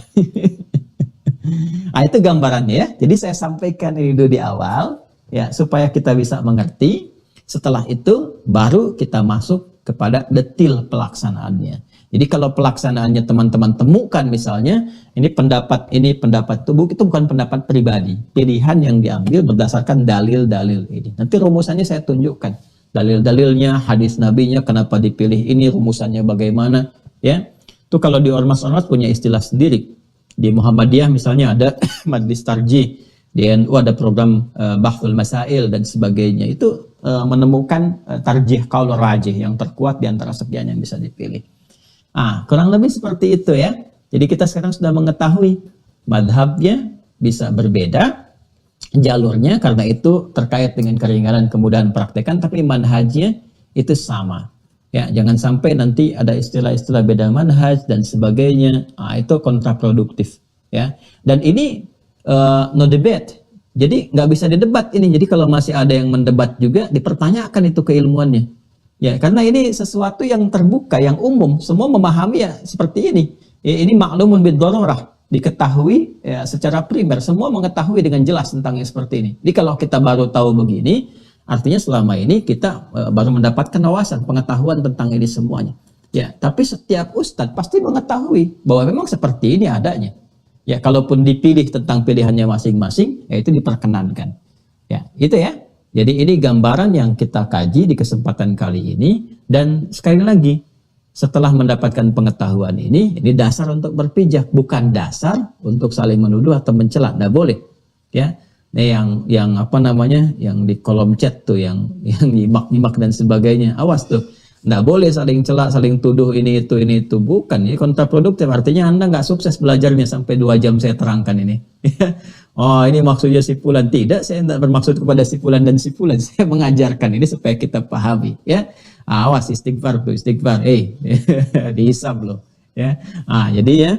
Speaker 1: Itu gambarannya ya. Jadi saya sampaikan ini dulu di awal. Ya, supaya kita bisa mengerti. Setelah itu baru kita masuk kepada detil pelaksanaannya. Jadi kalau pelaksanaannya teman-teman temukan misalnya ini pendapat itu bukan pendapat pribadi, pilihan yang diambil berdasarkan dalil-dalil ini. Nanti rumusannya saya tunjukkan. Dalil-dalilnya, hadis nabinya, kenapa dipilih ini, rumusannya bagaimana, ya. Itu kalau di ormas-ormas punya istilah sendiri. Di Muhammadiyah misalnya ada majlis tarjih. Di NU ada program Bahthul Masail dan sebagainya. Itu menemukan tarjih qaul rajih yang terkuat di antara sekian yang bisa dipilih. Kurang lebih seperti itu ya. Jadi kita sekarang sudah mengetahui madhabnya bisa berbeda jalurnya, karena itu terkait dengan keringanan kemudahan praktekan, tapi manhajnya itu sama. Ya, jangan sampai nanti ada istilah-istilah beda manhaj dan sebagainya. Itu kontraproduktif ya. Dan ini no debate. Jadi nggak bisa didebat ini. Jadi kalau masih ada yang mendebat juga, dipertanyakan itu keilmuannya. Ya, karena ini sesuatu yang terbuka, yang umum, semua memahami ya seperti ini. Ini maklumun bid-darurah, diketahui ya, secara primer, semua mengetahui dengan jelas tentang yang seperti ini. Jadi kalau kita baru tahu begini, artinya selama ini kita baru mendapatkan wawasan, pengetahuan tentang ini semuanya. Ya, tapi setiap ustadz pasti mengetahui bahwa memang seperti ini adanya. Ya, kalaupun dipilih tentang pilihannya masing-masing, ya itu diperkenankan. Ya, itu ya. Jadi ini gambaran yang kita kaji di kesempatan kali ini. Dan sekali lagi, setelah mendapatkan pengetahuan ini dasar untuk berpijak, bukan dasar untuk saling menuduh atau mencela. Nggak boleh. Ya, nah, yang di kolom chat tuh, yang nyimak-nyimak dan sebagainya, awas tuh. Nggak boleh saling celak, saling tuduh ini itu. Bukan, ini kontraproduktif. Artinya Anda nggak sukses belajarnya sampai 2 jam saya terangkan ini. Oh, ini maksudnya si fulan. Tidak, saya tidak bermaksud kepada si fulan dan si fulan. Saya mengajarkan ini supaya kita pahami. Ya, awas istighfar tuh, istighfar. Dihisab loh. Ya, jadi ya,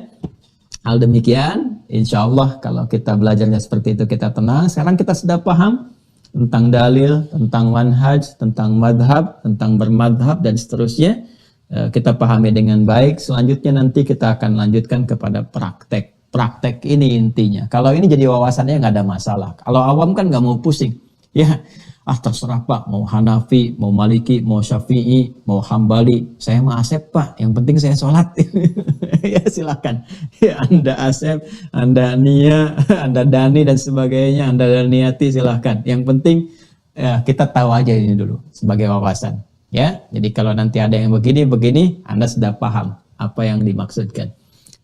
Speaker 1: hal demikian. Insya Allah kalau kita belajarnya seperti itu kita tenang. Sekarang kita sudah paham tentang dalil, tentang manhaj, tentang madhab, tentang bermadhab dan seterusnya. Kita pahami dengan baik. Selanjutnya nanti kita akan lanjutkan kepada praktek.
Speaker 2: praktek ini intinya. Kalau ini jadi wawasannya nggak ada masalah. Kalau awam kan nggak mau pusing. Ya, terserah Pak, mau Hanafi, mau Maliki, mau Syafi'i, mau Hambali. Saya mah Asep Pak, yang penting saya sholat. Ya silakan. Ya, Anda Asep, Anda Nia, Anda Dani dan sebagainya, Anda Niati silahkan. Yang penting ya, kita tahu aja ini dulu sebagai wawasan. Ya, jadi kalau nanti ada yang begini, Anda sudah paham apa yang dimaksudkan.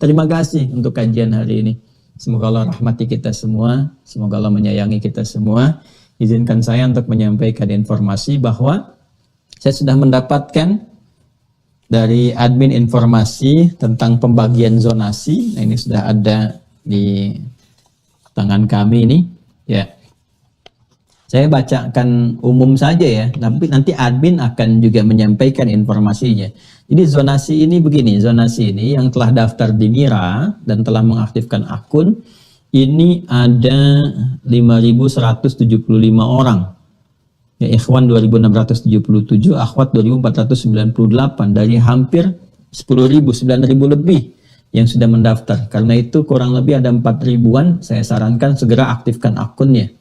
Speaker 2: Terima kasih untuk kajian hari ini. Semoga Allah rahmati kita semua, semoga Allah menyayangi kita semua. Izinkan saya untuk menyampaikan informasi bahwa saya sudah mendapatkan dari admin informasi tentang pembagian zonasi. Nah, ini sudah ada di tangan kami ini. Ya, saya bacakan umum saja ya, tapi nanti admin akan juga menyampaikan informasinya. Jadi zonasi ini begini, zonasi ini yang telah daftar di Mira dan telah mengaktifkan akun, ini ada 5.175 orang. Ya, ikhwan 2.677, akhwat 2.498 dari hampir 10.000, 9.000 lebih yang sudah mendaftar. Karena itu kurang lebih ada 4.000-an, saya sarankan segera aktifkan akunnya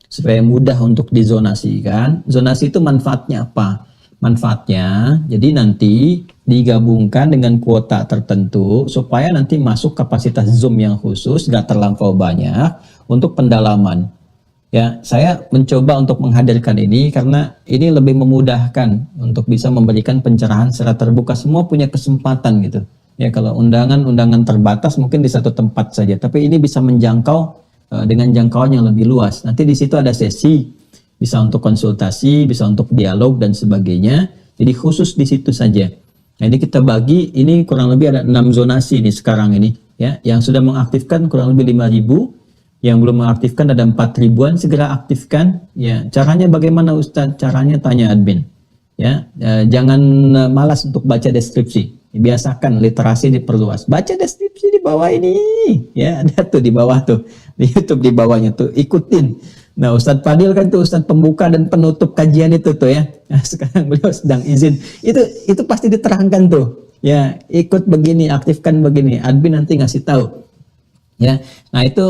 Speaker 2: supaya mudah untuk dizonasikan. Zonasi itu manfaatnya apa? Manfaatnya, jadi nanti digabungkan dengan kuota tertentu supaya nanti masuk kapasitas Zoom yang khusus, gak terlampau banyak untuk pendalaman. Ya, saya mencoba untuk menghadirkan ini karena ini lebih memudahkan untuk bisa memberikan pencerahan secara terbuka. Semua punya kesempatan gitu. Ya, kalau undangan terbatas mungkin di satu tempat saja, tapi ini bisa menjangkau dengan jangkauan yang lebih luas. Nanti di situ ada sesi, bisa untuk konsultasi, bisa untuk dialog dan sebagainya. Jadi khusus di situ saja. Nah, ini kita bagi, ini kurang lebih ada 6 zonasi nih sekarang ini. Ya, yang sudah mengaktifkan kurang lebih 5.000, yang belum mengaktifkan ada 4.000-an, segera aktifkan. Ya, caranya bagaimana Ustadz? Caranya tanya admin. Ya, jangan malas untuk baca deskripsi. Biasakan literasi diperluas. Baca deskripsi di bawah ini. Ya, ada tuh di bawah tuh. Di YouTube di bawahnya tuh, ikutin. Nah, Ustadz Fadil kan tuh Ustadz pembuka dan penutup kajian itu tuh ya. Nah, sekarang beliau sedang izin. Itu pasti diterangkan tuh. Ya, ikut begini, aktifkan begini. Admin nanti ngasih tahu. Ya. Nah, itu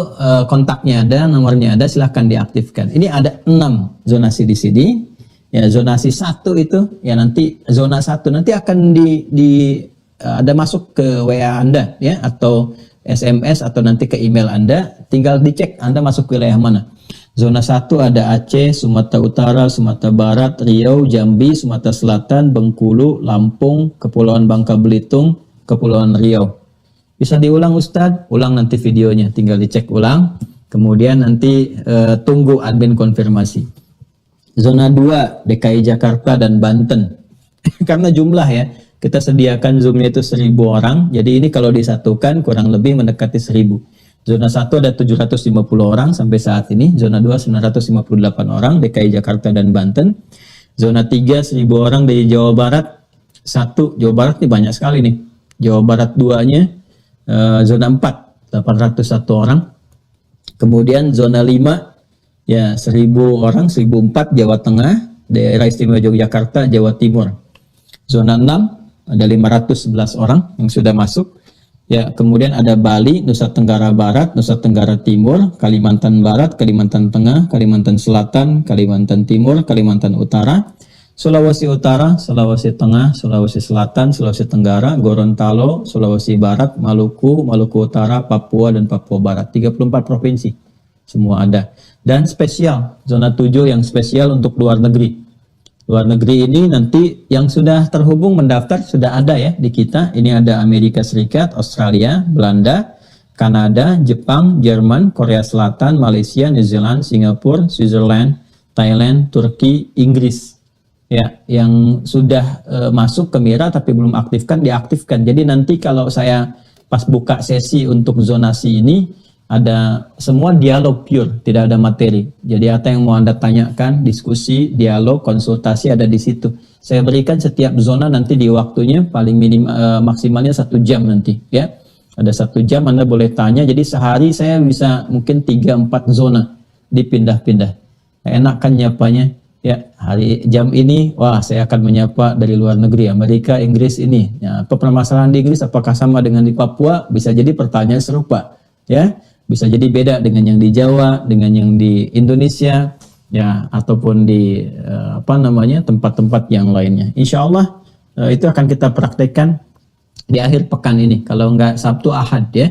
Speaker 2: kontaknya ada, nomornya ada, silahkan diaktifkan. Ini ada 6 zonasi di sini. Ya, zonasi 1 itu ya nanti zona 1 nanti akan ada masuk ke WA Anda ya, atau SMS atau nanti ke email Anda, tinggal dicek Anda masuk ke wilayah mana. Zona 1 ada Aceh, Sumatera Utara, Sumatera Barat, Riau, Jambi, Sumatera Selatan, Bengkulu, Lampung, Kepulauan Bangka Belitung, Kepulauan Riau. Bisa diulang Ustadz? Ulang nanti videonya, tinggal dicek ulang. Kemudian nanti tunggu admin konfirmasi. Zona 2 DKI Jakarta dan Banten. Karena jumlah ya, kita sediakan Zoom-nya itu 1.000 orang. Jadi ini kalau disatukan kurang lebih mendekati 1.000. Zona 1 ada 750 orang sampai saat ini. Zona 2 958 orang DKI Jakarta dan Banten. Zona 3 1.000 orang dari Jawa Barat. 1 Jawa Barat nih banyak sekali nih. Jawa Barat 2-nya zona 4 801 orang. Kemudian zona 5 ya 1.000 orang 1.004 Jawa Tengah, Daerah Istimewa Yogyakarta, Jawa Timur. Zona 6 ada 511 orang yang sudah masuk. Ya, kemudian ada Bali, Nusa Tenggara Barat, Nusa Tenggara Timur, Kalimantan Barat, Kalimantan Tengah, Kalimantan Selatan, Kalimantan Timur, Kalimantan Utara, Sulawesi Utara, Sulawesi Tengah, Sulawesi Selatan, Sulawesi Tenggara, Gorontalo, Sulawesi Barat, Maluku, Maluku Utara, Papua dan Papua Barat. 34 provinsi. Semua ada. Dan spesial, zona 7 yang spesial untuk luar negeri. Luar negeri ini nanti yang sudah terhubung mendaftar sudah ada ya di kita. Ini ada Amerika Serikat, Australia, Belanda, Kanada, Jepang, Jerman, Korea Selatan, Malaysia, New Zealand, Singapura, Switzerland, Thailand, Turki, Inggris. Ya, yang sudah masuk ke Mira tapi belum aktifkan, diaktifkan. Jadi nanti kalau saya pas buka sesi untuk zonasi ini, ada semua dialog pure, tidak ada materi. Jadi apa yang mau Anda tanyakan, diskusi, dialog, konsultasi ada di situ. Saya berikan setiap zona nanti di waktunya paling maksimalnya 1 jam nanti ya. Ada 1 jam Anda boleh tanya. Jadi sehari saya bisa mungkin 3-4 zona dipindah-pindah. Enak kan nyapanya? Ya, jam ini wah saya akan menyapa dari luar negeri, Amerika, Inggris ini. Ya, apa permasalahan di Inggris apakah sama dengan di Papua? Bisa jadi pertanyaan serupa.
Speaker 1: ya. Bisa jadi beda dengan yang di Jawa, dengan yang di Indonesia, ya, ataupun di tempat-tempat yang lainnya. Insya Allah itu akan kita praktekkan di akhir pekan ini. Kalau nggak Sabtu Ahad ya,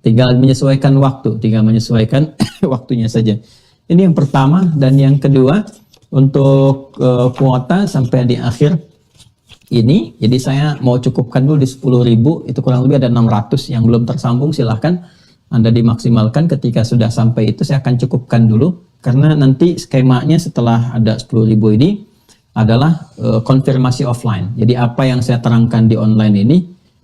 Speaker 1: tinggal menyesuaikan waktu, tinggal menyesuaikan waktunya saja. Ini yang pertama. Dan yang kedua, untuk kuota sampai di akhir ini, jadi saya mau cukupkan dulu di 10.000, itu kurang lebih ada 600 yang belum tersambung. Silahkan Anda dimaksimalkan. Ketika sudah sampai itu saya akan cukupkan dulu, karena nanti skemanya setelah ada 10.000 ini adalah konfirmasi offline. Jadi apa yang saya terangkan di online ini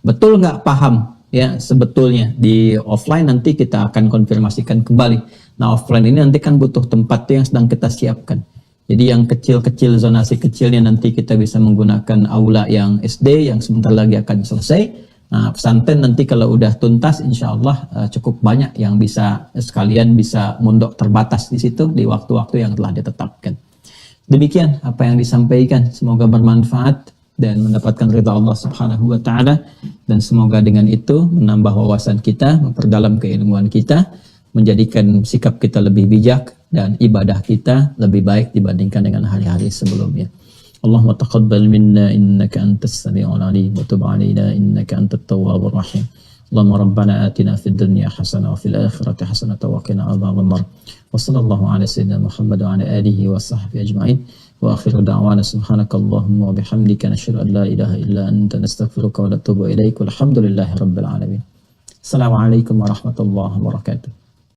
Speaker 1: betul nggak paham ya, sebetulnya di offline nanti kita akan konfirmasikan kembali. Nah, offline ini nanti kan butuh tempat yang sedang kita siapkan. Jadi yang kecil-kecil, zonasi kecilnya nanti kita bisa menggunakan aula yang SD yang sebentar lagi akan selesai. Nah, pesantren nanti kalau udah tuntas, insya Allah cukup banyak yang bisa sekalian bisa mondok terbatas di situ di waktu-waktu yang telah ditetapkan. Demikian apa yang disampaikan, semoga bermanfaat dan mendapatkan ridha Allah Subhanahu wa taala, dan semoga dengan itu menambah wawasan kita, memperdalam keilmuan kita, menjadikan sikap kita lebih bijak dan ibadah kita lebih baik dibandingkan dengan hari-hari sebelumnya. Allahumma taqabbal minna innaka antas sami'ul alim wa tub 'alaina innaka antat tawwabur rahim. Allahumma rabbana atina fid dunya hasanah wa fil akhirati hasanah wa qina adzabannar. Wa sallallahu ala sayyidina Muhammad wa ala alihi wa sahbihi ajma'in. Wa akhiru da'wana subhanakallahumma wa bihamdika nashhadu an la ilaha illa anta nastaghfiruka wa natubu ilaik. Walhamdulillahi rabbil alamin. Assalamualaikum warahmatullahi wabarakatuh.